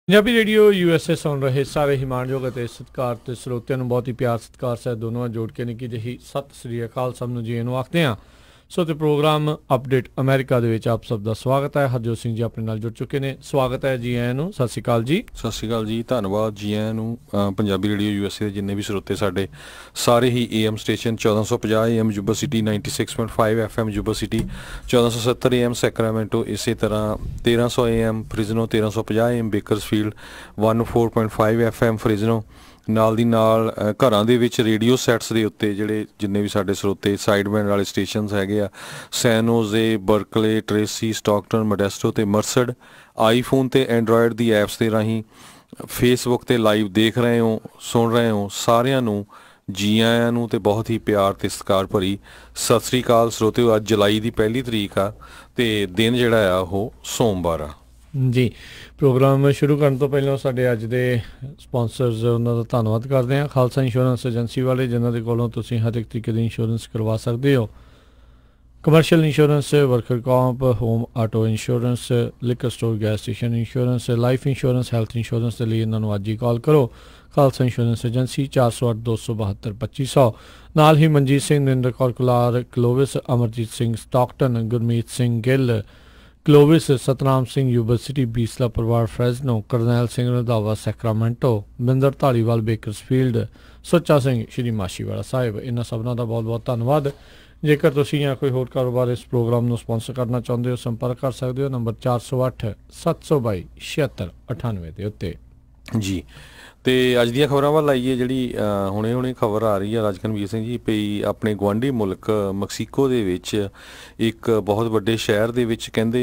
Punjabi radio USA ਸੁਣ ਰਹੇ ਸਾਰੇ ਹੀ ਮਾਣਯੋਗ ਅਤੇ ਸਤਿਕਾਰ ਤੇ ਸਰੋਤਿਆਂ ਨੂੰ ਬਹੁਤ ਹੀ ਪਿਆਰ ਸਤਿਕਾਰ ਸਹਿਤ ਦੋਨੋਂ ਜੋੜ ਕੇ ਨਿੱਕੀ ਜਿਹੀ ਸਤਿ ਸ੍ਰੀ ਅਕਾਲ ਸਭ ਨੂੰ ਜੀ ਨੂੰ ਆਖਦੇ ਹਾਂ। ਸੋ ਤੇ ਪ੍ਰੋਗਰਾਮ ਅਪਡੇਟ ਅਮਰੀਕਾ ਦੇ ਵਿੱਚ ਆਪ ਸਭ ਦਾ ਸਵਾਗਤ ਹੈ। ਹਰਜੋਤ ਸਿੰਘ ਜੀ ਆਪਣੇ ਨਾਲ ਜੁੜ ਚੁੱਕੇ ਨੇ। ਸਵਾਗਤ ਹੈ ਜੀ ਆਇਆਂ ਨੂੰ। ਸਤਿ ਸ੍ਰੀ ਅਕਾਲ ਜੀ। ਸਤਿ ਸ਼੍ਰੀ ਅਕਾਲ ਜੀ, ਧੰਨਵਾਦ ਜੀ ਆਇਆਂ ਨੂੰ। ਪੰਜਾਬੀ ਰੇਡੀਓ USA ਦੇ ਜਿੰਨੇ ਵੀ ਸਰੋਤੇ ਸਾਡੇ ਸਾਰੇ ਹੀ AM station 1450 AM Yuba city, 96.5 FM Yuba city, 1470 AM Sacramento, ਇਸੇ ਤਰ੍ਹਾਂ 1300 AM Fresno, 1350 AM Bakersfield, 104.5 FM Fresno. ਨਾਲ ਦੀ ਨਾਲ ਘਰਾਂ ਦੇ ਵਿੱਚ ਰੇਡੀਓ ਸੈਟਸ ਦੇ ਉੱਤੇ ਜਿਹੜੇ ਜਿੰਨੇ ਵੀ ਸਾਡੇ ਸਰੋਤੇ ਸਾਈਡਬੈਂਡ ਵਾਲੇ ਸਟੇਸ਼ਨਸ ਹੈਗੇ ਆ, ਸੈਨੋਜ਼ੇ, ਬਰਕਲੇ, ਟ੍ਰੇਸੀ, ਸਟਾਕਟਨ, ਮੋਡੈਸਟੋ ਅਤੇ ਮਰਸਡ, ਆਈਫੋਨ ਅਤੇ ਐਂਡਰੋਇਡ ਦੀ ਐਪਸ ਦੇ ਰਾਹੀਂ ਫੇਸਬੁੱਕ 'ਤੇ ਲਾਈਵ ਦੇਖ ਰਹੇ ਹੋ, ਸੁਣ ਰਹੇ ਹੋ, ਸਾਰਿਆਂ ਨੂੰ ਜੀ ਆਇਆਂ ਨੂੰ ਅਤੇ ਬਹੁਤ ਹੀ ਪਿਆਰ ਅਤੇ ਸਤਿਕਾਰ ਭਰੀ ਸਤਿ ਸ਼੍ਰੀ ਅਕਾਲ ਸਰੋਤਿਓ। ਅੱਜ ਜੁਲਾਈ ਦੀ 1 ਤਰੀਕ ਆ ਅਤੇ ਦਿਨ ਜਿਹੜਾ ਆ ਉਹ ਸੋਮਵਾਰ ਆ ਜੀ। ਪ੍ਰੋਗਰਾਮ ਸ਼ੁਰੂ ਕਰਨ ਤੋਂ ਪਹਿਲਾਂ ਸਾਡੇ ਅੱਜ ਦੇ ਸਪਾਂਸਰਸ ਉਹਨਾਂ ਦਾ ਧੰਨਵਾਦ ਕਰਦੇ ਹਾਂ। ਖਾਲਸਾ ਇੰਸ਼ੋਰੈਂਸ ਏਜੰਸੀ ਵਾਲੇ, ਜਿਨ੍ਹਾਂ ਦੇ ਕੋਲੋਂ ਤੁਸੀਂ ਹਰ ਇੱਕ ਤਰੀਕੇ ਦੀ ਇੰਸ਼ੋਰੈਂਸ ਕਰਵਾ ਸਕਦੇ ਹੋ। Commercial insurance, worker comp, home auto insurance, liquor store, gas station insurance, life insurance, health insurance ਦੇ ਲਈ ਇਹਨਾਂ ਨੂੰ ਅੱਜ ਹੀ ਕਾਲ ਕਰੋ। Khalsa insurance agency 408 272 2500। ਨਾਲ ਹੀ Manjit Singh, Narinder Kaur Kular, Clovis, Amarjit Singh, Stockton, Gurmeet Singh Gill, Clovis, Satnam Singh, university, Bisla ਪਰਿਵਾਰ, Fresno, Karnail Singh Randhawa, Sacramento, Binder Dhaliwal, Bakersfield, Sucha Singh, Shri Mashiwala Sahib. ਇਹਨਾਂ ਸਭਨਾਂ ਦਾ ਬਹੁਤ ਬਹੁਤ ਧੰਨਵਾਦ। ਜੇਕਰ ਤੁਸੀਂ ਜਾਂ ਕੋਈ ਹੋਰ ਕਾਰੋਬਾਰ ਇਸ ਪ੍ਰੋਗਰਾਮ ਨੂੰ ਸਪਾਂਸਰ ਕਰਨਾ ਚਾਹੁੰਦੇ ਹੋ, ਸੰਪਰਕ ਕਰ ਸਕਦੇ ਹੋ ਨੰਬਰ 408 722 7698 ਦੇ ਉੱਤੇ ਜੀ। ਅਤੇ ਅੱਜ ਦੀਆਂ ਖਬਰਾਂ ਵੱਲ ਆਈਏ। ਜਿਹੜੀ ਹੁਣੇ ਖਬਰ ਆ ਰਹੀ ਆ ਰਾਜਕਨਵੀਰ ਸਿੰਘ ਜੀ, ਪਈ ਆਪਣੇ ਗੁਆਂਢੀ ਮੁਲਕ ਮੈਕਸੀਕੋ ਦੇ ਵਿੱਚ ਇੱਕ ਬਹੁਤ ਵੱਡੇ ਸ਼ਹਿਰ ਦੇ ਵਿੱਚ ਕਹਿੰਦੇ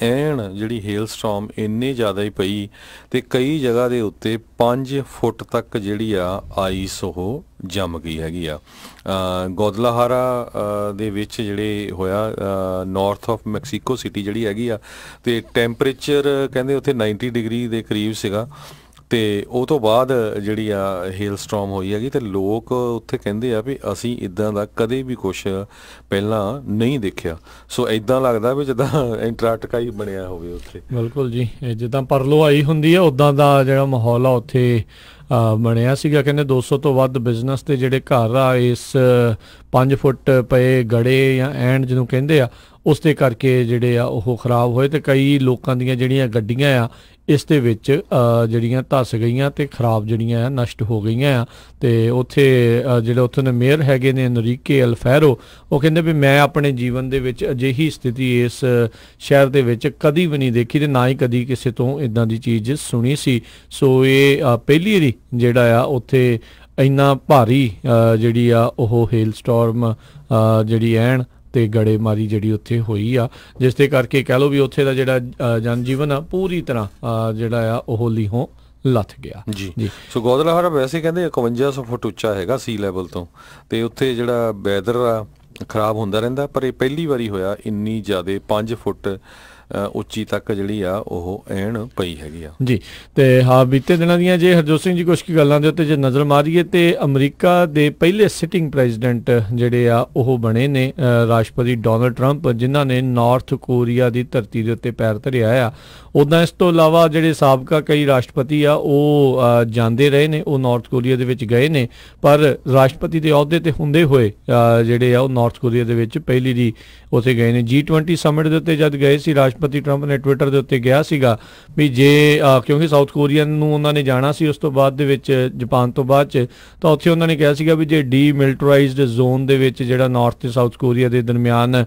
ਐਨ ਜਿਹੜੀ ਹੇਲ ਸਟੋਰਮ ਇੰਨੀ ਜ਼ਿਆਦਾ ਹੀ ਪਈ ਅਤੇ ਕਈ ਜਗ੍ਹਾ ਦੇ ਉੱਤੇ 5 ਫੁੱਟ ਤੱਕ ਜਿਹੜੀ ਆ ਆਈਸ ਉਹ ਜੰਮ ਗਈ ਹੈਗੀ ਆ। ਗੋਦਲਾਹਾਰਾ ਦੇ ਵਿੱਚ ਜਿਹੜੇ ਹੋਇਆ ਨਾਰਥ ਆਫ ਮੈਕਸੀਕੋ ਸਿਟੀ ਜਿਹੜੀ ਹੈਗੀ ਆ, ਅਤੇ ਟੈਂਪਰੇਚਰ ਕਹਿੰਦੇ ਉੱਥੇ 90 ਡਿਗਰੀ ਦੇ ਕਰੀਬ ਸੀਗਾ। ਅਤੇ ਉਹ ਤੋਂ ਬਾਅਦ ਜਿਹੜੀ ਆ ਹੇਲ ਸਟੋਰਮ ਹੋਈ ਹੈਗੀ ਅਤੇ ਲੋਕ ਉੱਥੇ ਕਹਿੰਦੇ ਆ ਵੀ ਅਸੀਂ ਇੱਦਾਂ ਦਾ ਕਦੇ ਵੀ ਕੁਛ ਪਹਿਲਾਂ ਨਹੀਂ ਦੇਖਿਆ। ਸੋ ਇੱਦਾਂ ਲੱਗਦਾ ਵੀ ਜਿੱਦਾਂ ਐਂਟਾਰਕਟਿਕਾ ਹੀ ਬਣਿਆ ਹੋਵੇ ਉੱਥੇ। ਬਿਲਕੁਲ ਜੀ, ਜਿੱਦਾਂ ਪਰਲੋ ਆਈ ਹੁੰਦੀ ਆ ਉੱਦਾਂ ਦਾ ਜਿਹੜਾ ਮਾਹੌਲ ਆ ਉੱਥੇ ਬਣਿਆ ਸੀਗਾ। ਕਹਿੰਦੇ 200 ਤੋਂ ਵੱਧ ਬਿਜ਼ਨਸ ਦੇ ਜਿਹੜੇ ਘਰ ਆ ਇਸ 5 ਫੁੱਟ ਪਏ ਗੜੇ ਜਾਂ ਐਂਡ ਜਿਹਨੂੰ ਕਹਿੰਦੇ ਆ ਉਸ ਦੇ ਕਰਕੇ ਜਿਹੜੇ ਆ ਉਹ ਖਰਾਬ ਹੋਏ, ਅਤੇ ਕਈ ਲੋਕਾਂ ਦੀਆਂ ਜਿਹੜੀਆਂ ਗੱਡੀਆਂ ਆ ਇਸ ਦੇ ਵਿੱਚ ਜਿਹੜੀਆਂ ਧੱਸ ਗਈਆਂ ਅਤੇ ਖਰਾਬ ਜਿਹੜੀਆਂ ਆ ਨਸ਼ਟ ਹੋ ਗਈਆਂ ਆ। ਅਤੇ ਉੱਥੇ ਜਿਹੜੇ ਉੱਥੋਂ ਦੇ ਮੇਅਰ ਹੈਗੇ ਨੇ ਨਰੀਕੇ ਅਲਫੈਰੋ, ਉਹ ਕਹਿੰਦੇ ਵੀ ਮੈਂ ਆਪਣੇ ਜੀਵਨ ਦੇ ਵਿੱਚ ਅਜਿਹੀ ਸਥਿਤੀ ਇਸ ਸ਼ਹਿਰ ਦੇ ਵਿੱਚ ਕਦੀ ਵੀ ਨਹੀਂ ਦੇਖੀ ਅਤੇ ਨਾ ਹੀ ਕਦੀ ਕਿਸੇ ਤੋਂ ਇੱਦਾਂ ਦੀ ਚੀਜ਼ ਸੁਣੀ ਸੀ। ਸੋ ਇਹ ਪਹਿਲੀ ਵਾਰੀ ਜਿਹੜਾ ਆ ਉੱਥੇ ਇੰਨਾ ਭਾਰੀ ਜਿਹੜੀ ਆ ਉਹ ਹੇਲ ਸਟੋਰਮ ਜਿਹੜੀ ਐਨ ਅਤੇ ਗੜੇਮਾਰੀ ਜਿਹੜੀ ਉੱਥੇ ਹੋਈ ਆ, ਜਿਸ ਦੇ ਕਰਕੇ ਕਹਿ ਲਓ ਵੀ ਉੱਥੇ ਦਾ ਜਿਹੜਾ ਜਨਜੀਵਨ ਆ ਪੂਰੀ ਤਰ੍ਹਾਂ ਜਿਹੜਾ ਆ ਉਹ ਲੀਹੋਂ ਲੱਥ ਗਿਆ ਜੀ। ਸੋ ਗੋਦਲਾਹਾਰਾ ਵੈਸੇ ਕਹਿੰਦੇ 5100 ਫੁੱਟ ਉੱਚਾ ਹੈਗਾ ਸੀ ਲੈਵਲ ਤੋਂ, ਅਤੇ ਉੱਥੇ ਜਿਹੜਾ ਵੈਦਰ ਆ ਖਰਾਬ ਹੁੰਦਾ ਰਹਿੰਦਾ, ਪਰ ਇਹ ਪਹਿਲੀ ਵਾਰੀ ਹੋਇਆ ਇੰਨੀ ਜ਼ਿਆਦਾ 5 ਫੁੱਟ ਉੱਚੀ ਤੱਕ ਜਿਹੜੀ ਆ ਉਹ ਐਨ ਪਈ ਹੈਗੀ ਆ ਜੀ। ਅਤੇ ਹਾਂ, ਬੀਤੇ ਦਿਨਾਂ ਦੀਆਂ ਜੇ ਹਰਜੋਤ ਸਿੰਘ ਜੀ ਕੁਛ ਕੀ ਗੱਲਾਂ ਦੇ ਉੱਤੇ ਜੇ ਨਜ਼ਰ ਮਾਰੀਏ ਤਾਂ ਅਮਰੀਕਾ ਦੇ ਪਹਿਲੇ ਸਿਟਿੰਗ ਪ੍ਰੈਜ਼ੀਡੈਂਟ ਜਿਹੜੇ ਆ ਉਹ ਬਣੇ ਨੇ ਰਾਸ਼ਟਰਪਤੀ ਡੋਨਲਡ ਟਰੰਪ, ਜਿਨ੍ਹਾਂ ਨੇ ਨਾਰਥ ਕੋਰੀਆ ਦੀ ਧਰਤੀ ਦੇ ਉੱਤੇ ਪੈਰ ਧਰਿਆ ਆ। ਉੱਦਾਂ ਇਸ ਤੋਂ ਇਲਾਵਾ ਜਿਹੜੇ ਸਾਬਕਾ ਕਈ ਰਾਸ਼ਟਰਪਤੀ ਆ ਉਹ ਜਾਂਦੇ ਰਹੇ ਨੇ, ਉਹ ਨਾਰਥ ਕੋਰੀਆ ਦੇ ਵਿੱਚ ਗਏ ਨੇ, ਪਰ ਰਾਸ਼ਟਰਪਤੀ ਦੇ ਅਹੁਦੇ 'ਤੇ ਹੁੰਦੇ ਹੋਏ ਜਿਹੜੇ ਆ ਉਹ ਨਾਰਥ ਕੋਰੀਆ ਦੇ ਵਿੱਚ ਪਹਿਲੀ ਦੀ ਉੱਥੇ ਗਏ ਨੇ। G20 ਸਮਿਟ ਦੇ ਉੱਤੇ ਜਦ ਗਏ ਸੀ, ਰਾਸ਼ਟਰਪਤੀ ਟਰੰਪ ਨੇ ਟਵਿੱਟਰ ਦੇ ਉੱਤੇ ਕਿਹਾ ਸੀਗਾ ਵੀ ਜੇ ਕਿਉਂਕਿ ਸਾਊਥ ਕੋਰੀਆ ਨੂੰ ਉਹਨਾਂ ਨੇ ਜਾਣਾ ਸੀ ਉਸ ਤੋਂ ਬਾਅਦ ਦੇ ਵਿੱਚ ਜਾਪਾਨ ਤੋਂ ਬਾਅਦ 'ਚ, ਤਾਂ ਉੱਥੇ ਉਹਨਾਂ ਨੇ ਕਿਹਾ ਸੀਗਾ ਵੀ ਜੇ ਡੀਮਿਲਟਰਾਈਜ਼ਡ ਜ਼ੋਨ ਦੇ ਵਿੱਚ ਜਿਹੜਾ ਨਾਰਥ ਅਤੇ ਸਾਊਥ ਕੋਰੀਆ ਦੇ ਦਰਮਿਆਨ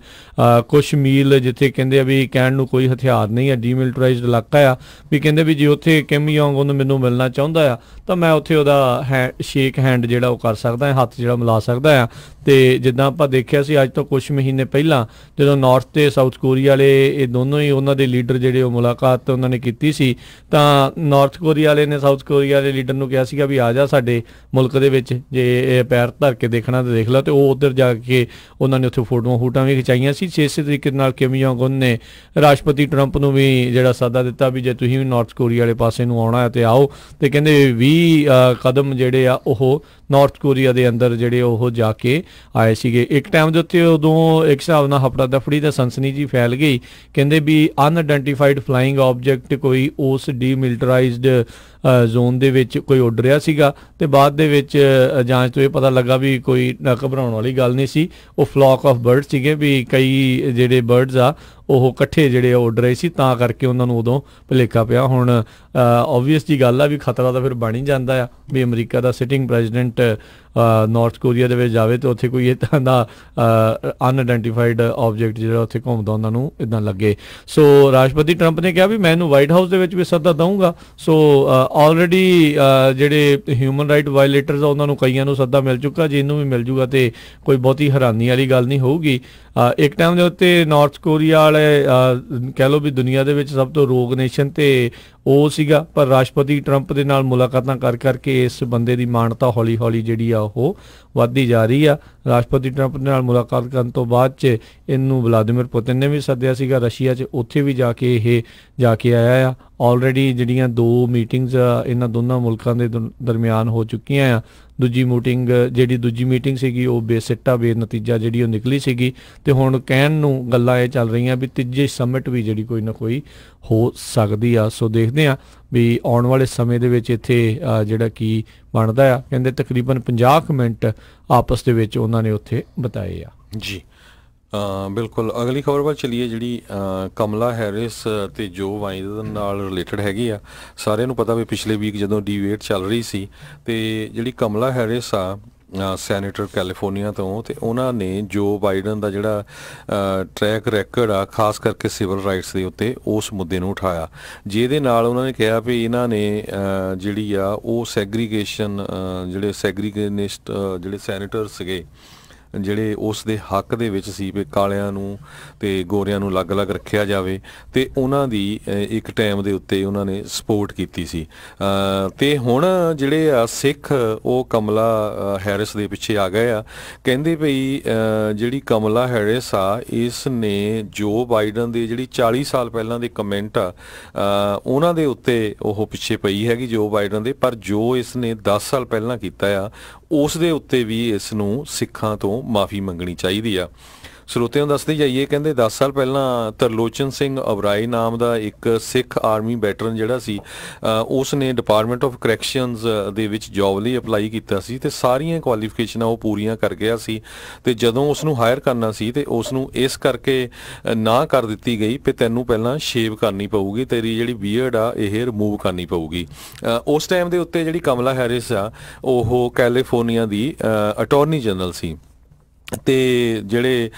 ਕੁਛ ਮੀਲ ਜਿੱਥੇ ਕਹਿੰਦੇ ਆ ਵੀ ਕਹਿਣ ਨੂੰ ਕੋਈ ਹਥਿਆਰ ਨਹੀਂ ਆ, ਡੀਮਿਲਟਰਾਈਜ਼ਡ ਇਲਾਕਾ ਆ, ਵੀ ਕਹਿੰਦੇ ਵੀ ਜੇ ਉੱਥੇ ਕਿਮ ਯੋਂਗ ਉਨ ਮੈਨੂੰ ਮਿਲਣਾ ਚਾਹੁੰਦਾ ਆ ਤਾਂ ਮੈਂ ਉੱਥੇ ਉਹਦਾ ਸ਼ੇਕ ਹੈਂਡ ਜਿਹੜਾ ਉਹ ਕਰ ਸਕਦਾ, ਹੱਥ ਜਿਹੜਾ ਮਿਲਾ ਸਕਦਾ ਆ। ਅਤੇ ਜਿੱਦਾਂ ਆਪਾਂ ਦੇਖਿਆ ਸੀ ਅੱਜ ਤੋਂ ਕੁਛ ਮਹੀਨੇ ਪਹਿਲਾਂ ਜਦੋਂ ਨਾਰਥ ਅਤੇ ਸਾਊਥ ਕੋਰੀਆ ਵਾਲੇ ਇਹ ਦੋਨੋਂ ਹੀ ਉਹਨਾਂ ਦੇ ਲੀਡਰ ਜਿਹੜੇ ਉਹ ਮੁਲਾਕਾਤ ਉਹਨਾਂ ਨੇ ਕੀਤੀ ਸੀ, ਤਾਂ ਨਾਰਥ ਕੋਰੀਆ ਵਾਲੇ ਨੇ ਸਾਊਥ ਕੋਰੀਆ ਵਾਲੇ ਲੀਡਰ ਨੂੰ ਕਿਹਾ ਸੀਗਾ ਵੀ ਆ ਜਾ ਸਾਡੇ ਮੁਲਕ ਦੇ ਵਿੱਚ, ਜੇ ਇਹ ਪੈਰ ਧਰ ਕੇ ਦੇਖਣਾ ਤਾਂ ਦੇਖ ਲਾ। ਅਤੇ ਉਹ ਉੱਧਰ ਜਾ ਕੇ ਉਹਨਾਂ ਨੇ ਉੱਥੇ ਫੋਟੋਆਂ ਵੀ ਖਿਚਾਈਆਂ ਸੀ। ਇਸੇ ਤਰੀਕੇ ਨਾਲ ਕਿਮ ਯੋਂਗ ਉਨ ਨੇ ਰਾਸ਼ਟਰਪਤੀ ਟਰੰਪ ਨੂੰ ਵੀ ਜਿਹੜਾ ਸੱਦਾ ਦਿੱਤਾ ਵੀ ਜੇ ਤੁਸੀਂ ਵੀ ਨਾਰਥ ਕੋਰੀਆ ਵਾਲੇ ਪਾਸੇ ਨੂੰ ਆਉਣਾ ਹੈ ਤਾਂ ਆਓ, ਅਤੇ ਕਹਿੰਦੇ 20 ਕਦਮ ਜਿਹੜੇ ਆ ਉਹ ਨਾਰਥ ਕੋਰੀਆ ਦੇ ਅੰਦਰ ਜਿਹੜੇ ਉਹ ਜਾ ਕੇ ਆਏ ਸੀਗੇ। ਇੱਕ ਟਾਈਮ ਦੇ ਉੱਤੇ ਉਦੋਂ ਇੱਕ ਹਿਸਾਬ ਨਾਲ ਹਫੜਾ ਦਫੜੀ ਦਾ ਸਨਸਨੀ ਜੀ ਫੈਲ ਗਈ। ਕਹਿੰਦੇ ਵੀ ਵੀ ਅਨਆਇਡੈਂਟੀਫਾਈਡ ਫਲਾਈਂਗ ਆਬਜੈਕਟ ਕੋਈ ਉਸ ਡੀਮਿਲਟਰਾਈਜ਼ਡ ਜ਼ੋਨ ਦੇ ਵਿੱਚ ਕੋਈ ਉੱਡ ਰਿਹਾ ਸੀਗਾ, ਤੇ ਬਾਅਦ ਦੇ ਵਿੱਚ ਜਾਂਚ ਤੋਂ ਇਹ ਪਤਾ ਲੱਗਾ ਵੀ ਕੋਈ ਘਬਰਾਉਣ ਵਾਲੀ ਗੱਲ ਨਹੀਂ ਸੀ, ਉਹ ਫਲੌਕ ਆਫ ਬਰਡ ਸੀਗੇ, ਵੀ ਕਈ ਜਿਹੜੇ ਬਰਡਸ ਆ ਉਹ ਇਕੱਠੇ ਜਿਹੜੇ ਉੱਡ ਰਹੇ ਸੀ, ਤਾਂ ਕਰਕੇ ਉਹਨਾਂ ਨੂੰ ਉਦੋਂ ਭੁਲੇਖਾ ਪਿਆ। ਹੁਣ ਓਬਵੀਅਸ ਜੀ ਗੱਲ ਆ ਵੀ ਖਤਰਾ ਤਾਂ ਫਿਰ ਬਣ ਹੀ ਜਾਂਦਾ ਆ ਵੀ ਅਮਰੀਕਾ ਦਾ ਸਿਟਿੰਗ ਪ੍ਰੈਜ਼ੀਡੈਂਟ ਨਾਰਥ ਕੋਰੀਆ ਦੇ ਵਿੱਚ ਜਾਵੇ ਤੇ ਉੱਥੇ ਕੋਈ ਇੱਦਾਂ ਦਾ ਅਨਆਇਡੈਂਟੀਫਾਈਡ ਆਬਜੈਕਟ ਜਿਹੜਾ ਉੱਥੇ ਘੁੰਮਦਾ ਉਹਨਾਂ ਨੂੰ ਇੱਦਾਂ ਲੱਗੇ। ਸੋ ਰਾਸ਼ਟਰਪਤੀ ਟਰੰਪ ਨੇ ਕਿਹਾ ਵੀ ਮੈਂ ਇਹਨੂੰ ਵਾਈਟ ਹਾਊਸ ਦੇ ਵਿੱਚ ਵੀ ਸੱਦਾ ਦਊਂਗਾ। ਸੋ ਆਲਰੇਡੀ ਜਿਹੜੇ ਹਿਊਮਨ ਰਾਈਟ ਵਾਇਲੇਟਰਸ ਆ ਉਹਨਾਂ ਨੂੰ ਕਈਆਂ ਨੂੰ ਸੱਦਾ ਮਿਲ ਚੁੱਕਾ, ਜੇ ਇਹਨੂੰ ਵੀ ਮਿਲ ਜੂਗਾ ਤੇ ਕੋਈ ਬਹੁਤੀ ਹੈਰਾਨੀ ਵਾਲੀ ਗੱਲ ਨਹੀਂ ਹੋਊਗੀ। ਇੱਕ ਟਾਈਮ ਦੇ ਉੱਤੇ ਨਾਰਥ ਕੋਰੀਆ ਵਾਲੇ ਕਹਿ ਲਓ ਵੀ ਦੁਨੀਆ ਦੇ ਵਿੱਚ ਸਭ ਤੋਂ ਰੋਗ ਨੇਸ਼ਨ ਤੇ ਉਹ ਸੀਗਾ, ਪਰ ਰਾਸ਼ਟਰਪਤੀ ਟਰੰਪ ਦੇ ਨਾਲ ਮੁਲਾਕਾਤਾਂ ਕਰ ਕਰਕੇ ਇਸ ਬੰਦੇ ਦੀ ਮਾਨਤਾ ਹੌਲੀ ਹੌਲੀ ਜਿਹੜੀ ਆ ਉਹ ਵੱਧਦੀ ਜਾ ਰਹੀ ਆ। ਰਾਸ਼ਟਰਪਤੀ ਟਰੰਪ ਦੇ ਨਾਲ ਮੁਲਾਕਾਤ ਕਰਨ ਤੋਂ ਬਾਅਦ 'ਚ ਇਹਨੂੰ ਵਲਾਦੀਮੀਰ ਪੁਤਿਨ ਨੇ ਵੀ ਸੱਦਿਆ ਸੀਗਾ ਰਸ਼ੀਆ 'ਚ, ਉੱਥੇ ਵੀ ਜਾ ਕੇ ਆਇਆ ਆ। ਆਲਰੇਡੀ ਜਿਹੜੀਆਂ 2 ਮੀਟਿੰਗਸ ਇਹਨਾਂ ਦੋਨਾਂ ਮੁਲਕਾਂ ਦੇ ਦਰਮਿਆਨ ਹੋ ਚੁੱਕੀਆਂ ਆ। ਦੂਜੀ ਮੀਟਿੰਗ ਸੀਗੀ ਉਹ ਬੇਸਿੱਟਾ ਬੇਨਤੀਜਾ ਜਿਹੜੀ ਉਹ ਨਿਕਲੀ ਸੀਗੀ, ਤੇ ਹੁਣ ਕਹਿਣ ਨੂੰ ਗੱਲਾਂ ਇਹ ਚੱਲ ਰਹੀਆਂ ਵੀ ਤੀਜੇ ਸਮਿਟ ਵੀ ਜਿਹੜੀ ਕੋਈ ਨਾ ਕੋਈ ਹੋ ਸਕਦੀ ਆ। ਸੋ ਦੇਖਦੇ ਆ ਵੀ ਆਉਣ ਵਾਲੇ ਸਮੇਂ ਦੇ ਵਿੱਚ ਇੱਥੇ ਜਿਹੜਾ ਕੀ ਬਣਦਾ ਆ। ਕਹਿੰਦੇ ਤਕਰੀਬਨ 50 ਮਿੰਟ ਆਪਸ ਦੇ ਵਿੱਚ ਉਹਨਾਂ ਨੇ ਉੱਥੇ ਬਿਤਾਏ ਆ ਜੀ। ਬਿਲਕੁਲ, ਅਗਲੀ ਖਬਰ ਵੱਲ ਚੱਲੀਏ ਜਿਹੜੀ ਕਮਲਾ ਹੈਰਿਸ ਤੇ ਜੋ ਬਾਈਡਨ ਨਾਲ ਰਿਲੇਟਡ ਹੈਗੀ ਆ। ਸਾਰਿਆਂ ਨੂੰ ਪਤਾ ਵੀ ਪਿਛਲੇ ਵੀਕ ਜਦੋਂ ਡਿਬੇਟ ਚੱਲ ਰਹੀ ਸੀ ਤੇ ਜਿਹੜੀ ਕਮਲਾ ਹੈਰਿਸ ਆ ਸੈਨੇਟਰ ਕੈਲੀਫੋਰਨੀਆ ਤੋਂ, ਤੇ ਉਹਨਾਂ ਨੇ ਜੋ ਬਾਈਡਨ ਦਾ ਜਿਹੜਾ ਟਰੈਕ ਰੈਕਡ ਆ ਖਾਸ ਕਰਕੇ ਸਿਵਲ ਰਾਈਟਸ ਦੇ ਉੱਤੇ ਉਸ ਮੁੱਦੇ ਨੂੰ ਉਠਾਇਆ, ਜਿਹਦੇ ਨਾਲ ਉਹਨਾਂ ਨੇ ਕਿਹਾ ਵੀ ਇਹਨਾਂ ਨੇ ਜਿਹੜੀ ਆ ਉਹ ਸੈਗਰੀਗੇਸ਼ਨ ਜਿਹੜੇ ਸੈਗਰੀਗੇਨਿਸਟ ਜਿਹੜੇ ਸੈਨੇਟਰ ਸੀਗੇ ਜਿਹੜੇ ਉਸ ਦੇ ਹੱਕ ਦੇ ਵਿੱਚ ਸੀ ਵੀ ਕਾਲਿਆਂ ਨੂੰ ਤੇ ਗੋਰਿਆਂ ਨੂੰ ਅਲੱਗ-ਅਲੱਗ ਰੱਖਿਆ ਜਾਵੇ, ਤੇ ਉਹਨਾਂ ਦੀ ਇੱਕ ਟਾਈਮ ਦੇ ਉੱਤੇ ਉਹਨਾਂ ਨੇ ਸਪੋਰਟ ਕੀਤੀ ਸੀ। ਤੇ ਹੁਣ ਜਿਹੜੇ ਆ ਸਿੱਖ ਉਹ ਕਮਲਾ ਹੈਰਿਸ ਦੇ ਪਿੱਛੇ ਆ ਗਏ ਆ। ਕਹਿੰਦੇ ਭਈ ਜਿਹੜੀ ਕਮਲਾ ਹੈਰਿਸ ਆ ਇਸ ਨੇ ਜੋ ਬਾਈਡਨ ਦੇ ਜਿਹੜੀ 40 ਸਾਲ ਪਹਿਲਾਂ ਦੇ ਕਮੈਂਟ ਆ ਉਹਨਾਂ ਦੇ ਉੱਤੇ ਉਹ ਪਿੱਛੇ ਪਈ ਹੈਗੀ ਜੋ ਬਾਈਡਨ ਦੇ, ਪਰ ਜੋ ਇਸ ਨੇ 10 ਸਾਲ ਪਹਿਲਾਂ ਕੀਤਾ ਆ ਉਸ ਦੇ ਉੱਤੇ ਵੀ ਇਸ ਨੂੰ ਸਿੱਖਾਂ ਤੋਂ ਮਾਫੀ ਮੰਗਣੀ ਚਾਹੀਦੀ ਆ। ਸਰੋਤਿਆਂ ਨੂੰ ਦੱਸਦੇ ਜਾਈਏ, ਕਹਿੰਦੇ 10 ਸਾਲ ਪਹਿਲਾਂ ਤਰਲੋਚਨ ਸਿੰਘ ਅਬਰਾਈ ਨਾਮ ਦਾ ਇੱਕ ਸਿੱਖ ਆਰਮੀ ਵੈਟਰਨ ਜਿਹੜਾ ਸੀ ਉਸ ਨੇ ਡਿਪਾਰਟਮੈਂਟ ਆਫ ਕਰੈਕਸ਼ਨਸ ਦੇ ਵਿੱਚ ਜੌਬ ਲਈ ਅਪਲਾਈ ਕੀਤਾ ਸੀ ਤੇ ਸਾਰੀਆਂ ਕੁਆਲੀਫਿਕੇਸ਼ਨਾਂ ਉਹ ਪੂਰੀਆਂ ਕਰ ਗਿਆ ਸੀ, ਤੇ ਜਦੋਂ ਉਸ ਨੂੰ ਹਾਇਰ ਕਰਨਾ ਸੀ ਤੇ ਉਸ ਨੂੰ ਇਸ ਕਰਕੇ ਨਾ ਕਰ ਦਿੱਤੀ ਗਈ ਕਿ ਤੈਨੂੰ ਪਹਿਲਾਂ ਸ਼ੇਵ ਕਰਨੀ ਪਊਗੀ, ਤੇਰੀ ਜਿਹੜੀ ਬੀਅਰਡ ਆ ਇਹ ਰਿਮੂਵ ਕਰਨੀ ਪਊਗੀ। ਉਸ ਟਾਈਮ ਦੇ ਉੱਤੇ ਜਿਹੜੀ ਕਮਲਾ ਹੈਰਿਸ ਆ ਉਹ ਕੈਲੀਫੋਰਨੀਆ ਦੀ ਅਟਾਰਨੀ ਜਨਰਲ ਸੀ, ਤੇ ਜਿਹੜੇ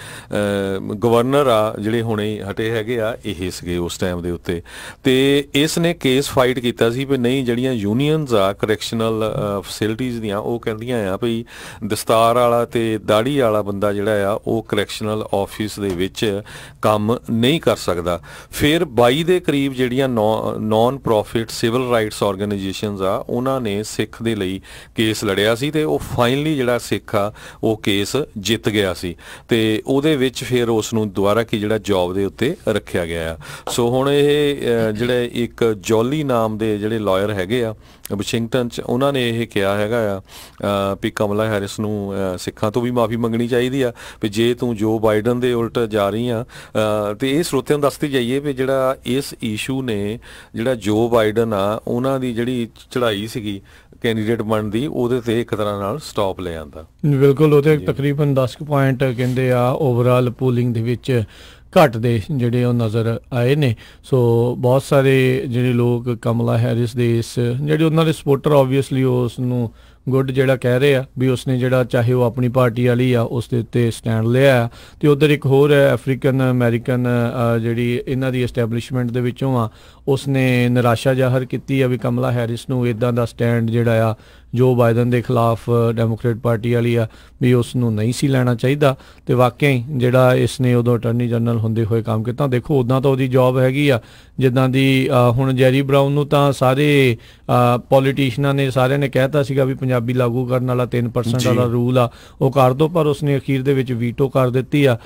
ਗਵਰਨਰ ਆ ਜਿਹੜੇ ਹੁਣੇ ਹਟੇ ਹੈਗੇ ਆ ਇਹ ਸੀਗੇ ਉਸ ਟਾਈਮ ਦੇ ਉੱਤੇ। ਤੇ ਇਸ ਨੇ ਕੇਸ ਫਾਈਟ ਕੀਤਾ ਸੀ ਵੀ ਨਹੀਂ, ਜਿਹੜੀਆਂ ਯੂਨੀਅਨਸ ਆ ਕਰੈਕਸ਼ਨਲ ਫੈਸਿਲਿਟੀਜ਼ ਦੀਆਂ ਉਹ ਕਹਿੰਦੀਆਂ ਆ ਵੀ ਦਸਤਾਰ ਵਾਲਾ ਤੇ ਦਾੜੀ ਵਾਲਾ ਬੰਦਾ ਜਿਹੜਾ ਆ ਉਹ ਕਰੈਕਸ਼ਨਲ ਆਫਿਸ ਦੇ ਵਿੱਚ ਕੰਮ ਨਹੀਂ ਕਰ ਸਕਦਾ। ਫਿਰ 22 ਦੇ ਕਰੀਬ ਜਿਹੜੀਆਂ non profit civil rights organisations ਆ ਉਹਨਾਂ ਨੇ ਸਿੱਖ ਦੇ ਲਈ ਕੇਸ ਲੜਿਆ ਸੀ, ਤੇ ਉਹ ਫਾਈਨਲੀ ਜਿਹੜਾ ਸਿੱਖ ਆ ਉਹ ਕੇਸ ਜਿੱਤ ਗਿਆ ਸੀ, ਤੇ ਉਹਦੇ ਵਿੱਚ ਫਿਰ ਉਸ ਨੂੰ ਦੁਬਾਰਾ ਕੀ ਜਿਹੜਾ ਜੌਬ ਦੇ ਉੱਤੇ ਰੱਖਿਆ ਗਿਆ ਆ। ਸੋ ਹੁਣ ਇਹ ਜਿਹੜੇ ਇੱਕ ਜੋਲੀ ਨਾਮ ਦੇ ਜਿਹੜੇ ਲਾਇਰ ਹੈਗੇ ਆ ਵਾਸ਼ਿੰਗਟਨ 'ਚ, ਉਹਨਾਂ ਨੇ ਇਹ ਕਿਹਾ ਹੈਗਾ ਆ ਵੀ ਕਮਲਾ ਹੈਰਿਸ ਨੂੰ ਸਿੱਖਾਂ ਤੋਂ ਵੀ ਮਾਫੀ ਮੰਗਣੀ ਚਾਹੀਦੀ ਆ ਵੀ ਜੇ ਤੂੰ ਜੋ ਬਾਈਡਨ ਦੇ ਉਲਟ ਜਾ ਰਹੀ ਆ। ਤੇ ਇਹ ਸਰੋਤਿਆਂ ਨੂੰ ਦੱਸਦੇ ਜਾਈਏ ਵੀ ਜਿਹੜਾ ਇਸ ਇਸ਼ੂ ਨੇ ਜਿਹੜਾ ਜੋ ਬਾਈਡਨ ਆ ਉਹਨਾਂ ਦੀ ਜਿਹੜੀ ਚੜ੍ਹਾਈ ਸੀਗੀ ਕੈਂਡੀਡੇਟ ਬਣਨ ਦੀ ਉਹਦੇ ਤੇ ਇੱਕ ਤਰ੍ਹਾਂ ਨਾਲ ਸਟਾਪ ਲੈ ਆਂਦਾ। ਬਿਲਕੁਲ, ਉਹਦੇ ਤਕਰੀਬਨ 10 ਪੁਆਇੰਟ ਕਹਿੰਦੇ ਆ ਓਵਰਆਲ ਪੋਲਿੰਗ ਦੇ ਵਿੱਚ ਘਟਦੇ ਜਿਹੜੇ ਉਹ ਨਜ਼ਰ ਆਏ ਨੇ। ਸੋ ਬਹੁਤ ਸਾਰੇ ਜਿਹੜੇ ਲੋਕ ਕਮਲਾ ਹੈਰਿਸ ਦੇ ਇਸ ਜਿਹੜੇ ਉਹਨਾਂ ਦੇ ਸਪੋਰਟਰ ਓਬਵੀਅਸਲੀ ਉਸ ਨੂੰ ਗੁੱਡ ਜਿਹੜਾ ਕਹਿ ਰਹੇ ਆ ਵੀ ਉਸਨੇ ਜਿਹੜਾ ਚਾਹੇ ਉਹ ਆਪਣੀ ਪਾਰਟੀ ਵਾਲੀ ਆ ਉਸ ਦੇ ਉੱਤੇ ਸਟੈਂਡ ਲਿਆ। ਤੇ ਉੱਧਰ ਇੱਕ ਹੋਰ ਅਫਰੀਕਨ ਅਮਰੀਕਨ ਜਿਹੜੀ ਇਹਨਾਂ ਦੀ ਐਸਟੈਬਲਿਸ਼ਮੈਂਟ ਦੇ ਵਿੱਚੋਂ ਆ ਉਸਨੇ ਨਿਰਾਸ਼ਾ ਜ਼ਾਹਰ ਕੀਤੀ ਆ ਵੀ ਕਮਲਾ ਹੈਰਿਸ ਨੂੰ ਇੱਦਾਂ ਦਾ ਸਟੈਂਡ ਜਿਹੜਾ ਆ ਜੋ ਬਾਈਡਨ ਦੇ ਖਿਲਾਫ ਡੈਮੋਕ੍ਰੇਟ ਪਾਰਟੀ ਵਾਲੀ ਆ ਵੀ ਉਸ ਨੂੰ ਨਹੀਂ ਸੀ ਲੈਣਾ ਚਾਹੀਦਾ। ਤੇ ਵਾਕਿਆ ਹੀ ਜਿਹੜਾ ਇਸ ਨੇ ਉਦੋਂ ਅਟਾਰਨੀ ਜਨਰਲ ਹੁੰਦੇ ਹੋਏ ਕੰਮ ਕੀਤਾ। ਦੇਖੋ ਉੱਦਾਂ ਤਾਂ ਉਹਦੀ ਜੌਬ ਹੈਗੀ ਆ ਜਿੱਦਾਂ ਦੀ ਹੁਣ ਜੈਰੀ ਬਰਾਊਨ ਨੂੰ ਤਾਂ ਸਾਰੇ ਪੋਲੀਟੀਸ਼ੀਅਨਾਂ ਨੇ ਸਾਰਿਆਂ ਨੇ ਕਹਿਤਾ ਸੀਗਾ ਵੀ 50 ਪੰਜਾਬੀ ਲਾਗੂ ਕਰਨ ਵਾਲਾ 3% ਵਾਲਾ ਰੂਲ ਆ ਉਹ ਕਰ ਦਿਓ, ਪਰ ਉਸਨੇ ਅਖੀਰ ਦੇ ਵਿੱਚ ਵੀਟੋ ਕਰ ਦਿੱਤੀ ਆ।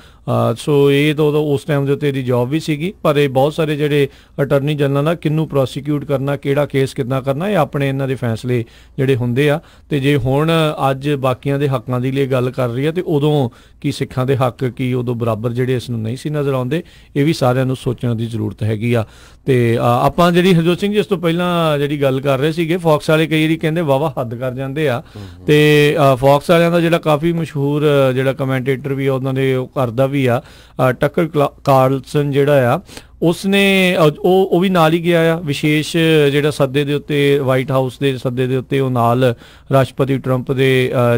ਸੋ ਇਹ ਤਾਂ ਉਦੋਂ ਉਸ ਟਾਈਮ ਦੇ ਉੱਤੇ ਇਹਦੀ ਜੌਬ ਵੀ ਸੀਗੀ, ਪਰ ਇਹ ਬਹੁਤ ਸਾਰੇ ਜਿਹੜੇ ਅਟਰਨੀ ਜਨਰਲ ਆ ਕਿਹਨੂੰ ਪ੍ਰੋਸੀਕਿਊਟ ਕਰਨਾ, ਕਿਹੜਾ ਕੇਸ ਕਿੱਦਾਂ ਕਰਨਾ, ਇਹ ਆਪਣੇ ਇਹਨਾਂ ਦੇ ਫੈਸਲੇ ਜਿਹੜੇ ਹੁੰਦੇ ਆ। ਤੇ ਜੇ ਹੁਣ ਅੱਜ ਬਾਕੀਆਂ ਦੇ ਹੱਕਾਂ ਦੀ ਲਈ ਗੱਲ ਕਰ ਰਹੀ ਆ ਤੇ ਉਦੋਂ ਕੀ ਸਿੱਖਾਂ ਦੇ ਹੱਕ ਕੀ ਉਦੋਂ ਬਰਾਬਰ ਜਿਹੜੇ ਇਸ ਨੂੰ ਨਹੀਂ ਸੀ ਨਜ਼ਰ ਆਉਂਦੇ, ਇਹ ਵੀ ਸਾਰਿਆਂ ਨੂੰ ਸੋਚਣ ਦੀ ਜ਼ਰੂਰਤ ਹੈਗੀ ਆ। ਤੇ ਆਪਾਂ ਜਿਹੜੀ ਹਰਜੋਤ ਸਿੰਘ ਜੀ ਇਸ ਤੋਂ ਪਹਿਲਾਂ ਜਿਹੜੀ ਗੱਲ ਕਰ ਰਹੇ ਸੀਗੇ, ਫੌਕਸ ਵਾਲੇ ਕਈ ਵਾਰੀ ਕਹਿੰਦੇ ਵਾਹਵਾ ਹੱਦ ਕਰ ਜਾਂਦੇ ਆ, ਤੇ ਫੌਕਸ ਵਾਲਿਆਂ ਦਾ ਜਿਹੜਾ ਕਾਫੀ ਮਸ਼ਹੂਰ ਜਿਹੜਾ ਕਮੈਂਟੇਟਰ ਵੀ ਆ ਉਹਨਾਂ ਦੇ ਉਹ ਕਰਦਾ ਵੀ ਆ, ਟੱਕਰ ਕਾਰਲਸਨ ਜਿਹੜਾ ਆ ਉਸਨੇ ਉਹ ਵੀ ਨਾਲ ਹੀ ਗਿਆ ਆ ਵਿਸ਼ੇਸ਼ ਜਿਹੜਾ ਸੱਦੇ ਦੇ ਉੱਤੇ, ਵਾਈਟ ਹਾਊਸ ਦੇ ਸੱਦੇ ਦੇ ਉੱਤੇ ਉਹ ਨਾਲ ਰਾਸ਼ਟਰਪਤੀ ਟਰੰਪ ਦੇ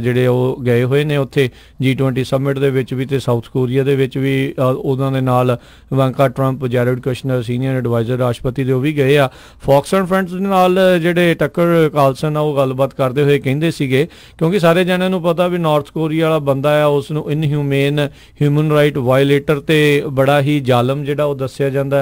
ਜਿਹੜੇ ਉਹ ਗਏ ਹੋਏ ਨੇ ਉੱਥੇ G20 ਸਮਿਟ ਦੇ ਵਿੱਚ ਵੀ, ਤੇ ਸਾਊਥ ਕੋਰੀਆ ਦੇ ਵਿੱਚ ਵੀ ਉਹਨਾਂ ਦੇ ਨਾਲ Ivanka Trump, Jared ਕੁਸ਼ਨਰ senior advisor ਰਾਸ਼ਟਰਪਤੀ ਦੇ ਉਹ ਵੀ ਗਏ ਆ। ਫੌਕਸ ਐਂਡ ਫਰੈਂਡਸ ਦੇ ਨਾਲ ਜਿਹੜੇ ਟੱਕਰ ਕਾਰਲਸਨ ਆ ਉਹ ਗੱਲਬਾਤ ਕਰਦੇ ਹੋਏ ਕਹਿੰਦੇ ਸੀਗੇ, ਕਿਉਂਕਿ ਸਾਰੇ ਜਣਿਆਂ ਨੂੰ ਪਤਾ ਵੀ ਨਾਰਥ ਕੋਰੀਆ ਵਾਲਾ ਬੰਦਾ ਆ ਉਸ ਨੂੰ ਇਨਹਿਊਮੇਨ, ਹਿਊਮਨ ਰਾਈਟ ਵਾਇਲੇਟਰ ਤੇ ਬੜਾ ਹੀ ਜ਼ਾਲਮ ਜਿਹੜਾ ਉਹ ਦੱਸਿਆ ਜਾਂਦਾ,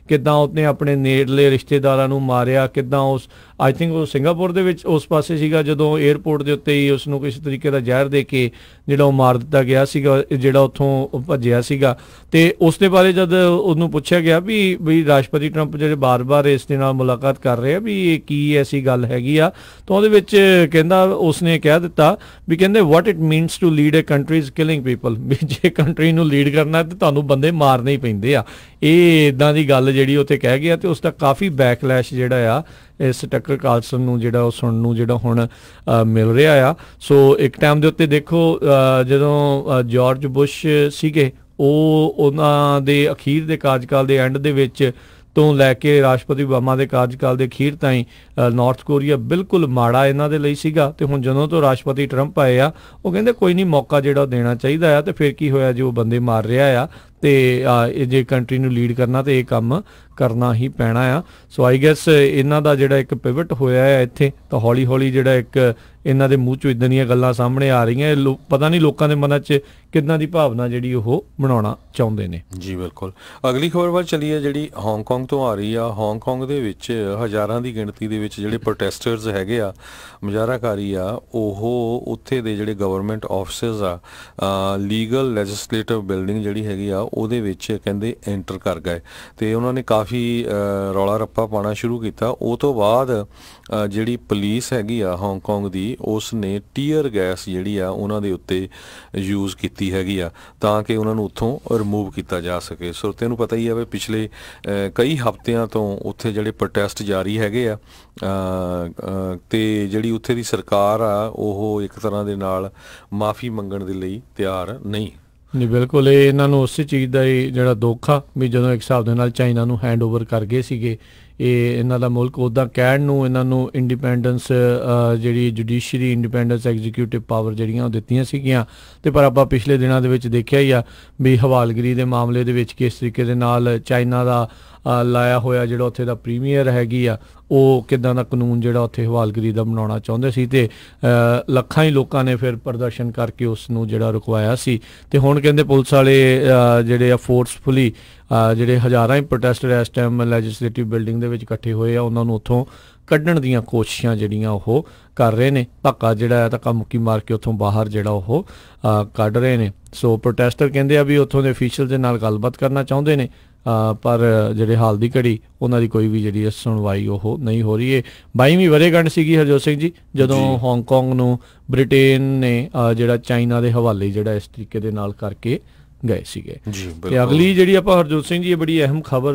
ਕਿੱਦਾਂ ਉਸਨੇ ਆਪਣੇ ਨੇੜਲੇ ਰਿਸ਼ਤੇਦਾਰਾਂ ਨੂੰ ਮਾਰਿਆ, ਕਿੱਦਾਂ ਉਸ ਆਈ ਥਿੰਕ ਉਹ ਸਿੰਗਾਪੁਰ ਦੇ ਵਿੱਚ ਉਸ ਪਾਸੇ ਸੀਗਾ ਜਦੋਂ 에ਅਰਪੋਰਟ ਦੇ ਉੱਤੇ ਹੀ ਉਸ ਨੂੰ ਕਿਸੇ ਤਰੀਕੇ ਦਾ ਜ਼ਹਿਰ ਦੇ ਕੇ ਜਿਹੜਾ ਉਹ ਮਾਰ ਦਿੱਤਾ ਗਿਆ ਸੀਗਾ, ਜਿਹੜਾ ਉੱਥੋਂ ਭੱਜਿਆ ਸੀਗਾ। ਤੇ ਉਸ ਦੇ ਬਾਰੇ ਜਦ ਉਹਨੂੰ ਪੁੱਛਿਆ ਗਿਆ ਵੀ ਰਾਸ਼ਟਰਪਤੀ ਟਰੰਪ ਜਿਹੜੇ ਬਾਰ-ਬਾਰ ਇਸ ਦੇ ਨਾਲ ਮੁਲਾਕਾਤ ਕਰ ਰਹੇ ਆ ਵੀ ਇਹ ਕੀ ਐਸੀ ਗੱਲ ਹੈਗੀ ਆ, ਤਾਂ ਉਹਦੇ ਵਿੱਚ ਕਹਿੰਦਾ ਉਸਨੇ ਕਹਿ ਦਿੱਤਾ ਵੀ ਕਹਿੰਦੇ what it means to lead a country is killing people, ਵੀ ਜੇ ਕੰਟਰੀ ਨੂੰ ਲੀਡ ਕਰਨਾ ਤੇ ਤੁਹਾਨੂੰ ਬੰਦੇ ਮਾਰਨੇ ਹੀ ਪੈਂਦੇ ਆ। ਇਹ ਇੱਦਾਂ ਦੀ ਗੱਲ ਜਿਹੜੀ ਉੱਥੇ ਕਹਿ ਗਿਆ, ਤੇ ਉਸ ਦਾ ਕਾਫੀ ਬੈਕਲੈਸ਼ ਜਿਹੜਾ ਆ ਇਸ ਟੱਕਰ ਕਾਰਲਸਨ ਨੂੰ ਜਿਹੜਾ ਉਹ ਸੁਣਨ ਨੂੰ ਜਿਹੜਾ ਹੁਣ ਮਿਲ ਰਿਹਾ ਆ। ਸੋ ਇੱਕ ਟਾਈਮ ਦੇ ਉੱਤੇ ਦੇਖੋ ਜਦੋਂ ਜਾਰਜ ਬੁਸ਼ ਸੀਗੇ ਉਹ ਉਹਨਾਂ ਦੇ ਅਖੀਰ ਦੇ ਕਾਰਜਕਾਲ ਦੇ ਐਂਡ ਦੇ ਵਿੱਚ ਤੋਂ ਲੈ ਕੇ ਰਾਸ਼ਟਰਪਤੀ ਓਬਾਮਾ ਦੇ ਕਾਰਜਕਾਲ ਦੇ ਅਖੀਰ ਤਾਈਂ ਨਾਰਥ ਕੋਰੀਆ ਬਿਲਕੁਲ ਮਾੜਾ ਇਹਨਾਂ ਦੇ ਲਈ ਸੀਗਾ। ਤੇ ਹੁਣ ਜਦੋਂ ਤੋਂ ਰਾਸ਼ਟਰਪਤੀ ਟਰੰਪ ਆਏ ਆ ਉਹ ਕਹਿੰਦੇ ਕੋਈ ਨਹੀਂ, ਮੌਕਾ ਜਿਹੜਾ ਉਹ ਦੇਣਾ ਚਾਹੀਦਾ ਆ। ਤੇ ਫਿਰ ਕੀ ਹੋਇਆ ਜੋ ਬੰਦੇ ਮਾਰ ਰਿਹਾ ਆ, ਤੇ ਜੇ ਕੰਟਰੀ ਨੂੰ ਲੀਡ ਕਰਨਾ ਤੇ ਇਹ ਕੰਮ ਕਰਨਾ ਹੀ ਪੈਣਾ ਆ। ਸੋ ਆਈ ਗੈਸ ਇਹਨਾਂ ਦਾ ਜਿਹੜਾ ਇੱਕ ਪਿਵਟ ਹੋਇਆ ਹੈ ਇੱਥੇ, ਤਾਂ ਹੌਲੀ ਹੌਲੀ ਜਿਹੜਾ ਇੱਕ ਇਹਨਾਂ ਦੇ ਮੂੰਹ 'ਚੋਂ ਇੱਦਾਂ ਦੀਆਂ ਗੱਲਾਂ ਸਾਹਮਣੇ ਆ ਰਹੀਆਂ, ਪਤਾ ਨਹੀਂ ਲੋਕਾਂ ਦੇ ਮਨਾਂ 'ਚ ਕਿੱਦਾਂ ਦੀ ਭਾਵਨਾ ਜਿਹੜੀ ਉਹ ਬਣਾਉਣਾ ਚਾਹੁੰਦੇ ਨੇ। ਜੀ ਬਿਲਕੁਲ। ਅਗਲੀ ਖਬਰ ਵੱਲ ਚੱਲੀਏ ਜਿਹੜੀ ਹਾਂਗਕਾਂਗ ਤੋਂ ਆ ਰਹੀ ਆ। ਹਾਂਗਕਾਂਗ ਦੇ ਵਿੱਚ ਹਜ਼ਾਰਾਂ ਦੀ ਗਿਣਤੀ ਦੇ ਵਿੱਚ ਜਿਹੜੇ ਪ੍ਰੋਟੈਸਟਰਸ ਹੈਗੇ ਆ, ਮੁਜ਼ਾਹਰਾਕਾਰੀ ਆ, ਉਹ ਉੱਥੇ ਦੇ ਜਿਹੜੇ ਗਵਰਨਮੈਂਟ ਆਫਿਸਸ ਆ, ਲੀਗਲ ਲੈਜਿਸਲੇਟਿਵ ਬਿਲਡਿੰਗ ਜਿਹੜੀ ਹੈਗੀ ਆ ਉਹਦੇ ਵਿੱਚ ਕਹਿੰਦੇ ਐਂਟਰ ਕਰ ਗਏ, ਤੇ ਉਹਨਾਂ ਨੇ ਕਾਫੀ ਰੌਲਾ ਰੱਪਾ ਪਾਉਣਾ ਸ਼ੁਰੂ ਕੀਤਾ। ਉਹ ਤੋਂ ਬਾਅਦ ਜਿਹੜੀ ਪੁਲਿਸ ਹੈਗੀ ਆ ਹਾਂਗਕਾਂਗ ਦੀ, ਉਸ ਨੇ ਟੀਅਰ ਗੈਸ ਜਿਹੜੀ ਆ ਉਹਨਾਂ ਦੇ ਉੱਤੇ ਯੂਜ਼ ਕੀਤੀ ਹੈਗੀ ਆ ਤਾਂ ਕਿ ਉਹਨਾਂ ਨੂੰ ਉੱਥੋਂ ਰਿਮੂਵ ਕੀਤਾ ਜਾ ਸਕੇ। ਸੋ ਤੈਨੂੰ ਪਤਾ ਹੀ ਆ ਵੀ ਪਿਛਲੇ ਕਈ ਹਫ਼ਤਿਆਂ ਤੋਂ ਉੱਥੇ ਜਿਹੜੇ ਪ੍ਰੋਟੈਸਟ ਜਾਰੀ ਹੈਗੇ ਆ, ਤੇ ਜਿਹੜੀ ਉੱਥੇ ਦੀ ਸਰਕਾਰ ਆ ਉਹ ਇੱਕ ਤਰ੍ਹਾਂ ਦੇ ਨਾਲ ਮਾਫੀ ਮੰਗਣ ਦੇ ਲਈ ਤਿਆਰ ਨਹੀਂ। ਨਹੀਂ, ਬਿਲਕੁਲ ਇਹ ਇਹਨਾਂ ਨੂੰ ਉਸੇ ਚੀਜ਼ ਦਾ ਹੀ ਜਿਹੜਾ ਦੁੱਖ ਆ ਵੀ ਜਦੋਂ ਇੱਕ ਹਿਸਾਬ ਦੇ ਨਾਲ ਚਾਈਨਾ ਨੂੰ ਹੈਂਡ ਓਵਰ ਕਰ ਗਏ ਸੀਗੇ ਇਹ ਇਹਨਾਂ ਦਾ ਮੁਲਕ, ਉੱਦਾਂ ਕਹਿਣ ਨੂੰ ਇਹਨਾਂ ਨੂੰ ਇੰਡੀਪੈਂਡੈਂਸ ਜਿਹੜੀ ਜੁਡੀਸ਼ਰੀ ਇੰਡੀਪੈਂਡੈਂਸ, ਐਗਜ਼ੀਕਿਊਟਿਵ ਪਾਵਰ ਜਿਹੜੀਆਂ ਉਹ ਦਿੱਤੀਆਂ ਸੀਗੀਆਂ, ਤੇ ਪਰ ਆਪਾਂ ਪਿਛਲੇ ਦਿਨਾਂ ਦੇ ਵਿੱਚ ਦੇਖਿਆ ਹੀ ਆ ਵੀ ਹਵਾਲਗਿਰੀ ਦੇ ਮਾਮਲੇ ਦੇ ਵਿੱਚ ਕਿਸ ਤਰੀਕੇ ਦੇ ਨਾਲ ਚਾਈਨਾ ਦਾ ਲਾਇਆ ਹੋਇਆ ਜਿਹੜਾ ਉੱਥੇ ਦਾ ਪ੍ਰੀਮੀਅਰ ਹੈਗੀ ਆ ਉਹ ਕਿੱਦਾਂ ਦਾ ਕਾਨੂੰਨ ਜਿਹੜਾ ਉੱਥੇ ਹਵਾਲਗਿਰੀ ਦਾ ਬਣਾਉਣਾ ਚਾਹੁੰਦੇ ਸੀ, ਤੇ ਲੱਖਾਂ ਹੀ ਲੋਕਾਂ ਨੇ ਫਿਰ ਪ੍ਰਦਰਸ਼ਨ ਕਰਕੇ ਉਸ ਨੂੰ ਜਿਹੜਾ ਰੁਕਵਾਇਆ ਸੀ। ਤੇ ਹੁਣ ਕਹਿੰਦੇ ਪੁਲਿਸ ਵਾਲੇ ਜਿਹੜੇ ਆ ਫੋਰਸਫੁਲੀ ਜਿਹੜੇ ਹਜ਼ਾਰਾਂ ਹੀ ਪ੍ਰੋਟੈਸਟਰ ਇਸ ਟਾਈਮ ਲੈਜਿਸਲੇਟਿਵ ਬਿਲਡਿੰਗ ਦੇ ਵਿੱਚ ਇਕੱਠੇ ਹੋਏ ਆ, ਉਹਨਾਂ ਨੂੰ ਉੱਥੋਂ ਕੱਢਣ ਦੀਆਂ ਕੋਸ਼ਿਸ਼ਾਂ ਜਿਹੜੀਆਂ ਉਹ ਕਰ ਰਹੇ ਨੇ। ਧੱਕਾ ਜਿਹੜਾ ਹੈ ਧੱਕਾ ਮੁੱਕੀ ਮਾਰ ਕੇ ਉੱਥੋਂ ਬਾਹਰ ਜਿਹੜਾ ਉਹ ਕੱਢ ਰਹੇ ਨੇ। ਸੋ ਪ੍ਰੋਟੈਸਟਰ ਕਹਿੰਦੇ ਆ ਵੀ ਉੱਥੋਂ ਦੇ ਅਫੀਸ਼ੀਅਲ ਦੇ ਨਾਲ ਗੱਲਬਾਤ ਕਰਨਾ ਚਾਹੁੰਦੇ ਨੇ, ਪਰ ਜਿਹੜੇ ਹਾਲ ਦੀ ਘੜੀ ਉਹਨਾਂ ਦੀ ਕੋਈ ਵੀ ਜਿਹੜੀ ਸੁਣਵਾਈ ਉਹ ਨਹੀਂ ਹੋ ਰਹੀ ਹੈ। 22ਵੀਂ ਵਰ੍ਹੇਗੰਢ ਸੀਗੀ ਹਰਜੋਤ ਸਿੰਘ ਜੀ ਜਦੋਂ ਹਾਂਗਕਾਂਗ ਨੂੰ ਬ੍ਰਿਟੇਨ ਨੇ ਜਿਹੜਾ ਚਾਈਨਾ ਦੇ ਹਵਾਲੇ ਜਿਹੜਾ ਇਸ ਤਰੀਕੇ ਦੇ ਨਾਲ ਕਰਕੇ ਗਏ ਸੀਗੇ। ਤੇ ਅਗਲੀ ਜਿਹੜੀ ਆਪਾਂ ਹਰਜੋਤ ਸਿੰਘ ਜੀ ਇਹ ਬੜੀ ਅਹਿਮ ਖਬਰ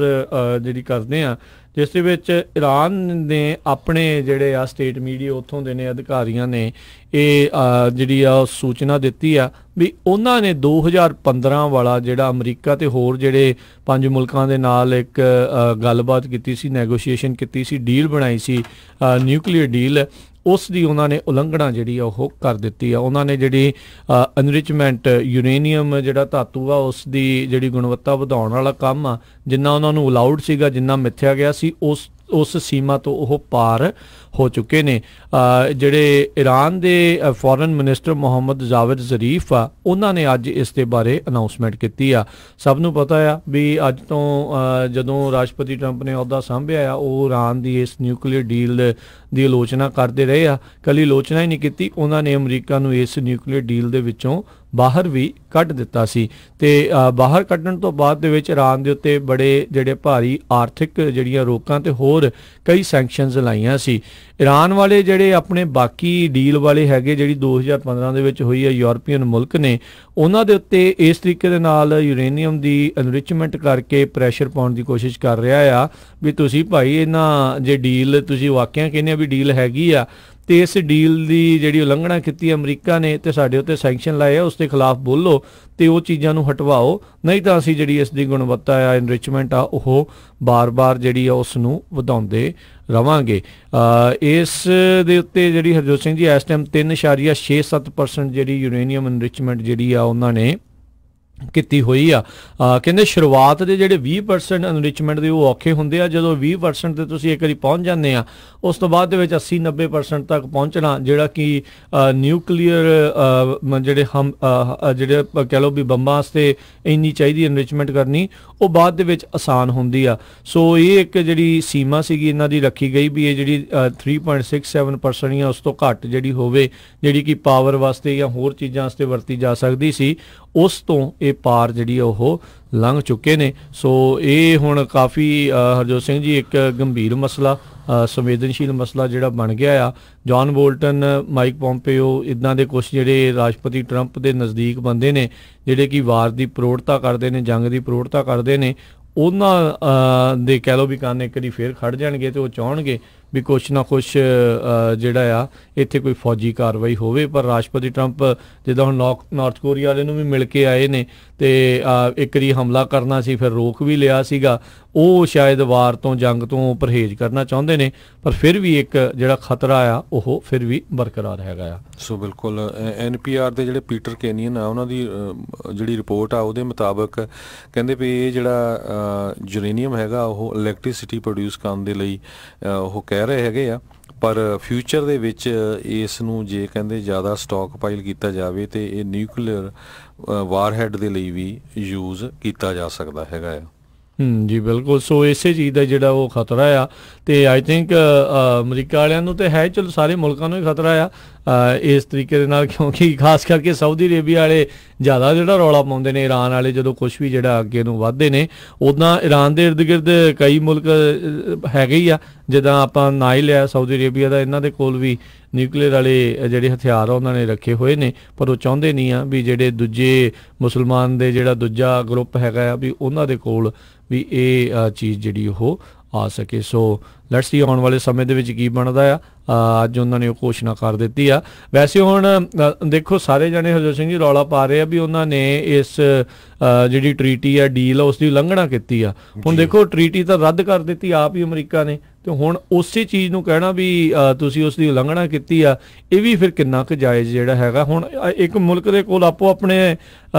ਜਿਹੜੀ ਕਰਦੇ ਆ, ਜਿਸ ਦੇ ਵਿੱਚ ਈਰਾਨ ਨੇ ਆਪਣੇ ਜਿਹੜੇ ਆ ਸਟੇਟ ਮੀਡੀਆ ਉੱਥੋਂ ਦੇ ਨੇ ਅਧਿਕਾਰੀਆਂ ਨੇ ਇਹ ਜਿਹੜੀ ਆ ਸੂਚਨਾ ਦਿੱਤੀ ਆ ਵੀ ਉਹਨਾਂ ਨੇ 2015 ਵਾਲਾ ਜਿਹੜਾ ਅਮਰੀਕਾ ਤੇ ਹੋਰ ਜਿਹੜੇ 5 ਮੁਲਕਾਂ ਦੇ ਨਾਲ ਇੱਕ ਗੱਲਬਾਤ ਕੀਤੀ ਸੀ, ਨੈਗੋਸ਼ੀਏਸ਼ਨ ਕੀਤੀ ਸੀ, ਡੀਲ ਬਣਾਈ ਸੀ, ਨਿਊਕਲੀਅਰ ਡੀਲ, ਉਸ ਦੀ ਉਹਨਾਂ ਨੇ ਉਲੰਘਣਾ ਜਿਹੜੀ ਆ ਉਹ ਕਰ ਦਿੱਤੀ ਆ। ਉਹਨਾਂ ਨੇ ਜਿਹੜੀ ਐਨਰਿਚਮੈਂਟ ਯੂਰੇਨੀਅਮ ਜਿਹੜਾ ਧਾਤੂ ਆ ਉਸ ਦੀ ਜਿਹੜੀ ਗੁਣਵੱਤਾ ਵਧਾਉਣ ਵਾਲਾ ਕੰਮ ਆ, ਜਿੰਨਾ ਉਹਨਾਂ ਨੂੰ ਅਲਾਉਡ ਸੀਗਾ, ਜਿੰਨਾ ਮਿੱਥਿਆ ਗਿਆ ਸੀ, ਉਸ उस सीमा तो वो पार हो चुके ने। ਜਿਹੜੇ ईरान ਦੇ फॉरन मिनिस्टर मोहम्मद जावेद ज़रीफ आ उन्होंने अज इस दे बारे अनाउंसमेंट की आ। सब नूं पता आ भी अज तो जदों राष्ट्रपति ट्रंप ने अहुदा संभिया आ वो ईरान की इस न्यूक्लीयर डील की आलोचना करते रहे आ। कली आलोचना ही नहीं की, उन्होंने अमरीका नूं इस न्यूक्लीयर डील दे विचों बाहर भी कढ़ दिता सी ते बाहर कढ़न तो बाद दे विच ईरान दे उत्ते बड़े जिहड़े भारी आर्थिक जिहड़ियां रोकां ते होर कई सैंक्शनस लाईयां सी। ईरान वाले जिहड़े अपने बाकी डील वाले हैगे जिहड़ी 2015 दे विच होई है यूरोपीयन मुल्क ने उन्हां दे उत्ते इस तरीके दे नाल यूरेनियम दी एनरिचमेंट करके प्रैशर पाउण दी कोशिश कर रहा आ भी तुसीं भाई इन्हां जे डील तुसीं वाकिया कहने भी डील हैगी आ तो इस डील की जी उलंघना की अमरीका ने तो साढ़े उत्ते सैंक्शन लाए उसके खिलाफ बोलो तो वो चीज़ों हटवाओ, नहीं तो असी जी इसकी गुणवत्ता आ एनरिचमेंट आ बार बार जी उसनूं वधाउंदे रवांगे। इस दे उत्ते जी हरजोत सिंह जी इस टाइम 3.67% जी यूरेनियम एनरिचमेंट जी उन्होंने ਕੀਤੀ ਹੋਈ ਆ। ਕਹਿੰਦੇ ਸ਼ੁਰੂਆਤ ਦੇ ਜਿਹੜੇ 20% ਐਨਰਿਚਮੈਂਟ ਦੇ ਉਹ ਔਖੇ ਹੁੰਦੇ ਆ, ਜਦੋਂ 20% ਤੇ ਤੁਸੀਂ ਇੱਕ ਵਾਰੀ ਪਹੁੰਚ ਜਾਂਦੇ ਆ ਉਸ ਤੋਂ ਬਾਅਦ ਦੇ ਵਿੱਚ 80-90% ਤੱਕ ਪਹੁੰਚਣਾ ਜਿਹੜਾ ਕਿ ਨਿਊਕਲੀਅਰ ਜਿਹੜੇ ਜਿਹੜੇ ਕਹਿ ਲਓ ਵੀ ਬੰਬਾਂ ਵਾਸਤੇ ਇੰਨੀ ਚਾਹੀਦੀ ਐਨਰਿਚਮੈਂਟ ਕਰਨੀ ਉਹ ਬਾਅਦ ਦੇ ਵਿੱਚ ਆਸਾਨ ਹੁੰਦੀ ਆ। ਸੋ ਇਹ ਇੱਕ ਜਿਹੜੀ ਸੀਮਾ ਸੀਗੀ ਇਹਨਾਂ ਦੀ ਰੱਖੀ ਗਈ ਵੀ ਇਹ ਜਿਹੜੀ 3.67% ਜਾਂ ਉਸ ਤੋਂ ਘੱਟ ਜਿਹੜੀ ਹੋਵੇ ਜਿਹੜੀ ਕਿ ਪਾਵਰ ਵਾਸਤੇ ਜਾਂ ਹੋਰ ਚੀਜ਼ਾਂ ਵਾਸਤੇ ਵਰਤੀ ਜਾ ਸਕਦੀ ਸੀ ਉਸ ਤੋਂ ਇਹ ਪਾਰ ਜਿਹੜੀ ਉਹ ਲੰਘ ਚੁੱਕੇ ਨੇ। ਸੋ ਇਹ ਹੁਣ ਕਾਫੀ ਹਰਜੋਤ ਸਿੰਘ ਜੀ ਇੱਕ ਗੰਭੀਰ ਮਸਲਾ ਸੰਵੇਦਨਸ਼ੀਲ ਮਸਲਾ ਜਿਹੜਾ ਬਣ ਗਿਆ ਆ। ਜੌਨ ਬੋਲਟਨ, ਮਾਈਕ ਪੋਂਪੇਓ ਇੱਦਾਂ ਦੇ ਕੁਛ ਜਿਹੜੇ ਰਾਸ਼ਟਰਪਤੀ ਟਰੰਪ ਦੇ ਨਜ਼ਦੀਕ ਬੰਦੇ ਨੇ ਜਿਹੜੇ ਕਿ ਵਾਰ ਦੀ ਪ੍ਰੋੜਤਾ ਕਰਦੇ ਨੇ, ਜੰਗ ਦੀ ਪ੍ਰੋੜਤਾ ਕਰਦੇ ਨੇ, ਉਹਨਾਂ ਦੇ ਕਹਿ ਲਓ ਵੀ ਕੰਨ ਇੱਕ ਵਾਰੀ ਫੇਰ ਖੜ ਜਾਣਗੇ ਤੇ ਉਹ ਚਾਹਣਗੇ ਵੀ ਕੁਛ ਨਾ ਕੁਛ ਜਿਹੜਾ ਆ ਇੱਥੇ ਕੋਈ ਫੌਜੀ ਕਾਰਵਾਈ ਹੋਵੇ। ਪਰ ਰਾਸ਼ਟਰਪਤੀ ਟਰੰਪ ਜਿੱਦਾਂ ਹੁਣ ਨਾਰਥ ਕੋਰੀਆ ਵਾਲੇ ਨੂੰ ਵੀ ਮਿਲ ਕੇ ਆਏ ਨੇ ਤੇ ਇੱਕ ਵਾਰੀ ਹਮਲਾ ਕਰਨਾ ਸੀ ਫਿਰ ਰੋਕ ਵੀ ਲਿਆ ਸੀਗਾ, ਉਹ ਸ਼ਾਇਦ ਵਾਰ ਤੋਂ ਜੰਗ ਤੋਂ ਪਰਹੇਜ਼ ਕਰਨਾ ਚਾਹੁੰਦੇ ਨੇ ਪਰ ਫਿਰ ਵੀ ਇੱਕ ਜਿਹੜਾ ਖਤਰਾ ਆ ਉਹ ਫਿਰ ਵੀ ਬਰਕਰਾਰ ਹੈਗਾ ਆ। ਸੋ ਬਿਲਕੁਲ NPR ਦੇ ਜਿਹੜੇ ਪੀਟਰ ਕੈਨੀਅਨ ਆ ਉਹਨਾਂ ਦੀ ਜਿਹੜੀ ਰਿਪੋਰਟ ਆ ਉਹਦੇ ਮੁਤਾਬਕ ਕਹਿੰਦੇ ਵੀ ਇਹ ਜਿਹੜਾ ਯੂਰੇਨੀਅਮ ਹੈਗਾ ਉਹ ਇਲੈਕਟ੍ਰਿਸਿਟੀ ਪ੍ਰੋਡਿਊਸ ਕਰਨ ਦੇ ਲਈ ਉਹ ਕਹਿ ਰਹੇ ਹੈਗੇ ਆ, ਪਰ ਫਿਊਚਰ ਦੇ ਵਿੱਚ ਇਸ ਨੂੰ ਜੇ ਕਹਿੰਦੇ ਜ਼ਿਆਦਾ ਸਟਾਕ ਪਾਈਲ ਕੀਤਾ ਜਾਵੇ ਤੇ ਇਹ ਨਿਊਕਲੀਅਰ ਵਾਰਹੈਡ ਦੇ ਲਈ ਵੀ ਯੂਜ਼ ਕੀਤਾ ਜਾ ਸਕਦਾ ਹੈਗਾ ਆ। ਜੀ ਬਿਲਕੁਲ। ਸੋ ਇਸੇ ਚੀਜ਼ ਦਾ ਜਿਹੜਾ ਉਹ ਖਤਰਾ ਆ ਤੇ ਆਈ ਥਿੰਕ ਅਮਰੀਕਾ ਵਾਲਿਆਂ ਨੂੰ ਤੇ ਹੈ, ਚਲੋ ਸਾਰੇ ਮੁਲਕਾਂ ਨੂੰ ਹੀ ਖਤਰਾ ਆ ਇਸ ਤਰੀਕੇ ਦੇ ਨਾਲ, ਕਿਉਂਕਿ ਖਾਸ ਕਰਕੇ ਸਾਊਦੀ ਅਰੇਬੀਆ ਵਾਲੇ ਜ਼ਿਆਦਾ ਜਿਹੜਾ ਰੌਲਾ ਪਾਉਂਦੇ ਨੇ। ਈਰਾਨ ਵਾਲੇ ਜਦੋਂ ਕੁਛ ਵੀ ਜਿਹੜਾ ਅੱਗੇ ਨੂੰ ਵੱਧਦੇ ਨੇ ਉੱਦਾਂ ਈਰਾਨ ਦੇ ਇਰਦ ਗਿਰਦ ਕਈ ਮੁਲਕ ਹੈਗੇ ਹੀ ਆ, ਜਿੱਦਾਂ ਆਪਾਂ ਨਾ ਹੀ ਲਿਆ ਸਾਊਦੀ ਅਰੇਬੀਆ ਦਾ, ਇਹਨਾਂ ਦੇ ਕੋਲ ਵੀ ਨਿਊਕਲੀਅਰ ਵਾਲੇ ਜਿਹੜੇ ਹਥਿਆਰ ਆ ਉਹਨਾਂ ਨੇ ਰੱਖੇ ਹੋਏ ਨੇ ਪਰ ਉਹ ਚਾਹੁੰਦੇ ਨਹੀਂ ਆ ਵੀ ਜਿਹੜੇ ਦੂਜੇ ਮੁਸਲਮਾਨ ਦੇ ਜਿਹੜਾ ਦੂਜਾ ਗਰੁੱਪ ਹੈਗਾ ਆ ਵੀ ਉਹਨਾਂ ਦੇ ਕੋਲ ਵੀ ਇਹ ਚੀਜ਼ ਜਿਹੜੀ ਉਹ ਆ ਸਕੇ। ਸੋ ਲੈਟਸ ਸੀ ਆਉਣ ਵਾਲੇ ਸਮੇਂ ਦੇ ਵਿੱਚ ਕੀ ਬਣਦਾ ਆ। ਅੱਜ ਉਹਨਾਂ ਨੇ ਉਹ ਘੋਸ਼ਣਾ ਕਰ ਦਿੱਤੀ ਆ। ਵੈਸੇ ਹੁਣ ਦੇਖੋ ਸਾਰੇ ਜਾਣੇ ਹਰਜੋਤ ਸਿੰਘ ਜੀ ਰੌਲਾ ਪਾ ਰਹੇ ਆ ਵੀ ਉਹਨਾਂ ਨੇ ਇਸ ਜਿਹੜੀ ਟਰੀਟੀ ਆ ਡੀਲ ਆ ਉਸ ਦੀ ਉਲੰਘਣਾ ਕੀਤੀ ਆ। ਹੁਣ ਦੇਖੋ ਟਰੀਟੀ ਤਾਂ ਰੱਦ ਕਰ ਦਿੱਤੀ ਆਪ ਹੀ ਅਮਰੀਕਾ ਨੇ ਤੇ ਹੁਣ ਉਸੇ ਚੀਜ਼ ਨੂੰ ਕਹਿਣਾ ਵੀ ਤੁਸੀਂ ਉਸ ਦੀ ਉਲੰਘਣਾ ਕੀਤੀ ਆ ਇਹ ਵੀ ਫਿਰ ਕਿੰਨਾ ਕੁ ਜਾਇਜ਼ ਜਿਹੜਾ ਹੈਗਾ। ਹੁਣ ਇੱਕ ਮੁਲਕ ਦੇ ਕੋਲ ਆਪੋ ਆਪਣੇ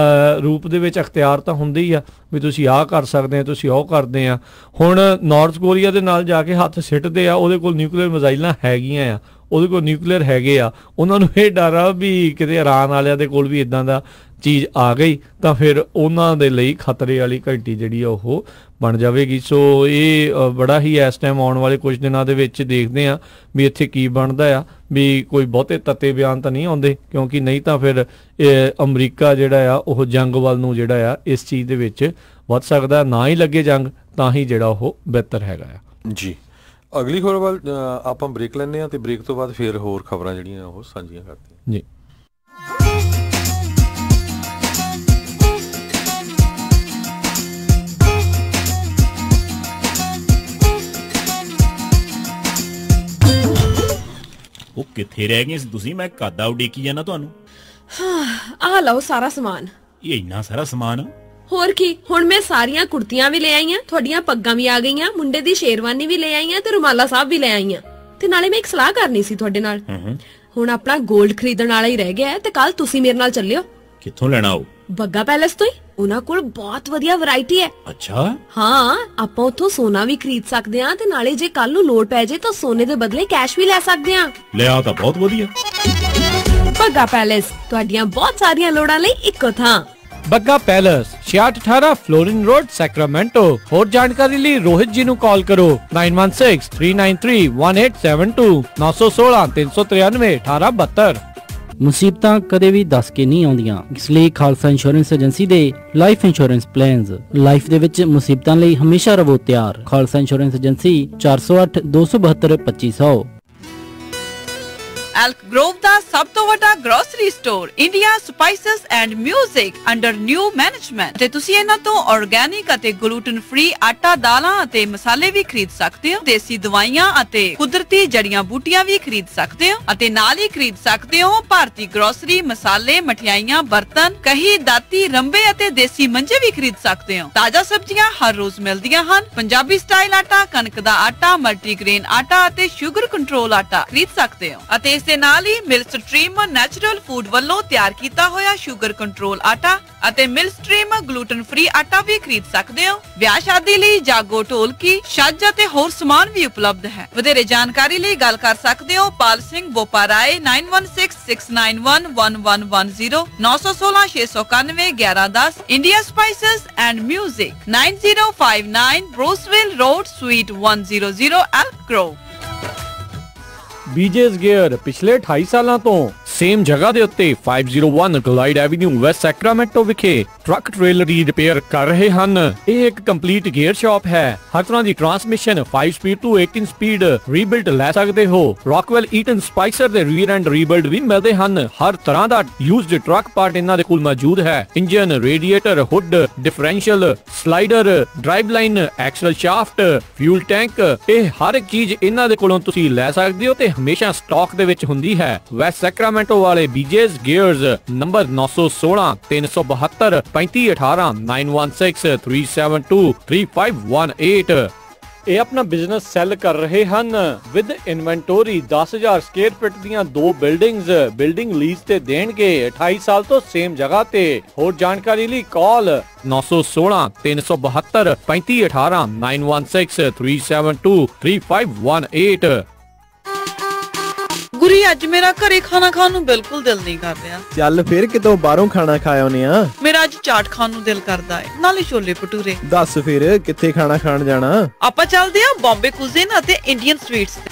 ਰੂਪ ਦੇ ਵਿੱਚ ਅਖਤਿਆਰ ਤਾਂ ਹੁੰਦੇ ਹੀ ਆ ਵੀ ਤੁਸੀਂ ਆਹ ਕਰ ਸਕਦੇ ਆ, ਤੁਸੀਂ ਉਹ ਕਰਦੇ ਆ। ਹੁਣ ਨਾਰਥ ਕੋਰੀਆ ਦੇ ਨਾਲ ਜਾ ਕੇ ਹੱਥ ਸਿੱਟਦੇ ਆ, ਉਹਦੇ ਕੋਲ ਨਿਊਕਲੀਅਰ ਮਿਜ਼ਾਈਲਾਂ ਹੈਗੀਆਂ ਆ, ਉਹਦੇ ਕੋਲ ਨਿਊਕਲੀਅਰ ਹੈਗੇ ਆ, ਉਹਨਾਂ ਨੂੰ ਇਹ ਡਰ ਆ ਵੀ ਕਿਤੇ ਈਰਾਨ ਵਾਲਿਆਂ ਦੇ ਕੋਲ ਵੀ ਇੱਦਾਂ ਦਾ ਚੀਜ਼ ਆ ਗਈ ਤਾਂ ਫਿਰ ਉਹਨਾਂ ਦੇ ਲਈ ਖਤਰੇ ਵਾਲੀ ਘੰਟੀ ਜਿਹੜੀ ਆ ਉਹ ਬਣ ਜਾਵੇਗੀ। ਸੋ ਇਹ ਬੜਾ ਹੀ ਇਸ ਟਾਈਮ ਆਉਣ ਵਾਲੇ ਕੁਝ ਦਿਨਾਂ ਦੇ ਵਿੱਚ ਦੇਖਦੇ ਆ ਵੀ ਇੱਥੇ ਕੀ ਬਣਦਾ ਆ, ਵੀ ਕੋਈ ਬਹੁਤੇ ਤੱਤੇ ਬਿਆਨ ਤਾਂ ਨਹੀਂ ਆਉਂਦੇ ਕਿਉਂਕਿ ਨਹੀਂ ਤਾਂ ਫਿਰ ਅਮਰੀਕਾ ਜਿਹੜਾ ਆ ਉਹ ਜੰਗ ਵੱਲ ਨੂੰ ਜਿਹੜਾ ਆ ਇਸ ਚੀਜ਼ ਦੇ ਵਿੱਚ ਵੱਧ ਸਕਦਾ। ਨਾ ਹੀ ਲੱਗੇ ਜੰਗ ਤਾਂ ਹੀ ਜਿਹੜਾ ਉਹ ਬਿਹਤਰ ਹੈਗਾ ਆ। ਜੀ ਅਗਲੀ ਖਬਰ ਵੱਲ ਆਪਾਂ ਬ੍ਰੇਕ ਲੈਂਦੇ ਹਾਂ ਤੇ ਬ੍ਰੇਕ ਤੋਂ ਬਾਅਦ ਫਿਰ ਹੋਰ ਖਬਰਾਂ ਜਿਹੜੀਆਂ ਉਹ ਸਾਂਝੀਆਂ ਕਰਦੇ ਹਾਂ। ਜੀ ਉਹ ਕਿੱਥੇ ਰਹਿ ਗਏ ਸੀ ਤੁਸੀਂ? ਮੈਂ ਕਾਦਾ ਉਡੀਕੀ ਜਾਣਾ ਤੁਹਾਨੂੰ। ਆਹ ਲਓ ਸਾਰਾ ਸਮਾਨ। ਇਹ ਇੰਨਾ ਸਾਰਾ ਸਮਾਨ? ਹੋਰ ਕੀ, ਹੁਣ ਮੈਂ ਸਾਰੀਆਂ ਕੁੜਤੀਆਂ ਵੀ ਲੈ ਆਈਆਂ, ਤੁਹਾਡੀਆਂ ਪੱਗਾਂ ਵੀ ਆ ਗਈਆਂ, ਮੁੰਡੇ ਦੀ ਸ਼ੇਰਵਾਨੀ ਵੀ ਲੈ ਆਈਆਂ ਤੇ ਰੁਮਾਲਾ ਸਾਹਿਬ ਵੀ ਲੈ ਆਈਆਂ। ਤੇ ਨਾਲੇ ਮੈਂ ਇੱਕ ਸਲਾਹ ਕਰਨੀ ਸੀ ਤੁਹਾਡੇ ਨਾਲ। ਹੁਣ ਆਪਣਾ 골ਡ ਖਰੀਦਣ ਵਾਲਾ ਹੀ ਰਹਿ ਗਿਆ ਤੇ ਕੱਲ ਤੁਸੀਂ ਮੇਰੇ ਨਾਲ ਚੱਲਿਓ। ਕਿੱਥੋਂ ਲੈਣਾ ਉਹ? ਬੱਗਾ ਪੈਲੇਸ ਤੋਂ ਹੀ। ਉਹਨਾਂ ਕੋਲ ਬਹੁਤ ਵਧੀਆ ਵੈਰਾਈਟੀ ਹੈ। ਅੱਛਾ, ਹਾਂ, ਆਪਾਂ ਉੱਥੋਂ ਸੋਨਾ ਵੀ ਖਰੀਦ ਸਕਦੇ ਆ ਤੇ ਨਾਲੇ ਜੇ ਕੱਲ ਨੂੰ ਲੋੜ ਪੈ ਜੇ ਤਾਂ ਸੋਨੇ ਦੇ ਬਦਲੇ ਕੈਸ਼ ਵੀ ਲੈ ਸਕਦੇ ਆ। ਲਿਆ ਤਾਂ ਬਹੁਤ ਵਧੀਆ। ਬੱਗਾ ਪੈਲੇਸ, ਤੁਹਾਡੀਆਂ ਬਹੁਤ ਸਾਰੀਆਂ ਲੋੜਾਂ ਲਈ ਇੱਕੋ ਥਾਂ। Bagga palace 6618 Florin road, Sacramento. ਹੋਰ ਜਾਣਕਾਰੀ ਲਈ ਰੋਹਿਤ ਜੀ ਨੂੰ ਕਾਲ ਕਰੋ 9163931872 916 393 1872। ਮੁਸੀਬਤਾਂ ਕਦੇ ਵੀ ਦੱਸ ਕੇ ਨਹੀਂ ਆਉਂਦੀਆਂ, ਇਸ ਲਈ ਖਾਲਸਾ ਇੰਸ਼ੋਰੈਂਸ ਏਜੰਸੀ ਦੇ ਲਾਈਫ ਇੰਸ਼ੋਰੈਂਸ ਪਲਾਨਸ ਲਾਈਫ ਦੇ ਵਿੱਚ ਮੁਸੀਬਤਾਂ ਲਈ ਹਮੇਸ਼ਾ ਰਹੋ ਤਿਆਰ। Khalsa insurance agency 408 272 2500। ਐਲਕ ਗਰੋਵ ਦਾ ਸਭ ਤੋਂ ਵੱਡਾ grocery store India spices and music under new management ਤੇ ਤੁਸੀਂ ਇਹਨਾਂ ਤੋਂ ਆਰਗੈਨਿਕ ਅਤੇ ਗਲੂਟਨ ਫ੍ਰੀ ਆਟਾ, ਦਾਲਾਂ ਅਤੇ ਮਸਾਲੇ ਵੀ ਖਰੀਦ ਸਕਦੇ ਹੋ। ਦੇਸੀ ਦਵਾਈਆਂ ਅਤੇ ਕੁਦਰਤੀ ਜੜੀਆਂ ਬੂਟੀਆਂ ਵੀ ਖਰੀਦ ਸਕਦੇ ਹੋ ਅਤੇ ਨਾਲ ਹੀ ਖਰੀਦ ਸਕਦੇ ਹੋ ਭਾਰਤੀ ਗਰੋਸਰੀ, ਮਸਾਲੇ, ਮਠਿਆਈਆਂ, ਬਰਤਨ, ਕਹੀ, ਦਾਤੀ, ਰੰਬੇ ਅਤੇ ਦੇਸੀ ਮੰਜੇ ਵੀ ਖਰੀਦ ਸਕਦੇ ਹੋ। ਤਾਜ਼ਾ ਸਬਜ਼ੀਆਂ ਹਰ ਰੋਜ਼ ਮਿਲਦੀਆਂ ਹਨ। ਪੰਜਾਬੀ ਸਟਾਈਲ ਆਟਾ, ਕਣਕ ਦਾ ਆਟਾ, ਮਲਟੀਗ੍ਰੇਨ ਆਟਾ ਅਤੇ ਸ਼ੂਗਰ ਕੰਟਰੋਲ ਆਟਾ ਖਰੀਦ ਸਕਦੇ ਹੋ ਅਤੇ ਇਸ ਦੇ ਨਾਲ ਹੀ ਮਿਲਸਟ੍ਰੀਮ ਨੈਚੁਰਲ ਫੂਡ ਵੱਲੋਂ ਤਿਆਰ ਕੀਤਾ ਹੋਇਆ ਸ਼ੂਗਰ ਕੰਟਰੋਲ ਆਟਾ ਅਤੇ ਮਿਲਸਟ੍ਰੀਮ ਗਲੂਟਨ ਫ੍ਰੀ ਆਟਾ ਵੀ ਖਰੀਦ ਸਕਦੇ ਹੋ। ਵਿਆਹ ਸ਼ਾਦੀ ਲਈ ਜਾਗੋ, ਢੋਲਕੀ, ਛੱਜ ਅਤੇ ਹੋਰ ਸਮਾਨ ਵੀ ਉਪਲਬਧ ਹੈ। ਵਧੇਰੇ ਜਾਣਕਾਰੀ ਲਈ ਗੱਲ ਕਰ ਸਕਦੇ ਹੋ Pal Singh Boparai 9166911110 916 691 1110। India spices and music 9059 Bruceville road suite 100 Elk Grove. BJ's Gear ਪਿਛਲੇ 28 ਸਾਲਾਂ ਤੋਂ ਸੇਮ ਜਗ੍ਹਾ ਦੇ ਉੱਤੇ 501 ਗਲਾਈਡ ਐਵੀਨਿਊ ਵੈਸਟ ਸੈਕਰਾਮੈਂਟੋ ਵਿਖੇ ਟਰੱਕ ਟ੍ਰੇਲਰ ਦੀ ਰਿਪੇਅਰ ਕਰ ਰਹੇ ਹਨ। ਇਹ ਇੱਕ ਕੰਪਲੀਟ ਗੇਅਰ ਸ਼ਾਪ ਹੈ। ਹਰ ਤਰ੍ਹਾਂ ਦੀ ਟਰਾਂਸਮਿਸ਼ਨ 5 ਸਪੀਡ ਤੋਂ 18 ਸਪੀਡ ਰੀਬਿਲਡ ਲੈ ਸਕਦੇ ਹੋ। ਰੌਕਵੈਲ ਈਟਨ ਸਪਾਈਸਰ ਦੇ ਰੀਅਰ ਐਂਡ ਰੀਬਿਲਡ ਵੀ ਮਿਲਦੇ ਹਨ। ਹਰ ਤਰ੍ਹਾਂ ਦਾ ਯੂਜ਼ਡ ਟਰੱਕ ਪਾਰਟ ਇਹਨਾਂ ਦੇ ਕੋਲ ਮੌਜੂਦ ਹੈ। Engine, radiator, hood, differential, slider, drive line, axle shaft, fuel tank, ਇਹ ਹਰ ਇੱਕ ਚੀਜ਼ ਇਹਨਾਂ ਦੇ ਕੋਲੋਂ ਤੁਸੀਂ ਲੈ ਸਕਦੇ ਹੋ ਤੇ ਹਮੇਸ਼ਾ ਸਟਾਕ ਦੇ ਵਿੱਚ ਹੁੰਦੀ ਹੈ। ਵੈਸਟ ਸੈਕਰਾਮੈਂਟੋ ਵਾਲੇ BJ's Gears ਨੰਬਰ 916 372 3518 916 372 3518। ਇਹ ਆਪਣਾ ਬਿਜ਼ਨਸ ਸੈੱਲ ਕਰ ਰਹੇ ਹਨ ਵਿਦ ਇਨਵੈਂਟੋਰੀ। 10,000 ਸਕੁਅਰ ਫੀਟ ਦੀਆਂ 2 ਬਿਲਡਿੰਗ ਲੀਜ਼ ਤੇ ਦੇਣਗੇ 28 ਸਾਲ ਤੋਂ ਸੇਮ ਜਗ੍ਹਾ ਤੇ। ਹੋਰ ਜਾਣਕਾਰੀ ਲਈ ਕਾਲ 916 372 3518 916 372 3518। ਗੁਰੀ, ਅੱਜ ਮੇਰਾ ਘਰੇ ਖਾਣਾ ਖਾਣ ਨੂੰ ਬਿਲਕੁਲ ਦਿਲ ਨਹੀਂ ਕਰ ਰਿਹਾ। ਚੱਲ ਫਿਰ ਕਿਤੋਂ ਬਾਹਰੋਂ ਖਾਣਾ ਖਾ ਆਉਨੇ ਆ। ਮੇਰਾ ਅੱਜ ਚਾਟ ਖਾਣ ਨੂੰ ਦਿਲ ਕਰਦਾ ਹੈ, ਨਾਲੇ ਛੋਲੇ ਭਟੂਰੇ। ਦੱਸ ਫਿਰ ਕਿੱਥੇ ਖਾਣਾ ਖਾਣ ਜਾਣਾ? ਆਪਾਂ ਚੱਲਦੇ ਆ ਬੰਬੇ ਕੁਜ਼ੀਨ ਅਤੇ ਇੰਡੀਅਨ ਸਵੀਟਸ ਤੇ।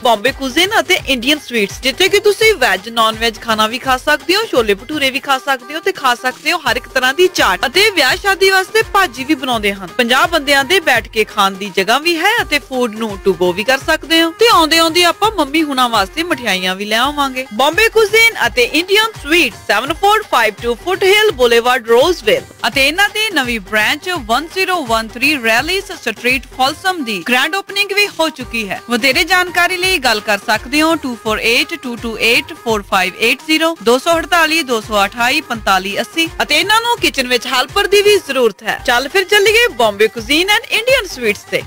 ਬੰਬੇ ਕੁਜ਼ੀਨ ਅਤੇ ਇੰਡੀਅਨ ਸਵੀਟਸ, ਜਿੱਥੇ ਕਿ ਤੁਸੀਂ ਵੈਜ, ਨਾਨ ਵੈਜ ਖਾਣਾ ਵੀ ਖਾ ਸਕਦੇ ਹੋ, ਛੋਲੇ ਭਟੂਰੇ ਵੀ ਖਾ ਸਕਦੇ ਹੋ ਤੇ ਖਾ ਸਕਦੇ ਹੋ ਹਰ ਇੱਕ ਤਰ੍ਹਾਂ ਦੀ ਚਾਟ ਅਤੇ ਵਿਆਹ ਸ਼ਾਦੀ ਵਾਸਤੇ ਭਾਜੀ ਵੀ ਬਣਾਉਂਦੇ ਹਨ। 50 ਬੰਦਿਆਂ ਦੇ ਬੈਠ ਕੇ ਖਾਣ ਦੀ ਜਗ੍ਹਾ ਵੀ ਹੈ ਅਤੇ ਫੂਡ ਨੂੰ ਟੂ ਗੋ ਵੀ ਕਰ ਸਕਦੇ ਹੋ ਤੇ ਆਉਂਦੇ ਆਪਾਂ ਮੰਮੀ ਹੁਣਾਂ ਵਾਸਤੇ ਮਠਿਆਈਆਂ ਵੀ ਲੈ ਆਵਾਂਗੇ। ਬੰਬੇ ਕੁਜ਼ੀਨ ਅਤੇ ਇੰਡੀਅਨ ਸਵੀਟਸ 7452 ਫੁੱਟਹਿਲ ਬੁਲੇਵਾਰਡ, ਰੋਜ਼ਵਿਲ ਅਤੇ ਇਹਨਾਂ ਦੀ ਨਵੀਂ ਬ੍ਰਾਂਚ 1013 ਰੈਲੀਸ ਸਟਰੀਟ, ਫੋਲਸਮ ਦੀ ਗ੍ਰੈਂਡ ਓਪਨਿੰਗ ਵੀ ਹੋ ਚੁੱਕੀ ਹੈ। ਵਧੇਰੇ ਜਾਣਕਾਰੀ ਲਈ ਗੱਲ ਕਰ ਸਕਦੇ ਹੋ 2482284580 248 228 4580 ਅਤੇ ਇਹਨਾਂ ਨੂੰ ਕਿਚਨ ਵਿੱਚ ਹੈਲਪਰ ਦੀ ਵੀ ਜ਼ਰੂਰਤ ਹੈ। ਚੱਲ ਫਿਰ ਚੱਲੀਏ Bombay cuisine and Indian sweets ਤੇ।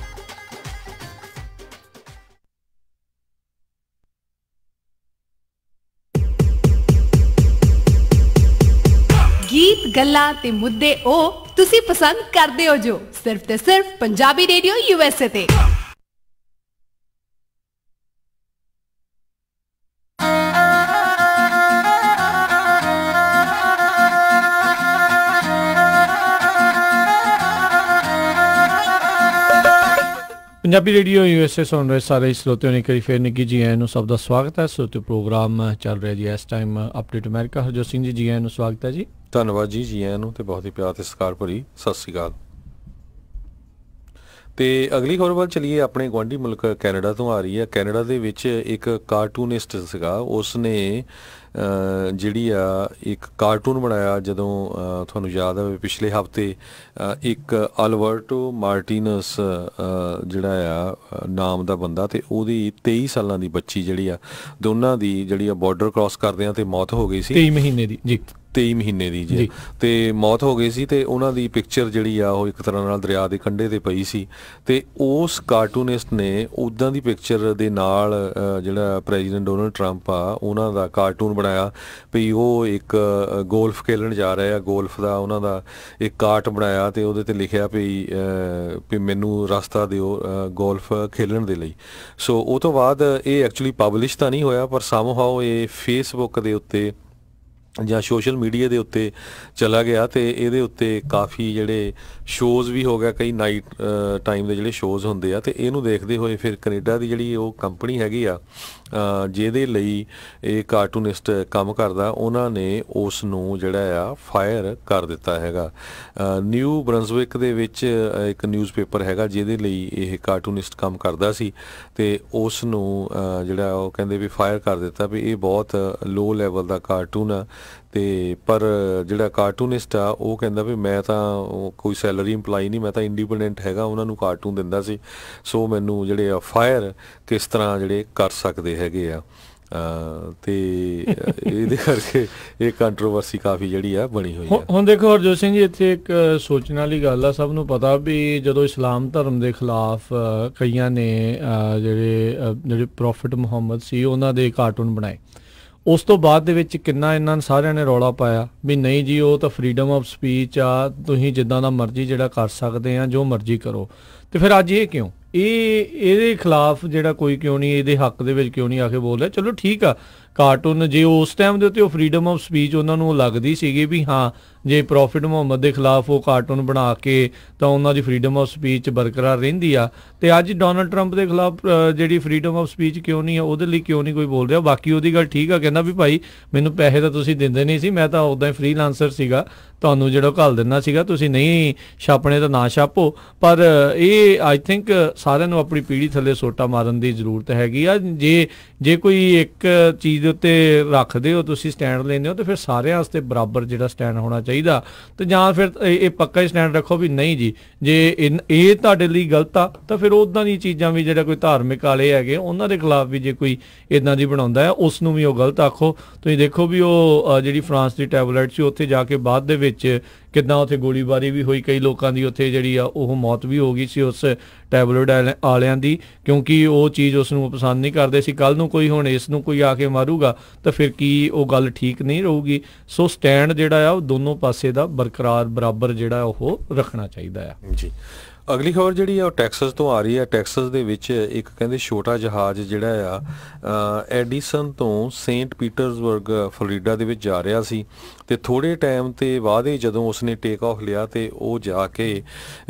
ਗੀਤ, ਗੱਲਾਂ ਤੇ ਮੁੱਦੇ ਉਹ ਤੁਸੀਂ ਪਸੰਦ ਕਰਦੇ ਹੋ ਜੋ ਸਿਰਫ ਤੇ ਸਿਰਫ ਪੰਜਾਬੀ ਰੇਡੀਓ USA ਤੇ। ਪੰਜਾਬੀ ਰੇਡੀਓ USA ਸੁਣ ਰਹੇ ਸਾਰੇ ਸਰੋਤਿਆਂ ਨੂੰ ਇੱਕ ਵਾਰੀ ਫੇਰ ਨਿੱਘੀ ਜੀ ਆਇਆਂ ਨੂੰ ਸਭ ਦਾ ਸਵਾਗਤ ਹੈ। ਸਰੋਤਿਓ, ਪ੍ਰੋਗਰਾਮ ਚੱਲ ਰਿਹਾ ਜੀ ਇਸ time update America. Harjot Singh ji ਆਇਆਂ ਨੂੰ ਸਵਾਗਤ ਹੈ ਜੀ। ਧੰਨਵਾਦ ਜੀ ਆਇਆਂ ਨੂੰ ਤੇ ਬਹੁਤ ਹੀ ਪਿਆਰ ਤੇ ਸਤਿਕਾਰ ਭਰੀ ਸਤਿ ਸ੍ਰੀ ਅਕਾਲ। ਤੇ ਅਗਲੀ ਖਬਰ ਵੱਲ ਚਲੀਏ। ਆਪਣੇ ਗੁਆਂਢੀ ਮੁਲਕ ਕੈਨੇਡਾ ਤੋਂ ਆ ਰਹੀ ਹੈ। ਕੈਨੇਡਾ ਦੇ ਵਿੱਚ ਇੱਕ ਕਾਰਟੂਨਿਸਟ ਸੀਗਾ, ਉਸਨੇ ਜਿਹੜੀ ਆ ਇੱਕ ਕਾਰਟੂਨ ਬਣਾਇਆ। ਜਦੋਂ ਤੁਹਾਨੂੰ ਯਾਦ ਆਵੇ ਪਿਛਲੇ ਹਫ਼ਤੇ ਇੱਕ ਅਲਬਰਟੋ ਮਾਰਟੀਨਸ ਜਿਹੜਾ ਆ ਨਾਮ ਦਾ ਬੰਦਾ ਤੇ ਉਹਦੀ 23 ਸਾਲਾਂ ਦੀ ਬੱਚੀ ਜਿਹੜੀ ਆ, ਦੋਨਾਂ ਦੀ ਜਿਹੜੀ ਆ ਬਾਰਡਰ ਕ੍ਰਾਸ ਕਰਦਿਆਂ ਤੇ ਮੌਤ ਹੋ ਗਈ ਸੀ। 23 ਮਹੀਨੇ ਦੀ ਜੀ। 23 ਮਹੀਨੇ ਦੀ ਜੀ ਤੇ ਮੌਤ ਹੋ ਗਈ ਸੀ ਤੇ ਉਹਨਾਂ ਦੀ ਪਿਕਚਰ ਜਿਹੜੀ ਆ ਉਹ ਇੱਕ ਤਰ੍ਹਾਂ ਨਾਲ ਦਰਿਆ ਦੇ ਕੰਢੇ ਤੇ ਪਈ ਸੀ ਤੇ ਉਸ ਕਾਰਟੂਨਿਸਟ ਨੇ ਉੱਦਾਂ ਦੀ ਪਿਕਚਰ ਦੇ ਨਾਲ ਜਿਹੜਾ ਪ੍ਰੈਜ਼ੀਡੈਂਟ ਡੋਨਲਡ ਟਰੰਪ ਆ ਉਹਨਾਂ ਦਾ ਕਾਰਟੂਨ ਬਣਾਇਆ ਵੀ ਉਹ ਇੱਕ ਗੋਲਫ ਖੇਲਣ ਜਾ ਰਹੇ ਆ, ਗੋਲਫ ਦਾ ਉਹਨਾਂ ਦਾ ਇੱਕ ਕਾਰਟ ਬਣਾਇਆ ਤੇ ਉਹਦੇ ਤੇ ਲਿਖਿਆ ਵੀ ਮੈਨੂੰ ਰਸਤਾ ਦਿਓ ਗੋਲਫ ਖੇਲਣ ਦੇ ਲਈ। ਸੋ ਉਹ ਤੋਂ ਬਾਅਦ ਇਹ ਐਕਚੁਅਲੀ ਪਬਲਿਸ਼ ਤਾਂ ਨਹੀਂ ਹੋਇਆ, ਪਰ ਸਮਹਾਓ ਇਹ ਫੇਸਬੁੱਕ ਦੇ ਉੱਤੇ ਜਾਂ ਸੋਸ਼ਲ ਮੀਡੀਆ ਦੇ ਉੱਤੇ ਚਲਾ ਗਿਆ ਤੇ ਇਹਦੇ ਉੱਤੇ ਕਾਫੀ ਜਿਹੜੇ ਸ਼ੋਜ਼ ਵੀ ਹੋ ਗਿਆ, ਕਈ ਨਾਈਟ ਟਾਈਮ ਦੇ ਜਿਹੜੇ ਸ਼ੋਜ਼ ਹੁੰਦੇ ਆ, ਤੇ ਇਹਨੂੰ ਦੇਖਦੇ ਹੋਏ ਫਿਰ ਕੈਨੇਡਾ ਦੀ ਜਿਹੜੀ ਉਹ ਕੰਪਨੀ ਹੈਗੀ ਆ ਜਿਹਦੇ ਲਈ ਇਹ ਕਾਰਟੂਨਿਸਟ ਕੰਮ ਕਰਦਾ, ਉਹਨਾਂ ਨੇ ਉਸ ਨੂੰ ਜਿਹੜਾ ਆ ਫਾਇਰ ਕਰ ਦਿੱਤਾ ਹੈਗਾ। ਨਿਊ ਬਰੰਜ਼ਵਿਕ ਦੇ ਵਿੱਚ ਇੱਕ ਨਿਊਜ਼ਪੇਪਰ ਹੈਗਾ ਜਿਹਦੇ ਲਈ ਇਹ ਕਾਰਟੂਨਿਸਟ ਕੰਮ ਕਰਦਾ ਸੀ, ਤੇ ਉਸ ਨੂੰ ਜਿਹੜਾ ਉਹ ਕਹਿੰਦੇ ਵੀ ਫਾਇਰ ਕਰ ਦਿੱਤਾ ਵੀ ਇਹ ਬਹੁਤ ਲੋ ਲੈਵਲ ਦਾ ਕਾਰਟੂਨ ਆ। ਤੇ ਪਰ ਜਿਹੜਾ ਕਾਰਟੂਨਿਸਟ ਆ ਉਹ ਕਹਿੰਦਾ ਵੀ ਮੈਂ ਤਾਂ ਕੋਈ ਸੈਲਰੀ ਇੰਪਲਾਈ ਨਹੀਂ, ਮੈਂ ਤਾਂ ਇੰਡੀਪੈਂਡੈਂਟ ਹੈਗਾ, ਉਹਨਾਂ ਨੂੰ ਕਾਰਟੂਨ ਦਿੰਦਾ ਸੀ, ਸੋ ਮੈਨੂੰ ਜਿਹੜੇ ਆ ਫਾਇਰ ਕਿਸ ਤਰ੍ਹਾਂ ਜਿਹੜੇ ਕਰ ਸਕਦੇ ਹੈਗੇ ਆ। ਤੇ ਇਹਦੇ ਕਰਕੇ ਇਹ ਕੰਟਰੋਵਰਸੀ ਕਾਫੀ ਜਿਹੜੀ ਆ ਬਣੀ ਹੋਈ ਹੈ। ਹੁਣ ਦੇਖੋ ਹਰਜੋਤ ਸਿੰਘ ਜੀ, ਇੱਥੇ ਇੱਕ ਸੋਚਣ ਵਾਲੀ ਗੱਲ ਆ, ਸਭ ਨੂੰ ਪਤਾ ਵੀ ਜਦੋਂ ਇਸਲਾਮ ਧਰਮ ਦੇ ਖਿਲਾਫ ਕਈਆਂ ਨੇ ਜਿਹੜੇ ਪ੍ਰੋਫਿਟ ਮੁਹੰਮਦ ਸੀ ਉਹਨਾਂ ਦੇ ਕਾਰਟੂਨ ਬਣਾਏ, ਉਸ ਤੋਂ ਬਾਅਦ ਦੇ ਵਿੱਚ ਕਿੰਨਾ ਇਹਨਾਂ ਸਾਰਿਆਂ ਨੇ ਰੌਲਾ ਪਾਇਆ ਵੀ ਨਹੀਂ ਜੀ ਉਹ ਤਾਂ ਫਰੀडम ਆਫ ਸਪੀਚ ਆ, ਤੁਸੀਂ ਜਿੱਦਾਂ ਦਾ ਮਰਜ਼ੀ ਜਿਹੜਾ ਕਰ ਸਕਦੇ ਆ, ਜੋ ਮਰਜ਼ੀ ਕਰੋ। ਤੇ ਫਿਰ ਅੱਜ ਇਹ ਕਿਉਂ ਇਹਦੇ ਖਿਲਾਫ ਜਿਹੜਾ ਕੋਈ ਕਿਉਂ ਨਹੀਂ, ਇਹਦੇ ਹੱਕ ਦੇ ਵਿੱਚ ਕਿਉਂ ਨਹੀਂ ਆ ਕੇ ਬੋਲ ਰਿਹਾ? ਚਲੋ ਠੀਕ ਆ, ਕਾਰਟੂਨ ਜੇ ਉਸ ਟਾਈਮ ਦੇ ਉੱਤੇ ਉਹ ਫਰੀडम ਆਫ ਸਪੀਚ ਉਹਨਾਂ ਨੂੰ ਲੱਗਦੀ ਸੀਗੀ ਵੀ ਹਾਂ ਜੇ ਪ੍ਰੋਫਿਟ ਮੁਹੰਮਦ ਦੇ ਖਿਲਾਫ ਉਹ ਕਾਰਟੂਨ ਬਣਾ ਕੇ ਤਾਂ ਉਹਨਾਂ ਦੀ ਫਰੀडम ਆਫ ਸਪੀਚ ਬਰਕਰਾਰ ਰਹਿੰਦੀ ਆ, ਤੇ ਅੱਜ ਡੋਨਲਡ ਟਰੰਪ ਦੇ ਖਿਲਾਫ ਜਿਹੜੀ ਫਰੀडम ਆਫ ਸਪੀਚ ਕਿਉਂ ਨਹੀਂ ਆ, ਉਹਦੇ ਲਈ ਕਿਉਂ ਨਹੀਂ ਕੋਈ ਬੋਲ ਰਿਹਾ? ਬਾਕੀ ਉਹਦੀ ਗੱਲ ਠੀਕ ਆ, ਕਹਿੰਦਾ ਵੀ ਭਾਈ ਮੈਨੂੰ ਪੈਸੇ ਤਾਂ ਤੁਸੀਂ ਦਿੰਦੇ ਨਹੀਂ ਸੀ, ਮੈਂ ਤਾਂ ਉੱਦਾਂ ਹੀ ਫਰੀਲਾਂਸਰ ਸੀਗਾ, ਤੁਹਾਨੂੰ ਜਿਹੜਾ ਘੱਲ ਦਿੰਦਾ ਸੀਗਾ, ਤੁਸੀਂ ਨਹੀਂ ਛਾਪਣੇ ਤਾਂ ਨਾ ਛਾਪੋ। ਪਰ ਇਹ ਆਈ ਥਿੰਕ ਸਾਰਿਆਂ ਨੂੰ ਆਪਣੀ ਪੀੜ੍ਹੀ ਥੱਲੇ ਸੋਟਾ ਮਾਰਨ ਦੀ ਜ਼ਰੂਰਤ ਹੈਗੀ ਆ। ਜੇ ਕੋਈ ਇੱਕ ਚੀਜ਼ ਦੇ ਉੱਤੇ ਰੱਖਦੇ ਹੋ ਤੁਸੀਂ ਸਟੈਂਡ ਲੈਂਦੇ ਹੋ, ਤੇ ਫਿਰ ਸਾਰਿਆਂ ਵਾਸਤੇ ਬਰਾਬਰ ਜਿਹੜਾ ਸਟੈਂਡ ਹੋਣਾ ਚਾਹੀਦਾ, ਤੇ ਜਾਂ ਫਿਰ ਇਹ ਪੱਕਾ ਹੀ ਸਟੈਂਡ ਰੱਖੋ ਵੀ ਨਹੀਂ ਜੀ ਜੇ ਇਹ ਤੁਹਾਡੇ ਲਈ ਗਲਤ ਆ ਤਾਂ ਫਿਰ ਉੱਦਾਂ ਦੀਆਂ ਚੀਜ਼ਾਂ ਵੀ ਜਿਹੜਾ ਕੋਈ ਧਾਰਮਿਕ ਵਾਲੇ ਹੈਗੇ ਉਹਨਾਂ ਦੇ ਖਿਲਾਫ ਵੀ ਜੇ ਕੋਈ ਇੱਦਾਂ ਦੀ ਬਣਾਉਂਦਾ ਹੈ ਉਸ ਨੂੰ ਵੀ ਉਹ ਗਲਤ ਆਖੋ। ਤੁਸੀਂ ਦੇਖੋ ਵੀ ਉਹ ਜਿਹੜੀ ਫਰਾਂਸ ਦੀ ਟੈਬਲੇਟ ਸੀ ਉੱਥੇ ਜਾ ਕੇ ਬਾਅਦ ਦੇ ਵਿੱਚ ਕਿੱਦਾਂ ਉੱਥੇ ਗੋਲੀਬਾਰੀ ਵੀ ਹੋਈ, ਕਈ ਲੋਕਾਂ ਦੀ ਉੱਥੇ ਜਿਹੜੀ ਆ ਉਹ ਮੌਤ ਵੀ ਹੋ ਗਈ ਸੀ ਉਸ ਟੈਬਲੇਟ ਵਾਲਿਆਂ ਦੀ, ਕਿਉਂਕਿ ਉਹ ਚੀਜ਼ ਉਸ ਨੂੰ ਪਸੰਦ ਨਹੀਂ ਕਰਦੇ ਸੀ। ਕੱਲ੍ਹ ਨੂੰ ਕੋਈ ਹੁਣ ਇਸ ਨੂੰ ਕੋਈ ਆ ਕੇ ਮਾਰੂਗਾ ਤਾਂ ਫਿਰ ਕੀ ਉਹ ਗੱਲ ਠੀਕ ਨਹੀਂ ਰਹੂਗੀ? ਸੋ ਸਟੈਂਡ ਜਿਹੜਾ ਆ ਉਹ ਦੋਨੋਂ ਪਾਸੇ ਦਾ ਬਰਕਰਾਰ ਬਰਾਬਰ ਜਿਹੜਾ ਉਹ ਰੱਖਣਾ ਚਾਹੀਦਾ ਆ ਜੀ। ਅਗਲੀ ਖਬਰ ਜਿਹੜੀ ਆ ਉਹ ਟੈਕਸਸ ਤੋਂ ਆ ਰਹੀ ਹੈ। ਟੈਕਸਸ ਦੇ ਵਿੱਚ ਇੱਕ ਕਹਿੰਦੇ ਛੋਟਾ ਜਹਾਜ਼ ਜਿਹੜਾ ਆ ਐਡੀਸਨ ਤੋਂ ਸੇਂਟ ਪੀਟਰਸਬਰਗ ਫਲੋਰੀਡਾ ਦੇ ਵਿੱਚ ਜਾ ਰਿਹਾ ਸੀ, ਤੇ ਥੋੜੇ ਟਾਈਮ ਤੇ ਬਾਅਦ ਹੀ ਜਦੋਂ ਉਸਨੇ ਟੇਕ ਆਫ ਲਿਆ ਤੇ ਉਹ ਜਾ ਕੇ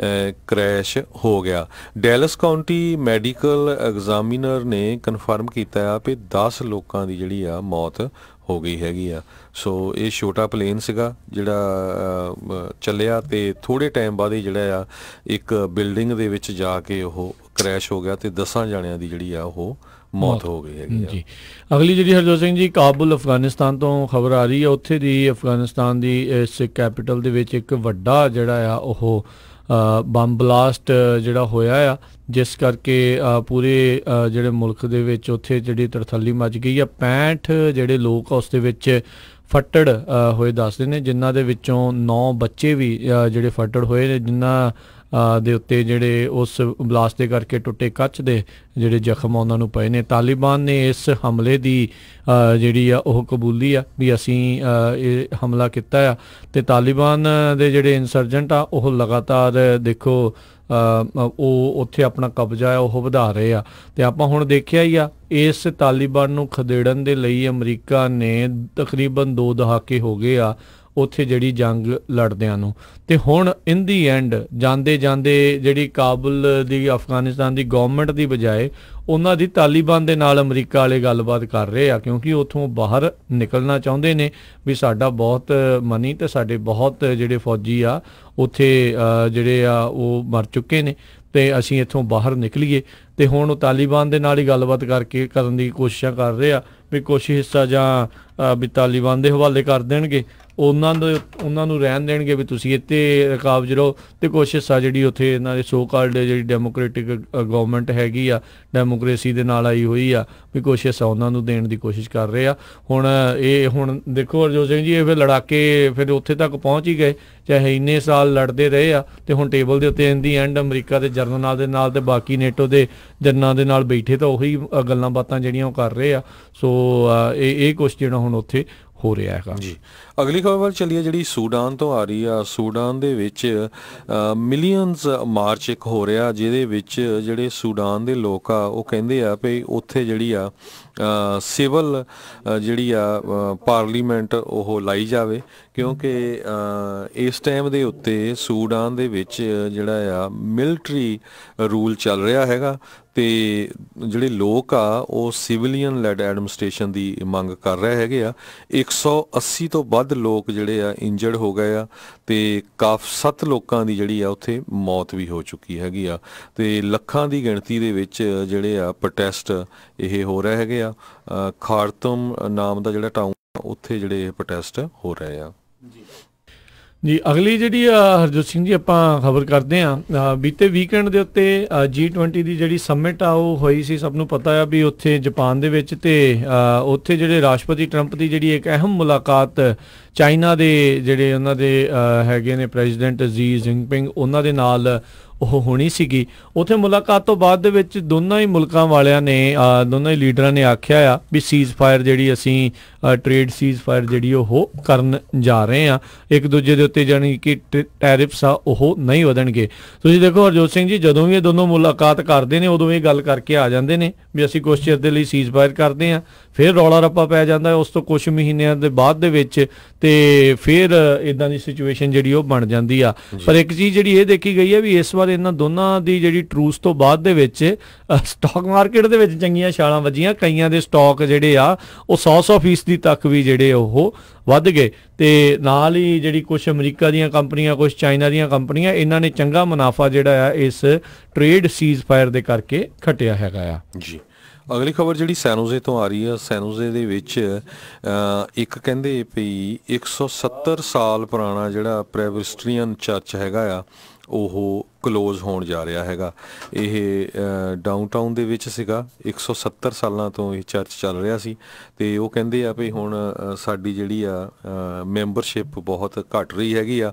ਕ੍ਰੈਸ਼ ਹੋ ਗਿਆ। ਡੈਲਸ ਕਾਉਂਟੀ ਮੈਡੀਕਲ ਐਗਜ਼ਾਮੀਨਰ ਨੇ ਕਨਫਰਮ ਕੀਤਾ ਆ ਵੀ 10 ਲੋਕਾਂ ਦੀ ਜਿਹੜੀ ਆ ਮੌਤ ਹੋ ਗਈ ਹੈਗੀ ਆ। ਸੋ ਇਹ ਛੋਟਾ ਪਲੇਨ ਸੀਗਾ ਜਿਹੜਾ ਚੱਲਿਆ ਤੇ ਥੋੜੇ ਟਾਈਮ ਬਾਅਦ ਹੀ ਜਿਹੜਾ ਆ ਇੱਕ ਬਿਲਡਿੰਗ ਦੇ ਵਿੱਚ ਜਾ ਕੇ ਉਹ ਕ੍ਰੈਸ਼ ਹੋ ਗਿਆ ਤੇ 10 ਜਣਿਆਂ ਦੀ ਜਿਹੜੀ ਆ ਉਹ ਮੌਤ ਹੋ ਗਈ ਹੈਗੀ ਜੀ। ਅਗਲੀ ਜਿਹੜੀ ਹਰਜੋਤ ਸਿੰਘ ਜੀ, ਕਾਬੁਲ ਅਫਗਾਨਿਸਤਾਨ ਤੋਂ ਖਬਰ ਆ ਰਹੀ ਹੈ। ਉੱਥੇ ਦੀ ਅਫਗਾਨਿਸਤਾਨ ਦੀ ਇਸ ਕੈਪੀਟਲ ਦੇ ਵਿੱਚ ਇੱਕ ਵੱਡਾ ਜਿਹੜਾ ਆ ਉਹ ਬੰਬ ਬਲਾਸਟ ਜਿਹੜਾ ਹੋਇਆ ਆ, ਜਿਸ ਕਰਕੇ ਪੂਰੇ ਜਿਹੜੇ ਮੁਲਕ ਦੇ ਵਿੱਚ ਉੱਥੇ ਜਿਹੜੀ ਤਰਥੱਲੀ ਮਚ ਗਈ ਆ। 65 ਜਿਹੜੇ ਲੋਕ ਉਸ ਦੇ ਵਿੱਚ ਫੱਟੜ ਹੋਏ ਦੱਸਦੇ ਨੇ, ਜਿਨ੍ਹਾਂ ਦੇ ਵਿੱਚੋਂ 9 ਬੱਚੇ ਵੀ ਜਿਹੜੇ ਫੱਟੜ ਹੋਏ ਨੇ, ਜਿਨ੍ਹਾਂ ਦੇ ਉੱਤੇ ਜਿਹੜੇ ਉਸ ਬਲਾਸਟ ਦੇ ਕਰਕੇ ਟੁੱਟੇ ਕੱਚ ਦੇ ਜਿਹੜੇ ਜ਼ਖਮ ਉਹਨਾਂ ਨੂੰ ਪਏ ਨੇ। ਤਾਲਿਬਾਨ ਨੇ ਇਸ ਹਮਲੇ ਦੀ ਜਿਹੜੀ ਆ ਉਹ ਕਬੂਲੀ ਆ ਵੀ ਅਸੀਂ ਇਹ ਹਮਲਾ ਕੀਤਾ ਆ, ਤੇ ਤਾਲਿਬਾਨ ਦੇ ਜਿਹੜੇ ਇਨਸਰਜੈਂਟ ਆ ਉਹ ਲਗਾਤਾਰ ਦੇਖੋ ਉਹ ਉੱਥੇ ਆਪਣਾ ਕਬਜ਼ਾ ਹੈ ਉਹ ਵਧਾ ਰਹੇ ਆ। ਤੇ ਆਪਾਂ ਹੁਣ ਦੇਖਿਆ ਹੀ ਆ ਇਸ ਤਾਲਿਬਾਨ ਨੂੰ ਖਦੇੜਨ ਦੇ ਲਈ ਅਮਰੀਕਾ ਨੇ ਤਕਰੀਬਨ 2 ਦਹਾਕੇ ਹੋ ਗਏ ਆ ਉੱਥੇ ਜਿਹੜੀ ਜੰਗ ਲੜਦਿਆਂ ਨੂੰ, ਤੇ ਹੁਣ ਇਨ ਦੀ ਐਂਡ ਜਾਂਦੇ ਜਾਂਦੇ ਜਿਹੜੀ ਕਾਬੁਲ ਦੀ ਅਫਗਾਨਿਸਤਾਨ ਦੀ ਗਵਰਨਮੈਂਟ ਦੀ ਬਜਾਏ ਉਹਨਾਂ ਦੀ ਤਾਲਿਬਾਨ ਦੇ ਨਾਲ ਅਮਰੀਕਾ ਵਾਲੇ ਗੱਲਬਾਤ ਕਰ ਰਹੇ ਆ, ਕਿਉਂਕਿ ਉੱਥੋਂ ਬਾਹਰ ਨਿਕਲਣਾ ਚਾਹੁੰਦੇ ਨੇ ਵੀ ਸਾਡਾ ਬਹੁਤ ਮਨੀ ਤੇ ਸਾਡੇ ਬਹੁਤ ਜਿਹੜੇ ਫੌਜੀ ਆ ਉੱਥੇ ਜਿਹੜੇ ਆ ਉਹ ਮਰ ਚੁੱਕੇ ਨੇ ਤੇ ਅਸੀਂ ਇੱਥੋਂ ਬਾਹਰ ਨਿਕਲੀਏ। ਤੇ ਹੁਣ ਉਹ ਤਾਲਿਬਾਨ ਦੇ ਨਾਲ ਹੀ ਗੱਲਬਾਤ ਕਰਕੇ ਕਰਨ ਦੀ ਕੋਸ਼ਿਸ਼ਾਂ ਕਰ ਰਹੇ ਆ ਵੀ ਕੁਛ ਹਿੱਸਾ ਜਾਂ ਵੀ ਤਾਲਿਬਾਨ ਦੇ ਹਵਾਲੇ ਕਰ ਦੇਣਗੇ ਉਹਨਾਂ ਨੂੰ ਰਹਿਣ ਦੇਣਗੇ ਵੀ ਤੁਸੀਂ ਇੱਥੇ ਕਾਬਜ਼ ਰਹੋ, ਤੇ ਕੁਛ ਹਿੱਸਾ ਜਿਹੜੀ ਉੱਥੇ ਇਹਨਾਂ ਦੇ ਸੋ ਕਾਲਡ ਜਿਹੜੀ ਡੈਮੋਕ੍ਰੈਟਿਕ ਗਵਰਨਮੈਂਟ ਹੈਗੀ ਆ, ਡੈਮੋਕ੍ਰੇਸੀ ਦੇ ਨਾਲ ਆਈ ਹੋਈ ਆ, ਵੀ ਕੁਛ ਹਿੱਸਾ ਉਹਨਾਂ ਨੂੰ ਦੇਣ ਦੀ ਕੋਸ਼ਿਸ਼ ਕਰ ਰਹੇ ਆ। ਹੁਣ ਦੇਖੋ ਹਰਜੋਤ ਸਿੰਘ ਜੀ, ਇਹ ਫਿਰ ਲੜਾਕੇ ਫਿਰ ਉੱਥੇ ਤੱਕ ਪਹੁੰਚ ਹੀ ਗਏ, ਚਾਹੇ ਇੰਨੇ ਸਾਲ ਲੜਦੇ ਰਹੇ ਆ, ਤੇ ਹੁਣ ਟੇਬਲ ਦੇ ਉੱਤੇ ਇਨ ਦੀ ਐਂਡ ਅਮਰੀਕਾ ਦੇ ਜਰਨਲਾਂ ਦੇ ਨਾਲ ਤੇ ਬਾਕੀ ਨੇਟੋ ਦੇ ਜਰਨਲਾਂ ਦੇ ਨਾਲ ਬੈਠੇ ਤਾਂ ਉਹੀ ਗੱਲਾਂ ਬਾਤਾਂ ਜਿਹੜੀਆਂ ਉਹ ਕਰ ਰਹੇ ਆ। ਸੋ ਇਹ ਕੁਛ ਜਿਹੜਾ ਹੁਣ ਉੱਥੇ ਹੋ ਰਿਹਾ ਹੈਗਾ ਜੀ। ਅਗਲੀ ਖਬਰ ਵੱਲ ਚੱਲੀਏ, ਜਿਹੜੀ ਸੂਡਾਨ ਤੋਂ ਆ ਰਹੀ ਆ। ਸੂਡਾਨ ਦੇ ਵਿੱਚ ਮਿਲੀਅਨਸ ਮਾਰਚ ਇੱਕ ਹੋ ਰਿਹਾ, ਜਿਹਦੇ ਵਿੱਚ ਜਿਹੜੇ ਸੂਡਾਨ ਦੇ ਲੋਕ ਆ ਉਹ ਕਹਿੰਦੇ ਆ ਵੀ ਉੱਥੇ ਜਿਹੜੀ ਆ ਸਿਵਲ ਜਿਹੜੀ ਆ ਪਾਰਲੀਮੈਂਟ ਉਹ ਲਾਈ ਜਾਵੇ, ਕਿਉਂਕਿ ਇਸ ਟਾਈਮ ਦੇ ਉੱਤੇ ਸੂਡਾਨ ਦੇ ਵਿੱਚ ਜਿਹੜਾ ਆ ਮਿਲਟਰੀ ਰੂਲ ਚੱਲ ਰਿਹਾ ਹੈਗਾ, ਤੇ ਜਿਹੜੇ ਲੋਕ ਆ ਉਹ ਸਿਵਲੀਅਨ ਲੈਡ ਐਡਮਿਨਿਸਟ੍ਰੇਸ਼ਨ ਦੀ ਮੰਗ ਕਰ ਰਹੇ ਹੈਗੇ ਆ। 180 ਤੋਂ ਵੱਧ ਲੋਕ ਜਿਹੜੇ ਆ ਇੰਜਰਡ ਹੋ ਗਏ ਆ, ਤੇ 7 ਲੋਕਾਂ ਦੀ ਜਿਹੜੀ ਆ ਉੱਥੇ ਮੌਤ ਵੀ ਹੋ ਚੁੱਕੀ ਹੈਗੀ ਆ, ਤੇ ਲੱਖਾਂ ਦੀ ਗਿਣਤੀ ਦੇ ਵਿੱਚ ਜਿਹੜੇ ਆ ਪ੍ਰੋਟੈਸਟ ਇਹ ਹੋ ਰਹੇ ਹੈਗੇ ਆ। ਖਾਰਤਮ ਨਾਮ ਦਾ ਜਿਹੜਾ ਟਾਊਨ, ਉੱਥੇ ਜਿਹੜੇ ਪ੍ਰੋਟੈਸਟ ਹੋ ਰਹੇ ਆ ਜੀ। ਅਗਲੀ ਜਿਹੜੀ ਹਰਜੋਤ ਸਿੰਘ ਜੀ ਆਪਾਂ ਖਬਰ ਕਰਦੇ ਹਾਂ, ਬੀਤੇ ਵੀਕਐਂਡ ਦੇ ਉੱਤੇ G20 ਦੀ ਜਿਹੜੀ ਸਮਿਟ ਆ ਉਹ ਹੋਈ ਸੀ। ਸਭ ਨੂੰ ਪਤਾ ਆ ਵੀ ਉੱਥੇ ਜਾਪਾਨ ਦੇ ਵਿੱਚ, ਤੇ ਉੱਥੇ ਜਿਹੜੇ ਰਾਸ਼ਟਰਪਤੀ ਟਰੰਪ ਦੀ ਜਿਹੜੀ ਇੱਕ ਅਹਿਮ ਮੁਲਾਕਾਤ ਚਾਈਨਾ ਦੇ ਜਿਹੜੇ ਉਹਨਾਂ ਦੇ ਹੈਗੇ ਨੇ ਪ੍ਰੈਜ਼ੀਡੈਂਟ ਜੀ ਜਿਨਪਿੰਗ, ਉਹਨਾਂ ਦੇ ਨਾਲ ਉਹ ਹੋਣੀ ਸੀਗੀ। ਉੱਥੇ ਮੁਲਾਕਾਤ ਤੋਂ ਬਾਅਦ ਦੇ ਵਿੱਚ ਦੋਨਾਂ ਹੀ ਮੁਲਕਾਂ ਵਾਲਿਆਂ ਨੇ, ਦੋਨਾਂ ਹੀ ਲੀਡਰਾਂ ਨੇ ਆਖਿਆ ਆ ਵੀ ਸੀਜ਼ ਫਾਇਰ ਜਿਹੜੀ ਅਸੀਂ ਟ੍ਰੇਡ ਸੀਜ਼ ਫਾਇਰ ਜਿਹੜੀ ਉਹ ਕਰਨ ਜਾ ਰਹੇ ਆ, ਇੱਕ ਦੂਜੇ ਦੇ ਉੱਤੇ ਜਾਣੀ ਕਿ ਟੈਰਿਫਸ ਆ ਉਹ ਨਹੀਂ ਵਧਣਗੇ। ਤੁਸੀਂ ਦੇਖੋ ਹਰਜੋਤ ਸਿੰਘ ਜੀ, ਜਦੋਂ ਵੀ ਇਹ ਦੋਨੋਂ ਮੁਲਾਕਾਤ ਕਰਦੇ ਨੇ ਉਦੋਂ ਇਹ ਗੱਲ ਕਰਕੇ ਆ ਜਾਂਦੇ ਨੇ ਵੀ ਅਸੀਂ ਕੁਛ ਚਿਰ ਦੇ ਲਈ ਸੀਜ਼ ਫਾਇਰ ਕਰਦੇ ਹਾਂ, ਫਿਰ ਰੌਲਾ ਰੱਪਾ ਪੈ ਜਾਂਦਾ ਉਸ ਤੋਂ ਕੁਛ ਮਹੀਨਿਆਂ ਦੇ ਬਾਅਦ ਦੇ ਵਿੱਚ, ਤੇ ਫਿਰ ਇਦਾਂ ਦੀ ਸਿਚੁਏਸ਼ਨ ਜਿਹੜੀ ਉਹ ਬਣ ਜਾਂਦੀ ਆ। ਪਰ ਇੱਕ ਚੀਜ਼ ਜਿਹੜੀ ਇਹ ਦੇਖੀ ਗਈ ਹੈ ਵੀ ਇਸ ਵਾਰ ਇਹਨਾਂ ਦੋਨਾਂ ਦੀ ਜਿਹੜੀ ਟਰੂਸ ਤੋਂ ਬਾਅਦ ਦੇ ਵਿੱਚ ਸਟਾਕ ਮਾਰਕੀਟ ਦੇ ਵਿੱਚ ਚੰਗੀਆਂ ਛਾਲਾਂ ਵੱਜੀਆਂ। ਕਈਆਂ ਦੇ ਸਟਾਕ ਜਿਹੜੇ ਆ ਉਹ 100% ਤੱਕ ਵੀ ਜਿਹੜੇ ਉਹ ਵੱਧ ਗਏ, ਤੇ ਨਾਲ ਹੀ ਜਿਹੜੀ ਕੁਛ ਅਮਰੀਕਾ ਦੀਆਂ ਕੰਪਨੀਆਂ, ਕੁਛ ਚਾਈਨਾ ਦੀਆਂ ਕੰਪਨੀਆਂ, ਇਹਨਾਂ ਨੇ ਚੰਗਾ ਮੁਨਾਫਾ ਜਿਹੜਾ ਆ ਇਸ ਟ੍ਰੇਡ ਸੀਜ਼ ਫਾਇਰ ਦੇ ਕਰਕੇ ਖੱਟਿਆ ਹੈਗਾ ਆ ਜੀ। ਅਗਲੀ ਖਬਰ ਜਿਹੜੀ ਸੈਨੋਜ਼ੇ ਤੋਂ ਆ ਰਹੀ ਆ। ਸੈਨੋਜ਼ੇ ਦੇ ਵਿੱਚ ਇੱਕ ਕਹਿੰਦੇ ਵੀ 170 ਸਾਲ ਪੁਰਾਣਾ ਜਿਹੜਾ ਪ੍ਰੈਸਬਿਟਰੀਅਨ ਚਰਚ ਹੈਗਾ ਆ ਉਹ ਕਲੋਜ਼ ਹੋਣ ਜਾ ਰਿਹਾ ਹੈਗਾ। ਇਹ ਡਾਊਨਟਾਊਨ ਦੇ ਵਿੱਚ ਸੀਗਾ, 170 ਸਾਲਾਂ ਤੋਂ ਇਹ ਚਰਚ ਚੱਲ ਰਿਹਾ ਸੀ, ਤੇ ਉਹ ਕਹਿੰਦੇ ਆ ਵੀ ਹੁਣ ਸਾਡੀ ਜਿਹੜੀ ਆ ਮੈਂਬਰਸ਼ਿਪ ਬਹੁਤ ਘਟ ਰਹੀ ਹੈਗੀ ਆ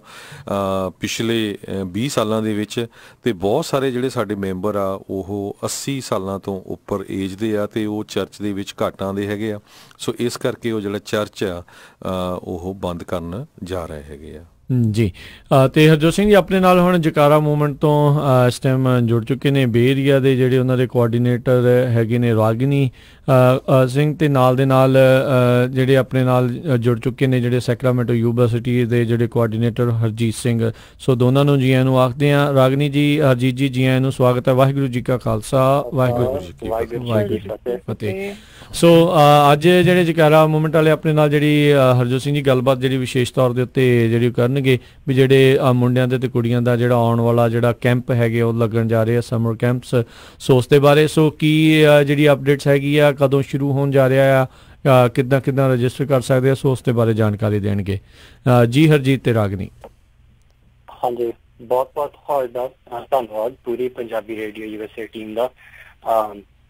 ਪਿਛਲੇ 20 ਸਾਲਾਂ ਦੇ ਵਿੱਚ, ਤੇ ਬਹੁਤ ਸਾਰੇ ਜਿਹੜੇ ਸਾਡੇ ਮੈਂਬਰ ਆ ਉਹ 80 ਸਾਲਾਂ ਤੋਂ ਉੱਪਰ ਏਜ ਦੇ ਆ, ਤੇ ਉਹ ਚਰਚ ਦੇ ਵਿੱਚ ਘੱਟ ਆਉਂਦੇ ਹੈਗੇ ਆ। ਸੋ ਇਸ ਕਰਕੇ ਉਹ ਜਿਹੜਾ ਚਰਚ ਆ ਉਹ ਬੰਦ ਕਰਨ ਜਾ ਰਹੇ ਹੈਗੇ ਆ ਜੀ। ਤੇ ਹਰਜੋਤ ਸਿੰਘ ਜੀ ਆਪਣੇ ਨਾਲ ਹੁਣ ਜਕਾਰਾ ਮੂਵਮੈਂਟ ਤੋਂ ਇਸ ਟਾਈਮ ਜੁੜ ਚੁੱਕੇ ਨੇ ਬੇ ਏਰੀਆ ਦੇ ਜਿਹੜੇ ਉਹਨਾਂ ਦੇ ਕੋਆਰਡੀਨੇਟਰ ਹੈਗੇ ਨੇ ਰਾਗਿਨੀ ਸਿੰਘ, ਤੇ ਨਾਲ ਦੇ ਨਾਲ ਜਿਹੜੇ ਆਪਣੇ ਨਾਲ ਜੁੜ ਚੁੱਕੇ ਨੇ ਜਿਹੜੇ ਸੈਕਰਾਮੈਂਟੋ ਯੂਨੀਵਰਸਿਟੀ ਦੇ ਜਿਹੜੇ ਕੋਆਰਡੀਨੇਟਰ ਹਰਜੀਤ ਸਿੰਘ। ਸੋ ਦੋਨਾਂ ਨੂੰ ਜੀ ਆਇਆਂ ਨੂੰ ਆਖਦੇ ਹਾਂ। ਰਾਗਨੀ ਜੀ, ਹਰਜੀਤ ਜੀ, ਜੀ ਆਇਆਂ ਨੂੰ ਸਵਾਗਤ ਹੈ। ਵਾਹਿਗੁਰੂ ਜੀ ਕਾ ਖਾਲਸਾ, ਵਾਹਿਗੁਰੂ ਜੀ ਕੀ ਫਤਿਹ। ਸੋ ਅੱਜ ਜਿਹੜੇ ਜਕਾਰਾ ਮੂਵਮੈਂਟ ਵਾਲੇ ਆਪਣੇ ਨਾਲ ਜਿਹੜੀ ਹਰਜੋਤ ਸਿੰਘ ਜੀ ਗੱਲਬਾਤ ਜਿਹੜੀ ਵਿਸ਼ੇਸ਼ ਤੌਰ ਦੇ ਉੱਤੇ ਜਿਹੜੀ ਕਰਨਗੇ ਵੀ ਜਿਹੜੇ ਮੁੰਡਿਆਂ ਦੇ ਤੇ ਕੁੜੀਆਂ ਦਾ ਜਿਹੜਾ ਆਉਣ ਵਾਲਾ ਜਿਹੜਾ ਕੈਂਪ ਹੈਗੇ ਉਹ ਲੱਗਣ ਜਾ ਰਹੇ ਆ, ਸਮਰ ਕੈਂਪਸ। ਸੋ ਉਸ ਦੇ ਬਾਰੇ ਸੋ ਕੀ ਜਿਹੜੀ ਅਪਡੇਟਸ ਹੈਗੀ ਆ, ਕਦੋਂ ਸ਼ੁਰੂ ਹੋਣ ਜਾ ਰਿਹਾ ਆ, ਕਿੱਦਾਂ ਰਜਿਸਟਰ ਕਰ ਸਕਦੇ ਆ, ਸੋ ਉਸ ਦੇ ਬਾਰੇ ਜਾਣਕਾਰੀ ਦੇਣਗੇ ਜੀ ਹਰਜੀਤ ਤੇ ਰਾਗਨੀ। ਹਾਂਜੀ, ਬਹੁਤ ਧੰਨਵਾਦ ਪੂਰੀ ਪੰਜਾਬੀ ਰੇਡੀਓ ਯੂਐਸਏ ਟੀਮ ਦਾ।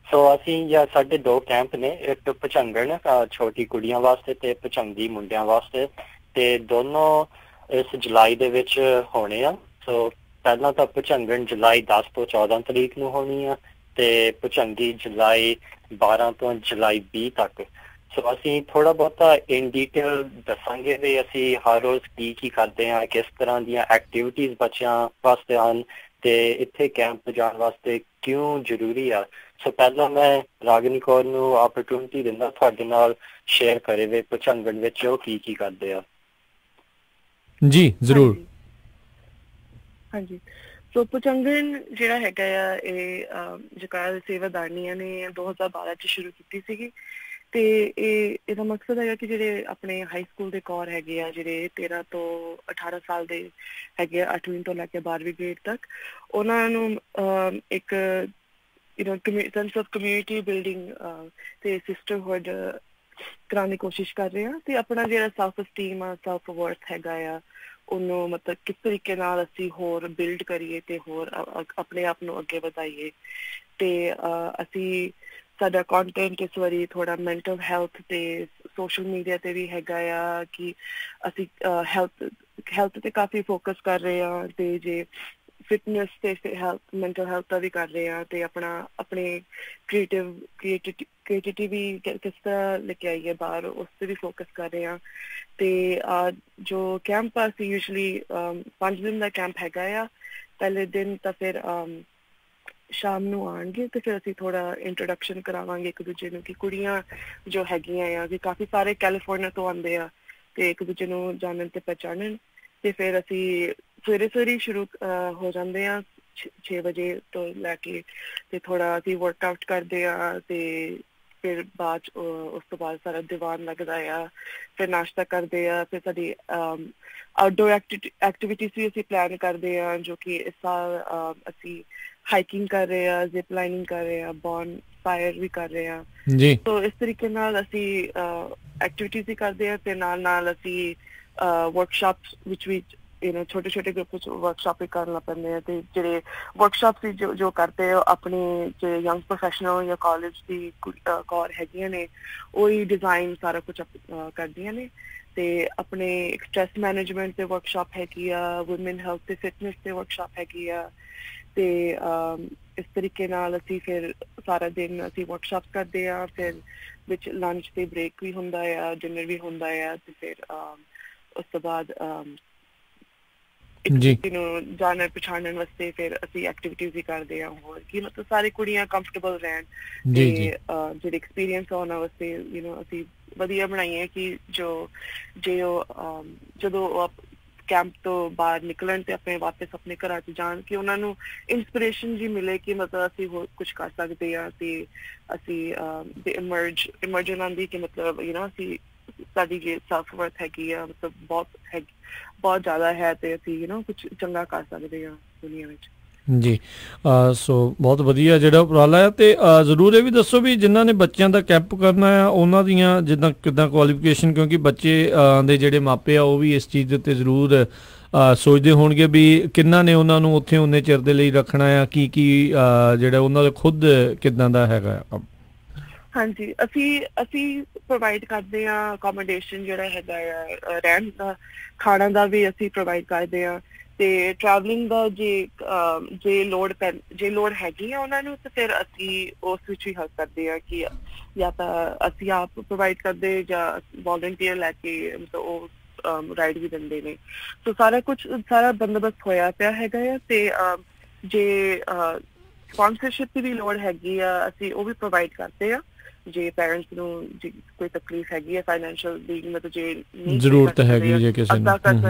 ਸੋ ਅਸੀਂ ਸਾਡੇ 2 ਕੈਂਪ ਨੇ, ਇੱਕ ਭਚੰਗਣ ਛੋਟੀ ਕੁੜੀਆਂ ਵਾਸਤੇ ਤੇ ਭਚੰਗੀ ਮੁੰਡਿਆਂ ਵਾਸਤੇ, ਤੇ ਦੋਨੋਂ ਇਸ ਜੁਲਾਈ ਦੇ ਵਿੱਚ ਹੋਣੇ ਆ। ਸੋ ਪਹਿਲਾਂ ਤਾਂ ਭਚੰਗਣ ਜੁਲਾਈ 10 ਤੋਂ 14 ਤਰੀਕ ਨੂੰ ਹੋਣੀ ਆ, ਤੇ ਭਚੰਗੀ ਜੁਲਾਈ 12 ਤੋਂ ਜੁਲਾਈ 20 ਤੱਕ। ਸੋ ਅਸੀਂ ਥੋੜਾ ਬਹੁਤਾ ਇਨ ਡੀਟੇਲ ਦੱਸਾਂਗੇ ਵੀ ਅਸੀਂ ਹਰ ਰੋਜ਼ ਕੀ ਕਰਦੇ ਹਾਂ, ਕਿਸ ਤਰ੍ਹਾਂ ਦੀਆਂ ਐਕਟੀਵਿਟੀਜ਼ ਬੱਚਿਆਂ ਵਾਸਤੇ ਹਨ, ਤੇ ਇੱਥੇ ਕੈਂਪ ਜਾਣ ਵਾਸਤੇ ਕਿਉਂ ਜ਼ਰੂਰੀ ਆ। ਸੋ ਪਹਿਲਾਂ ਮੈਂ ਰਾਗਨੀ ਕੌਰ ਨੂੰ ਆਪਰਚੁਨਿਟੀ ਦਿੰਦਾ ਤੁਹਾਡੇ ਨਾਲ ਸ਼ੇਅਰ ਕਰੇ ਵੇ ਭਚੰਗਣ ਵਿੱਚ ਉਹ ਕੀ ਕਰਦੇ ਆ। ਜੀ ਜ਼ਰੂਰ। ਹਾਂਜੀ, ਸੋ ਭਚੰਗਣ ਜਿਹੜਾ ਹੈਗਾ ਆ ਇਹ ਜਕਾਰਾ ਸੇਵਾਦਾਰਨੀਆਂ ਨੇ 2012 ਚ ਸ਼ੁਰੂ ਕੀਤੀ ਸੀਗੀ, ਤੇ ਇਹਦਾ ਮਕਸਦ ਹੈਗਾ ਕਿ ਜਿਹੜੇ ਆਪਣੇ ਹਾਈ ਸਕੂਲ ਦੇ ਕੌਰ ਹੈਗੇ ਆ, ਜਿਹੜੇ 13 ਤੋਂ 18 ਸਾਲ ਦੇ ਹੈਗੇ ਆ, 8ਵੀਂ ਤੋਂ ਲੈ ਕੇ 12ਵੀਂ ਗ੍ਰੇਡ ਤੱਕ, ਉਹਨਾਂ ਨੂੰ ਇੱਕ ਸੈਂਸ ਆਫ ਕਮਿਊਨਿਟੀ ਬਿਲਡਿੰਗ ਤੇ ਸਿਸਟਰਹੁੱਡ ਕਰਾਉਣ ਦੀ ਕੋਸ਼ਿਸ਼ ਕਰ ਰਹੇ ਹਾਂ ਤੇ ਆਪਣਾ ਜਿਹੜਾ ਸੈਲਫ ਅਸਟੀਮ ਆ, ਸੈਲਫ ਵਰਥ ਹੈਗਾ ਆ, ਉਹਨੂੰ ਮਤਲਬ ਕਿਸ ਤਰੀਕੇ ਨਾਲ ਅਸੀਂ ਹੋਰ ਬਿਲਡ ਕਰੀਏ ਤੇ ਹੋਰ ਆਪਣੇ ਆਪ ਨੂੰ ਅੱਗੇ ਵਧਾਈਏ। ਤੇ ਅਸੀਂ ਸਾਡਾ ਕੰਟੈਂਟ ਇਸ ਵਾਰੀ ਥੋੜਾ ਮੈਂਟਲ ਹੈਲਥ ਤੇ ਸੋਸ਼ਲ ਮੀਡੀਆ ਤੇ ਵੀ ਹੈਗਾ ਆ ਕਿ ਅਸੀਂ ਹੈਲਥ ਤੇ ਕਾਫੀ ਫੋਕਸ ਕਰ ਰਹੇ ਹਾਂ ਤੇ ਜੇ ਫਿਟਨੈਸ ਤੇ ਮੈਂਟਲ ਹੈਲਥ ਦਾ ਵੀ ਕਰ ਰਹੇ ਹਾਂ ਤੇ ਆਪਣੇ ਕ੍ਰੀਏਟੀਵਿਟੀ ਵੀ ਕਿਸ ਤਰ੍ਹਾਂ ਲੈ ਕੇ ਆਈਏ ਬਾਹਰ, ਉਸ ਤੇ ਵੀ ਫੋਕਸ ਕਰ ਰਹੇ ਹਾਂ। ਤੇ ਜੋ ਕੈਂਪ ਆ ਅਸੀਂ ਯੂਜਲੀ 5 ਦਿਨ ਦਾ ਕੈਂਪ ਹੈਗਾ ਆ। ਪਹਿਲੇ ਦਿਨ ਤਾਂ ਫਿਰ ਸ਼ਾਮ ਨੂੰ ਆਉਣਗੇ ਤੇ ਫਿਰ ਅਸੀਂ ਥੋੜਾ ਇੰਟਰੋਡਕਸ਼ਨ ਕਰਾਵਾਂਗੇ ਇੱਕ ਦੂਜੇ ਨੂੰ ਕਿ ਕੁੜੀਆਂ ਜੋ ਹੈਗੀਆਂ ਆ ਕਿ ਕਾਫੀ ਸਾਰੇ ਕੈਲੀਫੋਰਨੀਆ ਤੋਂ ਆਉਂਦੇ ਆ ਤੇ ਇੱਕ ਦੂਜੇ ਨੂੰ ਜਾਣਨ ਤੇ ਪਹਿਚਾਣਨ। ਤੇ ਫਿਰ ਅਸੀਂ ਸਵੇਰੇ ਸ਼ੁਰੂ ਹੋ ਜਾਂਦੇ ਆ 6 ਵਜੇ ਤੋਂ ਲੈ ਕੇ ਤੇ ਥੋੜਾ ਅਸੀਂ ਵਰਕਆਊਟ ਕਰਦੇ ਆ ਤੇ ਫਿਰ ਉਸ ਤੋਂ ਬਾਅਦ ਸਾਰਾ ਦੀਵਾਨ ਲੱਗਦਾ ਆ, ਫਿਰ ਨਾਸ਼ਤਾ ਕਰਦੇ ਆ, ਫਿਰ ਸਾਡੀ ਆਊਟਡੋਰ ਐਕਟੀਵਿਟੀਜ਼ ਵੀ ਅਸੀਂ ਪਲਾਨ ਕਰਦੇ ਆ ਜੋ ਕਿ ਇਸ ਸਾਲ ਅਸੀਂ ਹਾਈਕਿੰਗ ਕਰ ਰਹੇ ਆ, ਜ਼ਿਪ ਲਾਈਨਿੰਗ ਕਰ ਰਹੇ ਆ, ਬੌਨ ਫਾਇਰ ਵੀ ਕਰ ਰਹੇ ਆ ਜੀ। ਸੋ ਇਸ ਤਰੀਕੇ ਨਾਲ ਅਸੀਂ ਐਕਟੀਵਿਟੀਜ਼ ਵੀ ਕਰਦੇ ਆ ਤੇ ਨਾਲ ਅਸੀਂ ਵਰਕਸ਼ਾਪਸ ਵਿੱਚ ਵੀ ਛੋਟੇ ਗਰੁੱਪ ਵਿੱਚ ਵਰਕਸ਼ਾਪ ਵੀ ਕਰਨਾ ਪੈਂਦੇ ਆ ਤੇ ਜਿਹੜੇ ਵਰਕਸ਼ਾਪਸ ਜੋ ਕਰਦੇ ਆ ਆਪਣੇ ਜਿਹੜੇ ਯੰਗ ਪ੍ਰੋਫੈਸ਼ਨਲ ਜਾਂ ਕਾਲਜ ਦੀ ਕੌਰ ਹੈਗੀਆਂ ਨੇ ਉਹੀ ਡਿਜ਼ਾਈਨ ਸਾਰਾ ਕੁਝ ਕਰਦੀਆਂ ਨੇ। ਤੇ ਆਪਣੇ ਸਟ੍ਰੈਸ ਮੈਨੇਜਮੈਂਟ ਤੇ ਵਰਕਸ਼ਾਪ ਹੈਗੀ ਆ, ਵੂਮਨ ਹੈਲਥ ਤੇ ਫਿਟਨੈਸ ਤੇ ਵਰਕਸ਼ਾਪ ਹੈਗੀ ਆ ਤੇ ਇਸ ਤਰੀਕੇ ਨਾਲ ਅਸੀਂ ਫਿਰ ਸਾਰਾ ਦਿਨ ਅਸੀਂ ਵਰਕਸ਼ਾਪ ਕਰਦੇ ਆ। ਫਿਰ ਵਿੱਚ ਲੰਚ ਤੇ ਬ੍ਰੇਕ ਵੀ ਹੁੰਦਾ ਆ, ਡਿਨਰ ਵੀ ਹੁੰਦਾ ਆ ਤੇ ਫਿਰ ਉਸ ਤੋਂ ਬਾਅਦ ਨੂੰ ਜਾਣਨ ਪਛਾਣਨ ਵਾਸਤੇ ਫਿਰ ਅਸੀਂ ਐਕਟੀਵਿਟੀਜ਼ ਵੀ ਕਰਦੇ ਆ ਹੋਰ ਕਿ ਮਤਲਬ ਸਾਰੀ ਕੁੜੀਆਂ ਕੰਫਰਟੇਬਲ ਰਹਿਣ ਤੇ ਜਿਹੜੇ ਐਕਸਪੀਰੀਅੰਸ ਆ ਉਹਨਾਂ ਵਾਸਤੇ ਅਸੀਂ ਵਧੀਆ ਬਣਾਈਏ ਕਿ ਜਦੋਂ ਕੈਂਪ ਤੋਂ ਬਾਹਰ ਨਿਕਲਣ ਤੇ ਵਾਪਸ ਆਪਣੇ ਘਰਾਂ 'ਚ ਜਾਣ ਕਿ ਉਹਨਾਂ ਨੂੰ ਇੰਸਪੀਰੇਸ਼ਨ ਜੀ ਮਿਲੇ ਕਿ ਮਤਲਬ ਅਸੀਂ ਹੋਰ ਕੁਝ ਕਰ ਸਕਦੇ ਆ ਤੇ ਅਸੀਂ ਇਮਰਜ ਉਹਨਾਂ ਦੀ ਕਿ ਮਤਲਬ ਅਸੀਂ ਸਾਡੀ ਜੇ ਸੈਲਫ ਵਰਥ ਹੈਗੀ ਆ ਮਤਲਬ ਬਹੁਤ ਜ਼ਿਆਦਾ ਹੈ ਤੇ ਅਸੀਂ ਕੁਝ ਚੰਗਾ ਕਰ ਸਕਦੇ ਆ ਦੁਨੀਆ ਵਿੱਚ ਜੀ। ਸੋ ਬਹੁਤ ਵਧੀਆ ਜਿਹੜਾ ਉਪਰਾਲਾ ਹੈ ਤੇ ਜ਼ਰੂਰ ਇਹ ਵੀ ਦੱਸੋ ਵੀ ਜਿਨ੍ਹਾਂ ਨੇ ਬੱਚਿਆਂ ਦਾ ਕੈਂਪ ਕਰਨਾ ਆ ਉਹਨਾਂ ਦੀਆਂ ਜਿੱਦਾਂ ਕਿੱਦਾਂ ਕੁਆਲੀਫਿਕੇਸ਼ਨ, ਕਿਉਂਕਿ ਬੱਚੇ ਦੇ ਜਿਹੜੇ ਮਾਪੇ ਆ ਉਹ ਵੀ ਇਸ ਚੀਜ਼ ਦੇ ਉੱਤੇ ਜ਼ਰੂਰ ਸੋਚਦੇ ਹੋਣਗੇ ਵੀ ਕਿੰਨਾ ਨੇ ਉਹਨਾਂ ਨੂੰ ਉੱਥੇ ਉਨੇ ਚਿਰ ਦੇ ਲਈ ਰੱਖਣਾ ਆ, ਕੀ ਜਿਹੜਾ ਉਹਨਾਂ ਦਾ ਖੁਦ ਕਿੱਦਾਂ ਦਾ ਹੈਗਾ ਕੰਮ। ਹਾਂਜੀ, ਅਸੀਂ ਪ੍ਰੋਵਾਈਡ ਕਰਦੇ ਆ ਅਕੋਮੋਡੇਸ਼ਨ ਜਿਹੜਾ ਹੈਗਾ ਆ, ਰਹਿਣ ਦਾ ਖਾਣਾ ਦਾ ਵੀ ਅਸੀਂ ਪ੍ਰੋਵਾਈਡ ਕਰਦੇ ਆ ਤੇ ਟਰੈਵਲਿੰਗ ਦਾ ਜੇ ਲੋੜ ਹੈਗੀ ਆ ਉਹਨਾਂ ਨੂੰ ਤਾਂ ਫਿਰ ਅਸੀਂ ਉਸ ਵਿੱਚ ਵੀ ਹੈਲਪ ਕਰਦੇ ਆ ਕਿ ਜਾਂ ਤਾਂ ਅਸੀਂ ਆਪ ਪ੍ਰੋਵਾਈਡ ਕਰਦੇ ਜਾਂ ਵੋਲੰਟੀਅਰ ਲੈ ਕੇ ਮਤਲਬ ਉਹ ਰਾਈਡ ਵੀ ਦਿੰਦੇ ਨੇ। ਸੋ ਸਾਰਾ ਬੰਦੋਬਸਤ ਹੋਇਆ ਪਿਆ ਹੈਗਾ ਆ ਤੇ ਜੇ ਸਪਾਂਸਰਸ਼ਿਪ ਦੀ ਵੀ ਲੋੜ ਹੈਗੀ ਆ ਅਸੀਂ ਉਹ ਵੀ ਪ੍ਰੋਵਾਈਡ ਕਰਦੇ ਆ ਜੇ ਪੈਰੈਂਟਸ ਨੂੰ ਕੋਈ ਤਕਲੀਫ ਹੈਗੀ ਹੈ ਫਾਈਨੈਂਸ਼ੀਅਲ ਦੀ ਮਤਲਬ ਜੇ ਜ਼ਰੂਰਤ ਹੈਗੀ ਜੇ ਕਿਸੇ ਨੂੰ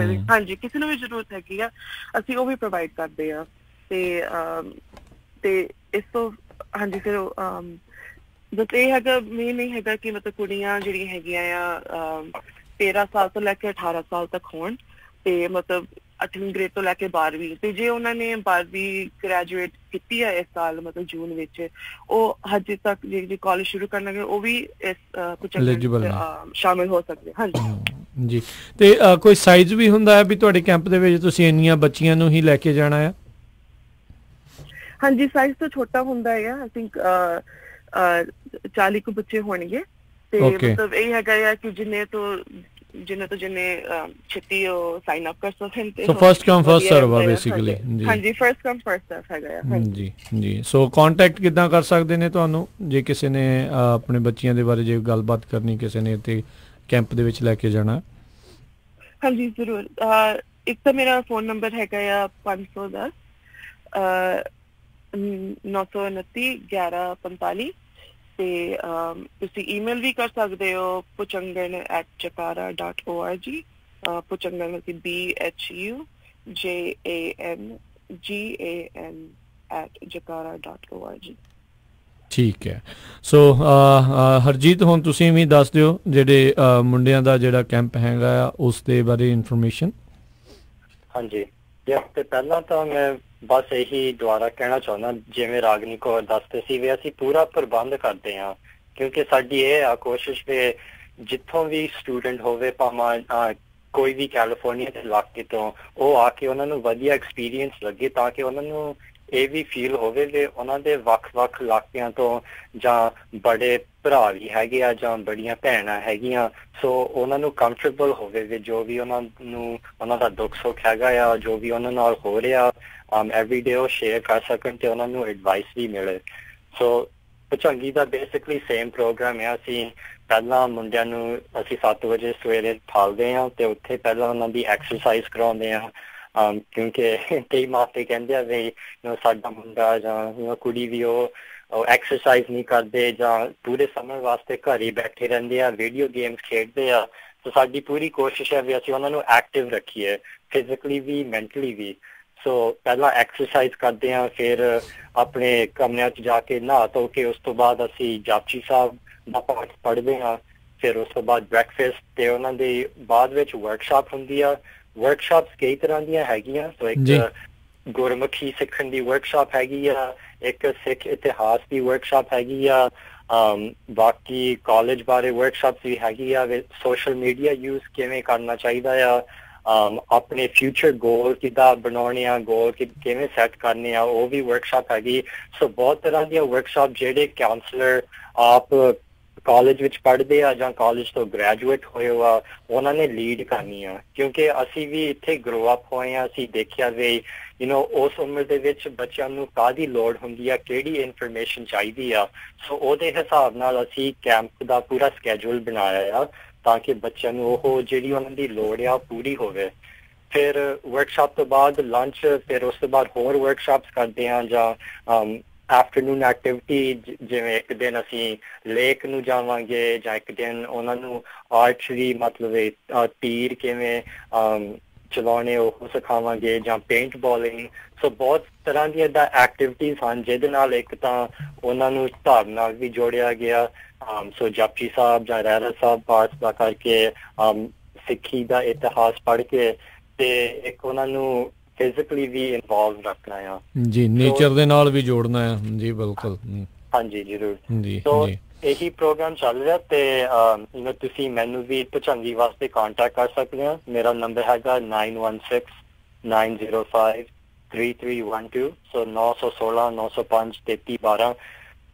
ਹਾਂਜੀ ਕਿਸੇ ਨੂੰ ਵੀ ਜ਼ਰੂਰਤ ਹੈਗੀ ਆ ਅਸੀਂ ਉਹ ਵੀ ਪ੍ਰੋਵਾਈਡ ਕਰਦੇ ਆ ਤੇ ਇਸ ਤੋਂ ਹਾਂਜੀ ਫਿਰ ਬਸ ਇਹ ਹੈਗਾ ਮੇਨ ਨਹੀਂ ਹੈਗਾ ਕਿ ਮਤਲਬ ਕੁੜੀਆਂ ਜਿਹੜੀਆਂ ਹੈਗੀਆਂ ਆ 13 ਸਾਲ ਤੋਂ ਲੈ ਕੇ 18 ਸਾਲ ਤੱਕ ਹੋਣ ਤੇ ਮਤਲਬ 8ਵੀਂ ਗ੍ਰੇਡ ਤੋਂ ਲੈ ਕੇ 12ਵੀਂ ਤੇ ਜੇ ਉਹਨਾਂ ਨੇ 12ਵੀਂ ਗ੍ਰੈਜੂਏਟ ਕੀਤੀ ਹੈ ਇਸ ਸਾਲ ਮਤਲਬ ਜੂਨ ਵਿੱਚ ਉਹ ਹਜੇ ਤੱਕ ਜੇ ਕਾਲਜ ਸ਼ੁਰੂ ਕਰਨਗੇ ਉਹ ਵੀ ਇਸ ਕੁਝ ਸ਼ਾਮਿਲ ਹੋ ਸਕਦੇ। ਹਾਂਜੀ ਜੀ। ਤੇ ਕੋਈ ਸਾਈਜ਼ ਵੀ ਹੁੰਦਾ ਹੈ ਵੀ ਤੁਹਾਡੇ ਕੈਂਪ ਦੇ ਵਿੱਚ ਤੁਸੀਂ ਇੰਨੀਆਂ ਬੱਚੀਆਂ ਨੂੰ ਹੀ ਲੈ ਕੇ ਜਾਣਾ ਹੈ? ਹਾਂਜੀ, ਸਾਈਜ਼ ਤਾਂ ਛੋਟਾ ਹੁੰਦਾ ਹੈ ਆਈ ਥਿੰਕ 40 ਕੁ ਬੱਚੇ ਹੋਣਗੇ ਤੇ ਮਤਲਬ ਇਹ ਹੈਗਾ ਆ ਕਿ ਜਿੰਨੇ ਛੇਤੀ ਉਹ ਸਾਈਨ ਅਪ ਕਰ ਸਕਣ ਤੇ ਫਸਟ ਕਮ ਫਸਟ ਸਰਵ ਆ ਬੇਸਿਕਲੀ ਜੀ। ਹਾਂਜੀ, ਫਸਟ ਕਮ ਫਸਟ ਸਰਵ ਹੈਗਾ ਆ ਜੀ। ਸੋ ਕੰਟੈਕਟ ਕਿੱਦਾਂ ਕਰ ਸਕਦੇ ਨੇ ਤੁਹਾਨੂੰ ਜੇ ਕਿਸੇ ਨੇ ਆਪਣੇ ਬੱਚਿਆਂ ਦੇ ਬਾਰੇ ਜੇ ਗੱਲਬਾਤ ਕਰਨੀ ਕਿਸੇ ਨੇ ਤੇ ਕੈਂਪ ਦੇ ਵਿੱਚ ਲੈ ਕੇ ਜਾਣਾ? ਹਾਂਜੀ ਜ਼ਰੂਰ। ਇੱਕ ਤਾਂ ਮੇਰਾ ਫੋਨ ਨੰਬਰ ਹੈਗਾ ਆ 510 929 1145 ਤੇ ਤੁਸੀਂ ਈਮੇਲ ਵੀ ਕਰ ਸਕਦੇ ਹੋ puchangan@jakarta.org puchangan BHUJANGAN@jakarta.org। ਠੀਕ ਹੈ। ਸੋ ਹਰਜੀਤ ਹੁਣ ਤੁਸੀਂ ਵੀ ਦੱਸ ਦਿਓ ਜਿਹੜੇ ਮੁੰਡਿਆਂ ਦਾ ਜਿਹੜਾ ਕੈਂਪ ਹੈਗਾ ਆ ਉਸ ਦੇ ਬਾਰੇ ਇਨਫੋਰਮੇਸ਼ਨ। ਹਾਂਜੀ, ਤੇ ਪਹਿਲਾਂ ਤਾਂ ਮੈਂ ਬਸ ਇਹੀ ਦੁਬਾਰਾ ਕਹਿਣਾ ਚਾਹੁੰਦਾ ਜਿਵੇਂ ਰਾਗਨੀ ਕੌਰ ਦੱਸਦੇ ਸੀ ਵੀ ਅਸੀਂ ਪੂਰਾ ਪ੍ਰਬੰਧ ਕਰਦੇ ਹਾਂ ਕਿਉਂਕਿ ਸਾਡੀ ਇਹ ਆ ਕੋਸ਼ਿਸ਼ ਵੀ ਜਿੱਥੋਂ ਵੀ ਸਟੂਡੈਂਟ ਹੋਵੇ ਭਾਵੇਂ ਕੋਈ ਵੀ ਕੈਲੀਫੋਰਨੀਆ ਦੇ ਇਲਾਕੇ ਤੋਂ, ਉਹ ਆ ਕੇ ਉਹਨਾਂ ਨੂੰ ਵਧੀਆ ਐਕਸਪੀਰੀਅੰਸ ਲੱਗੇ ਤਾਂ ਕਿ ਉਹਨਾਂ ਨੂੰ ਇਹ ਵੀ ਫੀਲ ਹੋਵੇ ਵੀ ਉਹਨਾਂ ਦੇ ਵੱਖ-ਵੱਖ ਇਲਾਕਿਆਂ ਤੋਂ ਜਾਂ ਬੜੇ ਭਰਾ ਵੀ ਹੈਗੇ ਆ ਜਾਂ ਬੜੀਆਂ ਭੈਣਾਂ ਹੈਗੀਆਂ, ਸੋ ਉਹਨਾਂ ਨੂੰ ਕੰਫਰਟੇਬਲ ਹੋਵੇ ਵੀ ਜੋ ਵੀ ਉਹਨਾਂ ਨੂੰ ਉਹਨਾਂ ਦਾ ਦੁੱਖ ਸੁੱਖ ਹੈਗਾ ਆ, ਜੋ ਵੀ ਉਹਨਾਂ ਨਾਲ ਹੋ ਰਿਹਾ ਐਵਰੀਡੇ ਉਹ ਸ਼ੇਅਰ ਕਰ ਸਕਣ ਤੇ ਉਹਨਾਂ ਨੂੰ ਐਡਵਾਈਸ ਵੀ ਮਿਲੇ। ਸੋ ਭੁਜੰਗੀ ਦਾ ਬੇਸਿਕਲੀ ਸੇਮ ਪ੍ਰੋਗਰਾਮ ਹੈ। ਅਸੀਂ ਪਹਿਲਾਂ ਮੁੰਡਿਆਂ ਨੂੰ ਅਸੀਂ 7 ਵਜੇ ਸਵੇਰੇ ਠਾਲਦੇ ਹਾਂ ਤੇ ਉੱਥੇ ਪਹਿਲਾਂ ਉਹਨਾਂ ਦੀ ਐਕਸਰਸਾਈਜ਼ ਕਰਾਉਂਦੇ ਹਾਂ, ਕਿਉਂਕਿ ਕਈ ਮਾਪੇ ਕਹਿੰਦੇ ਆ ਵੀ ਸਾਡਾ ਮੁੰਡਾ ਜਾਂ ਕੁੜੀ ਵੀ ਉਹ ਐਕਸਰਸਾਈਜ਼ ਨਹੀਂ ਕਰਦੇ ਜਾਂ ਪੂਰੇ ਸਮੇਂ ਵਾਸਤੇ ਘਰ ਹੀ ਬੈਠੇ ਰਹਿੰਦੇ ਆ, ਵੀਡੀਓ ਗੇਮਸ ਖੇਡਦੇ ਆ। ਸੋ ਸਾਡੀ ਪੂਰੀ ਕੋਸ਼ਿਸ਼ ਹੈ ਵੀ ਅਸੀਂ ਉਹਨਾਂ ਨੂੰ ਐਕਟਿਵ ਰੱਖੀਏ, ਫਿਜ਼ੀਕਲੀ ਵੀ ਮੈਂਟਲੀ ਵੀ। ਸੋ ਪਹਿਲਾਂ ਐਕਸਰਸਾਈਜ਼ ਕਰਦੇ ਹਾਂ, ਫਿਰ ਆਪਣੇ ਕਮਰਿਆਂ 'ਚ ਜਾ ਕੇ ਨਹਾ ਧੋ ਕੇ ਉਸ ਤੋਂ ਬਾਅਦ ਅਸੀਂ ਜਪਜੀ ਸਾਹਿਬ ਦਾ ਪਾਠ ਪੜ੍ਹਦੇ ਹਾਂ, ਫਿਰ ਉਸ ਤੋਂ ਬਾਅਦ ਬ੍ਰੈਕਫਾਸਟ ਤੇ ਉਹਨਾਂ ਦੇ ਬਾਅਦ ਵਿੱਚ ਵਰਕਸ਼ਾਪ ਹੁੰਦੀ ਆ। ਵਰਕਸ਼ਾਪਸ ਕਈ ਤਰ੍ਹਾਂ ਦੀਆਂ ਹੈਗੀਆਂ, ਸੋ ਇੱਕ ਗੁਰਮੁਖੀ ਸਿੱਖਣ ਦੀ ਵਰਕਸ਼ਾਪ ਹੈਗੀ ਆ, ਇੱਕ ਸਿੱਖ ਇਤਿਹਾਸ ਦੀ ਵਰਕਸ਼ਾਪ ਹੈਗੀ ਆ, ਬਾਕੀ ਕਾਲਜ ਬਾਰੇ ਵਰਕਸ਼ਾਪਸ ਵੀ ਹੈਗੀ ਆ, ਸੋਸ਼ਲ ਮੀਡੀਆ ਯੂਜ਼ ਕਿਵੇਂ ਕਰਨਾ ਚਾਹੀਦਾ ਆ, ਆਪਣੇ ਫਿਊਚਰ ਗੋਲ ਕਿੱਦਾਂ ਬਣਾਉਣੇ ਆ, ਗੋਲ ਕਿਵੇਂ ਸੈੱਟ ਕਰਨੇ ਆ, ਉਹ ਵੀ ਵਰਕਸ਼ਾਪ ਹੈਗੀ। ਸੋ ਬਹੁਤ ਤਰ੍ਹਾਂ ਦੀਆਂ ਵਰਕਸ਼ਾਪ ਜਿਹੜੇ ਕਾਉਂਸਲਰ ਆਪ ਕਾਲਜ ਵਿੱਚ ਪੜ੍ਹਦੇ ਆ ਜਾਂ ਕਾਲਜ ਤੋਂ ਗ੍ਰੈਜੂਏਟ ਹੋਏ ਆ ਉਹਨਾਂ ਨੇ ਲੀਡ ਕਰਨੀ ਆ, ਕਿਉਂਕਿ ਅਸੀਂ ਵੀ ਇੱਥੇ ਗਰੋ ਅਪ ਹੋਏ ਆ। ਅਸੀਂ ਦੇਖਿਆ ਵੀ ਉਸ ਉਮਰ ਦੇ ਵਿੱਚ ਬੱਚਿਆਂ ਨੂੰ ਕਾਹਦੀ ਲੋੜ ਹੁੰਦੀ ਆ, ਕਿਹੜੀ ਇਨਫੋਰਮੇਸ਼ਨ ਚਾਹੀਦੀ ਆ। ਸੋ ਉਹਦੇ ਹਿਸਾਬ ਨਾਲ ਅਸੀਂ ਕੈਂਪ ਦਾ ਪੂਰਾ ਸਕੇਜੂਲ ਬਣਾਇਆ ਆ ਤਾਂ ਕਿ ਬੱਚਿਆਂ ਨੂੰ ਉਹ ਜਿਹੜੀ ਉਹਨਾਂ ਦੀ ਲੋੜ ਆ ਪੂਰੀ ਹੋਵੇ। ਫਿਰ ਵਰਕਸ਼ਾਪ ਤੋਂ ਬਾਅਦ ਲੰਚ, ਫਿਰ ਉਸ ਤੋਂ ਬਾਅਦ ਹੋਰ ਵਰਕਸ਼ਾਪਸ ਕਰਦੇ ਹਾਂ ਜਾਂ ਆਫਟਰਨੂਨ ਐਕਟੀਵਿਟੀ, ਜਿਵੇਂ ਇੱਕ ਦਿਨ ਅਸੀਂ ਲੇਕ ਨੂੰ ਜਾਵਾਂਗੇ ਜਾਂ ਇੱਕ ਦਿਨ ਉਹਨਾਂ ਨੂੰ ਆਰਚਰੀ ਮਤਲਬ ਤੀਰ ਕਿਵੇਂ ਚਲਾਉਣੇ ਉਹ ਸਿਖਾਵਾਂਗੇ ਜਾਂ ਪੇਂਟ ਬਾਲਿੰਗ। ਸੋ ਬਹੁਤ ਤਰ੍ਹਾਂ ਦੀਆਂ ਐਕਟੀਵਿਟੀਜ਼ ਹਨ ਜਿਹਦੇ ਨਾਲ ਇੱਕ ਤਾਂ ਉਹਨਾਂ ਨੂੰ ਧਰਮ ਨਾਲ ਵੀ ਜੋੜਿਆ ਗਿਆ, ਸੋ ਜਪਜੀ ਸਾਹਿਬ ਜਾਂ ਰਹਿਰਾਸ ਸਾਹਿਬ ਪਾਠ ਦਾ ਕਰਕੇ, ਸਿੱਖੀ ਦਾ ਇਤਿਹਾਸ ਪੜ੍ਹ ਕੇ, ਤੇ ਇੱਕ ਉਹਨਾਂ ਨੂੰ ਫਿਜ਼ੀਕਲੀ ਵੀ ਇਨਵੋਲਵ ਰੱਖਣਾ ਆ ਜੀ, ਨੇਚਰ ਦੇ ਨਾਲ ਵੀ ਜੋੜਨਾ ਹੈ ਜੀ। ਬਿਲਕੁਲ, ਹਾਂਜੀ ਜ਼ਰੂਰ ਜੀ। ਸੋ ਇਹੀ ਪ੍ਰੋਗਰਾਮ ਚੱਲ ਰਿਹਾ ਤੇ ਤੁਸੀਂ ਮੈਨੂੰ ਵੀ ਭੁਜੰਗੀ ਵਾਸਤੇ ਕੰਟੈਕਟ ਕਰ ਸਕਦੇ ਹੋ। ਮੇਰਾ ਨੰਬਰ ਹੈਗਾ 9169053312, ਸੋ 916-905-3312।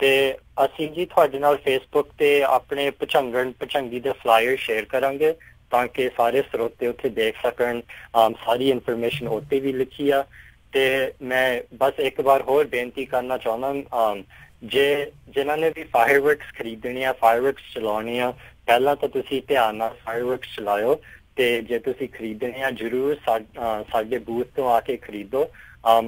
ਤੇ ਅਸੀਂ ਜੀ ਤੁਹਾਡੇ ਨਾਲ ਫੇਸਬੁੱਕ ਤੇ ਆਪਣੇ ਭੁਜੰਗੀ ਦੇ ਫਲਾਇਰ ਸ਼ੇਅਰ ਕਰਾਂਗੇ ਤਾਂ ਕਿ ਸਾਰੇ ਸਰੋਤੇ ਉੱਥੇ ਦੇਖ ਸਕਣ। ਸਾਰੀ ਇਨਫੋਰਮੇਸ਼ਨ ਉੱਤੇ ਵੀ ਲਿਖੀ ਆ। ਤੇ ਮੈਂ ਬਸ ਇੱਕ ਵਾਰ ਹੋਰ ਬੇਨਤੀ ਕਰਨਾ ਚਾਹੁੰਦਾ, ਜਿਨ੍ਹਾਂ ਨੇ ਵੀ ਫਾਇਰਵਰਕਸ ਖਰੀਦਣੇ ਆ, ਫਾਇਰਵਰਕਸ ਚਲਾਉਣੇ ਆ, ਪਹਿਲਾਂ ਤਾਂ ਤੁਸੀਂ ਧਿਆਨ ਨਾਲ ਫਾਇਰਵਰਕਸ ਚਲਾਇਓ ਤੇ ਜੇ ਤੁਸੀਂ ਖਰੀਦਣੇ ਆ ਜ਼ਰੂਰ ਸਾਡੇ ਬੂਥ ਤੋਂ ਆ ਕੇ ਖਰੀਦੋ।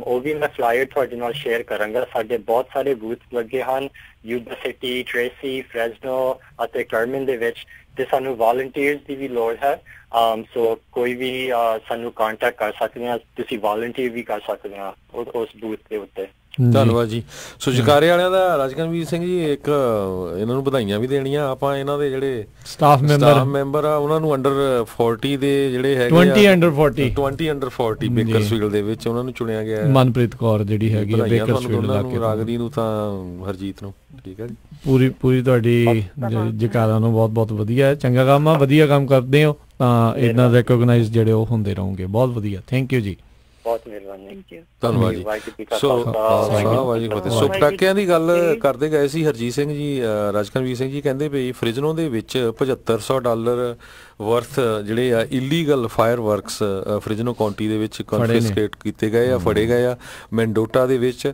ਉਹ ਵੀ ਮੈਂ ਫਲਾਇਰ ਤੁਹਾਡੇ ਨਾਲ ਸ਼ੇਅਰ ਕਰਾਂਗਾ। ਸਾਡੇ ਬਹੁਤ ਸਾਰੇ ਬੂਥ ਲੱਗੇ ਹਨ ਯੂਬਾ ਸਿਟੀ, ਟ੍ਰੇਸੀ, ਫ੍ਰੈਜ਼ਨੋ ਅਤੇ ਕਰਮਨ ਦੇ ਵਿੱਚ, ਤੇ ਸਾਨੂੰ ਵਾਲੰਟੀਅਰਸ ਦੀ ਵੀ ਲੋੜ ਹੈ। ਸੋ ਕੋਈ ਵੀ ਸਾਨੂੰ ਕੰਟੈਕਟ ਕਰ ਸਕਦੇ ਆ, ਤੁਸੀਂ ਵਾਲੰਟੀਅਰ ਵੀ ਕਰ ਸਕਦੇ ਆ ਉਸ ਬੂਥ ਦੇ ਉੱਤੇ। ਧੰਨਵਾਦ ਜੀ। ਸੋ ਜਕਾਰੇ ਵਾਲਿਆਂ ਦਾ ਰਾਜਕਨਵੀਰ ਸਿੰਘ ਜੀ, ਇੱਕ ਇਹਨਾਂ ਨੂੰ ਵਧਾਈਆਂ ਵੀ ਦੇਣੀਆਂ ਆਪਾਂ। ਇਹਨਾਂ ਦੇ ਜਿਹੜੇ ਸਟਾਫ ਮੈਂਬਰ ਆ ਉਹਨਾਂ ਨੂੰ ਅੰਡਰ 40 ਦੇ ਜਿਹੜੇ ਹੈਗੇ 20 ਅੰਡਰ 40 ਬੇਕਰਸਫੀਲਡ ਦੇ ਵਿੱਚ ਉਹਨਾਂ ਨੂੰ ਚੁਣਿਆ ਗਿਆ। ਮਨਪ੍ਰੀਤ ਕੌਰ ਜਿਹੜੀ ਹੈਗੀ ਬੇਕਰਸਫੀਲਡ ਇਲਾਕੇ, ਰਾਗਦੀ ਨੂੰ ਤਾਂ ਹਰਜੀਤ ਨੂੰ। ਠੀਕ ਹੈ ਜੀ, ਪੂਰੀ ਤੁਹਾਡੀ ਜਕਾਰਾ ਨੂੰ ਬਹੁਤ ਬਹੁਤ ਵਧੀਆ ਹੈ, ਚੰਗਾ ਕੰਮ ਆ, ਵਧੀਆ ਕੰਮ ਕਰਦੇ ਹੋ ਤਾਂ ਇਹਨਾਂ ਰੈਕੋਗਨਾਈਜ਼ ਜਿਹੜੇ ਉਹ ਹੁੰਦੇ ਰਹੋਗੇ। ਬਹੁਤ ਵਧੀਆ, ਥੈਂਕ ਯੂ ਜੀ, ਬਹੁਤ ਮਿਹਰਬਾਨੀ, ਧੰਨਵਾਦ ਜੀ। ਸੋ ਪਟਾਕਿਆਂ ਦੀ ਗੱਲ ਕਰਦੇ ਗਏ ਸੀ ਹਰਜੀਤ ਸਿੰਘ ਜੀ। ਰਾਜਕਨਵੀਰ ਸਿੰਘ ਜੀ ਕਹਿੰਦੇ ਵੀ ਫ੍ਰਿਜ਼ਨੋ ਦੇ ਵਿੱਚ $7500 ਵਰਥ ਜਿਹੜੇ ਆ illegal fire works Fresno County ਦੇ ਵਿੱਚ ਕਨਫਿਸਕੇਟ ਕੀਤੇ ਗਏ ਆ, ਫੜੇ ਗਏ ਆ। ਮੈਂਡੋਟਾ ਦੇ ਵਿੱਚ,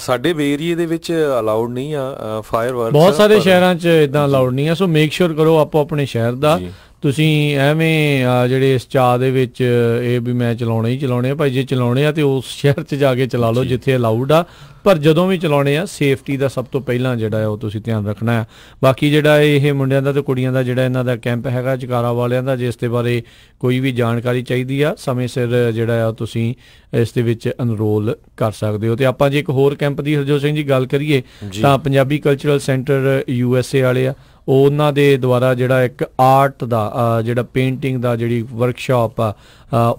ਸਾਡੇ ਏਰੀਏ ਦੇ ਵਿੱਚ ਅਲਾਉਡ ਨਹੀਂ ਆ ਫਾਇਰ ਵਰਕਸ, ਬਹੁਤ ਸਾਰੇ ਸ਼ਹਿਰਾਂ 'ਚ ਇਦਾਂ ਅਲਾਉਡ ਨਹੀਂ ਆ। ਸੋ ਮੇਕ ਸ਼ੋਰ ਕਰੋ ਆਪੋ ਆਪਣੇ ਸ਼ਹਿਰ ਦਾ। ਤੁਸੀਂ ਐਵੇਂ ਜਿਹੜੇ ਇਸ ਚਾਹ ਦੇ ਵਿੱਚ ਇਹ ਵੀ ਮੈਂ ਚਲਾਉਣੇ ਹੀ ਚਲਾਉਣੇ ਆ, ਭਾਈ ਜੇ ਚਲਾਉਣੇ ਆ ਤੇ ਉਸ ਸ਼ਹਿਰ 'ਚ ਜਾ ਕੇ ਚਲਾ ਲਓ ਜਿੱਥੇ ਅਲਾਉਡ ਆ, ਪਰ ਜਦੋਂ ਵੀ ਚਲਾਉਣੇ ਆ ਸੇਫਟੀ ਦਾ ਸਭ ਤੋਂ ਪਹਿਲਾਂ ਜਿਹੜਾ ਹੈ ਉਹ ਤੁਸੀਂ ਧਿਆਨ ਰੱਖਣਾ ਆ। ਬਾਕੀ ਜਿਹੜਾ ਇਹ ਮੁੰਡਿਆਂ ਦਾ ਤੇ ਕੁੜੀਆਂ ਦਾ ਜਿਹੜਾ ਇਹਨਾਂ ਦਾ ਕੈਂਪ ਹੈਗਾ ਜਕਾਰਾ ਵਾਲਿਆਂ ਦਾ, ਜਿਸ ਦੇ ਬਾਰੇ ਕੋਈ ਵੀ ਜਾਣਕਾਰੀ ਚਾਹੀਦੀ ਆ ਸਮੇਂ ਸਿਰ ਜਿਹੜਾ ਆ ਤੁਸੀਂ ਇਸ ਦੇ ਵਿੱਚ ਅਨਰੋਲ ਕਰ ਸਕਦੇ ਹੋ। ਤੇ ਆਪਾਂ ਜੇ ਇੱਕ ਹੋਰ ਕੈਂਪ ਦੀ ਹਰਜੋਤ ਸਿੰਘ ਜੀ ਗੱਲ ਕਰੀਏ ਤਾਂ ਪੰਜਾਬੀ ਕਲਚਰਲ ਸੈਂਟਰ USA ਵਾਲੇ ਆ, ਉਹਨਾਂ ਦੇ ਦੁਆਰਾ ਜਿਹੜਾ ਇੱਕ ਆਰਟ ਦਾ ਜਿਹੜਾ ਪੇਂਟਿੰਗ ਦਾ ਜਿਹੜੀ ਵਰਕਸ਼ਾਪ ਆ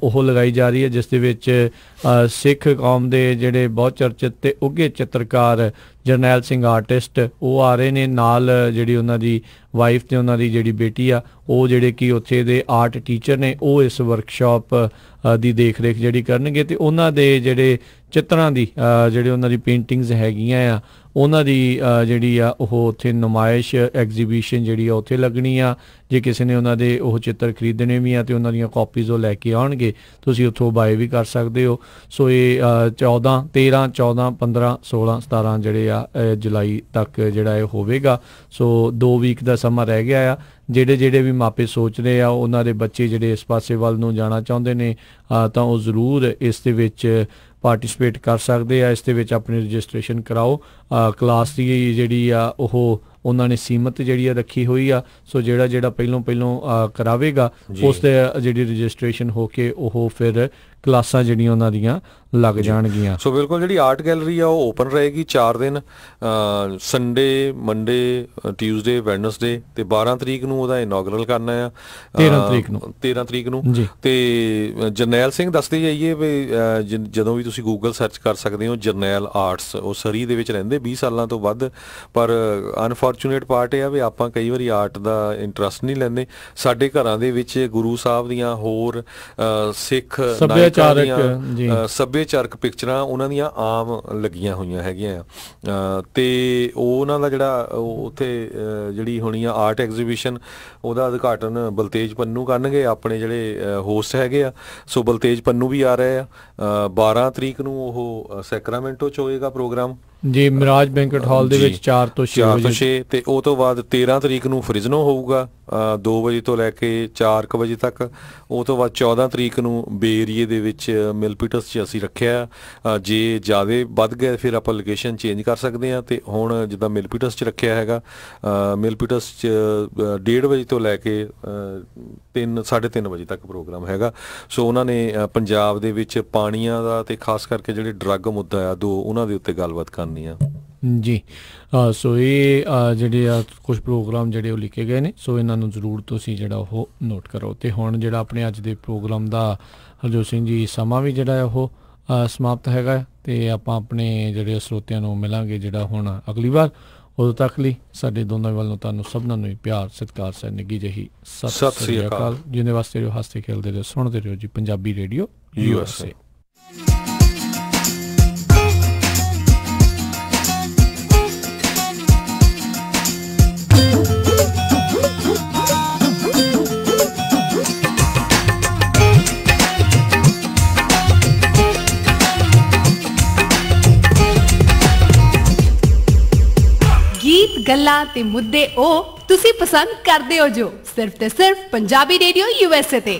ਉਹ ਲਗਾਈ ਜਾ ਰਹੀ ਹੈ, ਜਿਸ ਦੇ ਵਿੱਚ ਸਿੱਖ ਕੌਮ ਦੇ ਜਿਹੜੇ ਬਹੁਤ ਚਰਚਿਤ ਤੇ ਉੱਘੇ ਚਿੱਤਰਕਾਰ ਜਰਨੈਲ ਸਿੰਘ ਆਰਟਿਸਟ ਉਹ ਆ ਰਹੇ ਨੇ, ਨਾਲ ਜਿਹੜੀ ਉਹਨਾਂ ਦੀ ਵਾਈਫ ਤੇ ਉਹਨਾਂ ਦੀ ਜਿਹੜੀ ਬੇਟੀ ਆ ਉਹ ਜਿਹੜੇ ਕਿ ਉੱਥੇ ਦੇ ਆਰਟ ਟੀਚਰ ਨੇ, ਉਹ ਇਸ ਵਰਕਸ਼ਾਪ ਦੀ ਦੇਖ ਰੇਖ ਜਿਹੜੀ ਕਰਨਗੇ ਤੇ ਉਹਨਾਂ ਦੇ ਜਿਹੜੇ ਚਿੱਤਰਾਂ ਦੀ ਜਿਹੜੇ ਉਹਨਾਂ ਦੀ ਪੇਂਟਿੰਗਸ ਹੈਗੀਆਂ ਆ ਉਹਨਾਂ ਦੀ ਜਿਹੜੀ ਆ ਉਹ ਉੱਥੇ ਨੁਮਾਇਸ਼ ਐਗਜ਼ੀਬਿਸ਼ਨ ਜਿਹੜੀ ਆ ਉੱਥੇ ਲੱਗਣੀ ਆ। ਜੇ ਕਿਸੇ ਨੇ ਉਹਨਾਂ ਦੇ ਉਹ ਚਿੱਤਰ ਖਰੀਦਣੇ ਵੀ ਆ ਤੇ ਉਹਨਾਂ ਦੀਆਂ ਕਾਪੀਜ਼ ਉਹ ਲੈ ਕੇ ਆਉਣਗੇ, ਤੁਸੀਂ ਉੱਥੋਂ ਬਾਏ ਵੀ ਕਰ ਸਕਦੇ ਹੋ। ਸੋ ਇਹ 13, 14, 15, 16, 17 ਜਿਹੜੇ ਆ ਜੁਲਾਈ ਤੱਕ ਜਿਹੜਾ ਇਹ ਹੋਵੇਗਾ। ਸੋ 2 ਵੀਕ ਦਾ ਸਮਾਂ ਰਹਿ ਗਿਆ ਆ। ਜਿਹੜੇ ਵੀ ਮਾਪੇ ਸੋਚ ਰਹੇ ਆ ਉਹਨਾਂ ਦੇ ਬੱਚੇ ਜਿਹੜੇ ਇਸ ਪਾਸੇ ਵੱਲ ਨੂੰ ਜਾਣਾ ਚਾਹੁੰਦੇ ਨੇ ਤਾਂ ਉਹ ਜ਼ਰੂਰ ਇਸ ਦੇ ਵਿੱਚ ਪਾਰਟਿਸਿਪੇਟ ਕਰ ਸਕਦੇ ਆ। ਇਸ ਦੇ ਵਿੱਚ ਆਪਣੀ ਰਜਿਸਟ੍ਰੇਸ਼ਨ ਕਰਾਓ। ਕਲਾਸ ਦੀ ਜਿਹੜੀ ਆ ਉਹ ਉਹਨਾਂ ਨੇ ਸੀਮਤ ਜਿਹੜੀ ਆ ਰੱਖੀ ਹੋਈ ਆ। ਸੋ ਜਿਹੜਾ ਪਹਿਲੋਂ ਕਰਾਵੇਗਾ ਉਸ ਤੇ ਜਿਹੜੀ ਰਜਿਸਟ੍ਰੇਸ਼ਨ ਹੋ ਕੇ ਉਹ ਫਿਰ ਕਲਾਸਾਂ ਜਿਹੜੀਆਂ ਉਹਨਾਂ ਦੀਆਂ ਲੱਗ ਜਾਣਗੀਆਂ। ਸੋ ਬਿਲਕੁਲ ਜਿਹੜੀ ਆਰਟ ਗੈਲਰੀ ਆ ਉਹ ਓਪਨ ਰਹੇਗੀ 4 ਦਿਨ, ਸੰਡੇ, ਮੰਡੇ, ਟਿਊਜ਼ਡੇ, ਵੈਡਨਸਡੇ ਤੇ 12 ਤਰੀਕ ਨੂੰ ਉਹਦਾ ਇਨੌਗਰਲ ਕਰਨਾ ਆ। 13 ਤਰੀਕ ਨੂੰ ਤੇ ਜਰਨੈਲ ਸਿੰਘ ਦੱਸਦੇ ਜਾਈਏ ਵੀ ਜਦੋਂ ਵੀ ਤੁਸੀਂ ਗੂਗਲ ਸਰਚ ਕਰ ਸਕਦੇ ਹੋ ਜਰਨੈਲ ਆਰਟਸ, ਉਹ ਸਰੀ ਦੇ ਵਿੱਚ ਰਹਿੰਦੇ 20 ਸਾਲਾਂ ਤੋਂ ਵੱਧ। ਪਰ ਅਨਫੋਰਚੂਨੇਟ ਪਾਰਟ ਇਹ ਆ ਵੀ ਆਪਾਂ ਕਈ ਵਾਰੀ ਆਰਟ ਦਾ ਇੰਟਰਸਟ ਨਹੀਂ ਲੈਂਦੇ। ਸਾਡੇ ਘਰਾਂ ਦੇ ਵਿੱਚ ਗੁਰੂ ਸਾਹਿਬ ਦੀਆਂ ਹੋਰ ਸਿੱਖ ਸੱਭਿਆਚਾਰਕ ਪਿਕਚਰਾਂ ਉਹਨਾਂ ਦੀਆਂ ਆਮ ਲੱਗੀਆਂ ਹੋਈਆਂ ਹੈਗੀਆਂ ਤੇ ਉਹਨਾਂ ਦਾ ਜਿਹੜਾ ਉੱਥੇ ਜਿਹੜੀ ਹੋਣੀ ਆ ਆਰਟ ਐਗਜ਼ੀਬਿਸ਼ਨ, ਉਹਦਾ ਉਦਘਾਟਨ ਬਲਤੇਜ ਪੰਨੂ ਕਰਨਗੇ, ਆਪਣੇ ਜਿਹੜੇ ਹੋਸਟ ਹੈਗੇ ਆ। ਸੋ ਬਲਤੇਜ ਪੰਨੂ ਵੀ ਆ ਰਹੇ ਆ। 12 ਤਰੀਕ ਨੂੰ ਉਹ ਸੈਕਰਾਮੈਂਟੋ 'ਚ ਹੋਏਗਾ ਪ੍ਰੋਗਰਾਮ ਜੀ, ਮਿਰਾਜ ਬੈਂਕਟ ਹਾਲ ਦੇ ਵਿੱਚ 4 ਤੋਂ 6 ਤੇ ਉਹ ਤੋਂ ਬਾਅਦ 13 ਤਰੀਕ ਨੂੰ ਫ੍ਰਿਜ਼ਨੋ ਹੋਊਗਾ 2 ਵਜੇ ਤੋਂ ਲੈ ਕੇ 4 ਵਜੇ ਤੱਕ। ਉਹ ਤੋਂ ਬਾਅਦ 14 ਤਰੀਕ ਨੂੰ ਬੇ ਏਰੀਏ ਦੇ ਵਿੱਚ ਮਿਲਪੀਟਸ 'ਚ ਅਸੀਂ ਰੱਖਿਆ। ਜੇ ਜ਼ਿਆਦਾ ਵੱਧ ਗਏ ਫਿਰ ਆਪਾਂ ਲੋਕੇਸ਼ਨ ਚੇਂਜ ਕਰ ਸਕਦੇ ਹਾਂ। ਤੇ ਹੁਣ ਜਿੱਦਾਂ ਮਿਲਪੀਟਸ 'ਚ ਰੱਖਿਆ ਹੈਗਾ, ਮਿਲਪੀਟਸ 'ਚ 1:30 ਵਜੇ ਤੋਂ ਲੈ ਕੇ 3-3:30 ਵਜੇ ਤੱਕ ਪ੍ਰੋਗਰਾਮ ਹੈਗਾ। ਸੋ ਉਹਨਾਂ ਨੇ ਪੰਜਾਬ ਦੇ ਵਿੱਚ ਪਾਣੀਆਂ ਦਾ ਤੇ ਖਾਸ ਕਰਕੇ ਜਿਹੜੇ ਡਰੱਗ ਮੁੱਦਾ ਆ ਉਹਨਾਂ ਦੇ ਉੱਤੇ ਗੱਲਬਾਤ ਕਰਨੀ ਆ ਜੀ। ਸੋ ਇਹ ਜਿਹੜੇ ਆ ਕੁਝ ਪ੍ਰੋਗਰਾਮ ਜਿਹੜੇ ਉਹ ਲਿਖੇ ਗਏ ਨੇ, ਸੋ ਇਹਨਾਂ ਨੂੰ ਜ਼ਰੂਰ ਤੁਸੀਂ ਜਿਹੜਾ ਉਹ ਨੋਟ ਕਰੋ। ਤੇ ਹੁਣ ਜਿਹੜਾ ਆਪਣੇ ਅੱਜ ਦੇ ਪ੍ਰੋਗਰਾਮ ਦਾ ਹਰਜੋਤ ਸਿੰਘ ਜੀ ਸਮਾਂ ਵੀ ਜਿਹੜਾ ਉਹ ਸਮਾਪਤ ਹੈਗਾ ਤੇ ਆਪਾਂ ਆਪਣੇ ਜਿਹੜੇ ਸਰੋਤਿਆਂ ਨੂੰ ਮਿਲਾਂਗੇ ਜਿਹੜਾ ਹੁਣ ਅਗਲੀ ਵਾਰ। ਉਦੋਂ ਤੱਕ ਲਈ ਸਾਡੇ ਦੋਨਾਂ ਵੱਲੋਂ ਤੁਹਾਨੂੰ ਸਭਨਾਂ ਨੂੰ ਪਿਆਰ, ਸਤਿਕਾਰ, ਨਿੱਘੀ ਜਿਹੀ ਸਤਿ ਸ੍ਰੀ ਅਕਾਲ। ਜਿਹਦੇ ਵਾਸਤੇ ਰਹੋ, ਹੱਸਦੇ ਖੇਲਦੇ ਰਹੋ, ਸੁਣਦੇ ਰਹੋ ਜੀ ਪੰਜਾਬੀ ਰੇਡੀਓ USA। ਗੱਲਾਂ ਤੇ ਮੁੱਦੇ ਉਹ ਤੁਸੀਂ ਪਸੰਦ ਕਰਦੇ ਹੋ ਜੋ ਸਿਰਫ ਤੇ ਸਿਰਫ ਪੰਜਾਬੀ ਰੇਡੀਓ USA ਤੇ।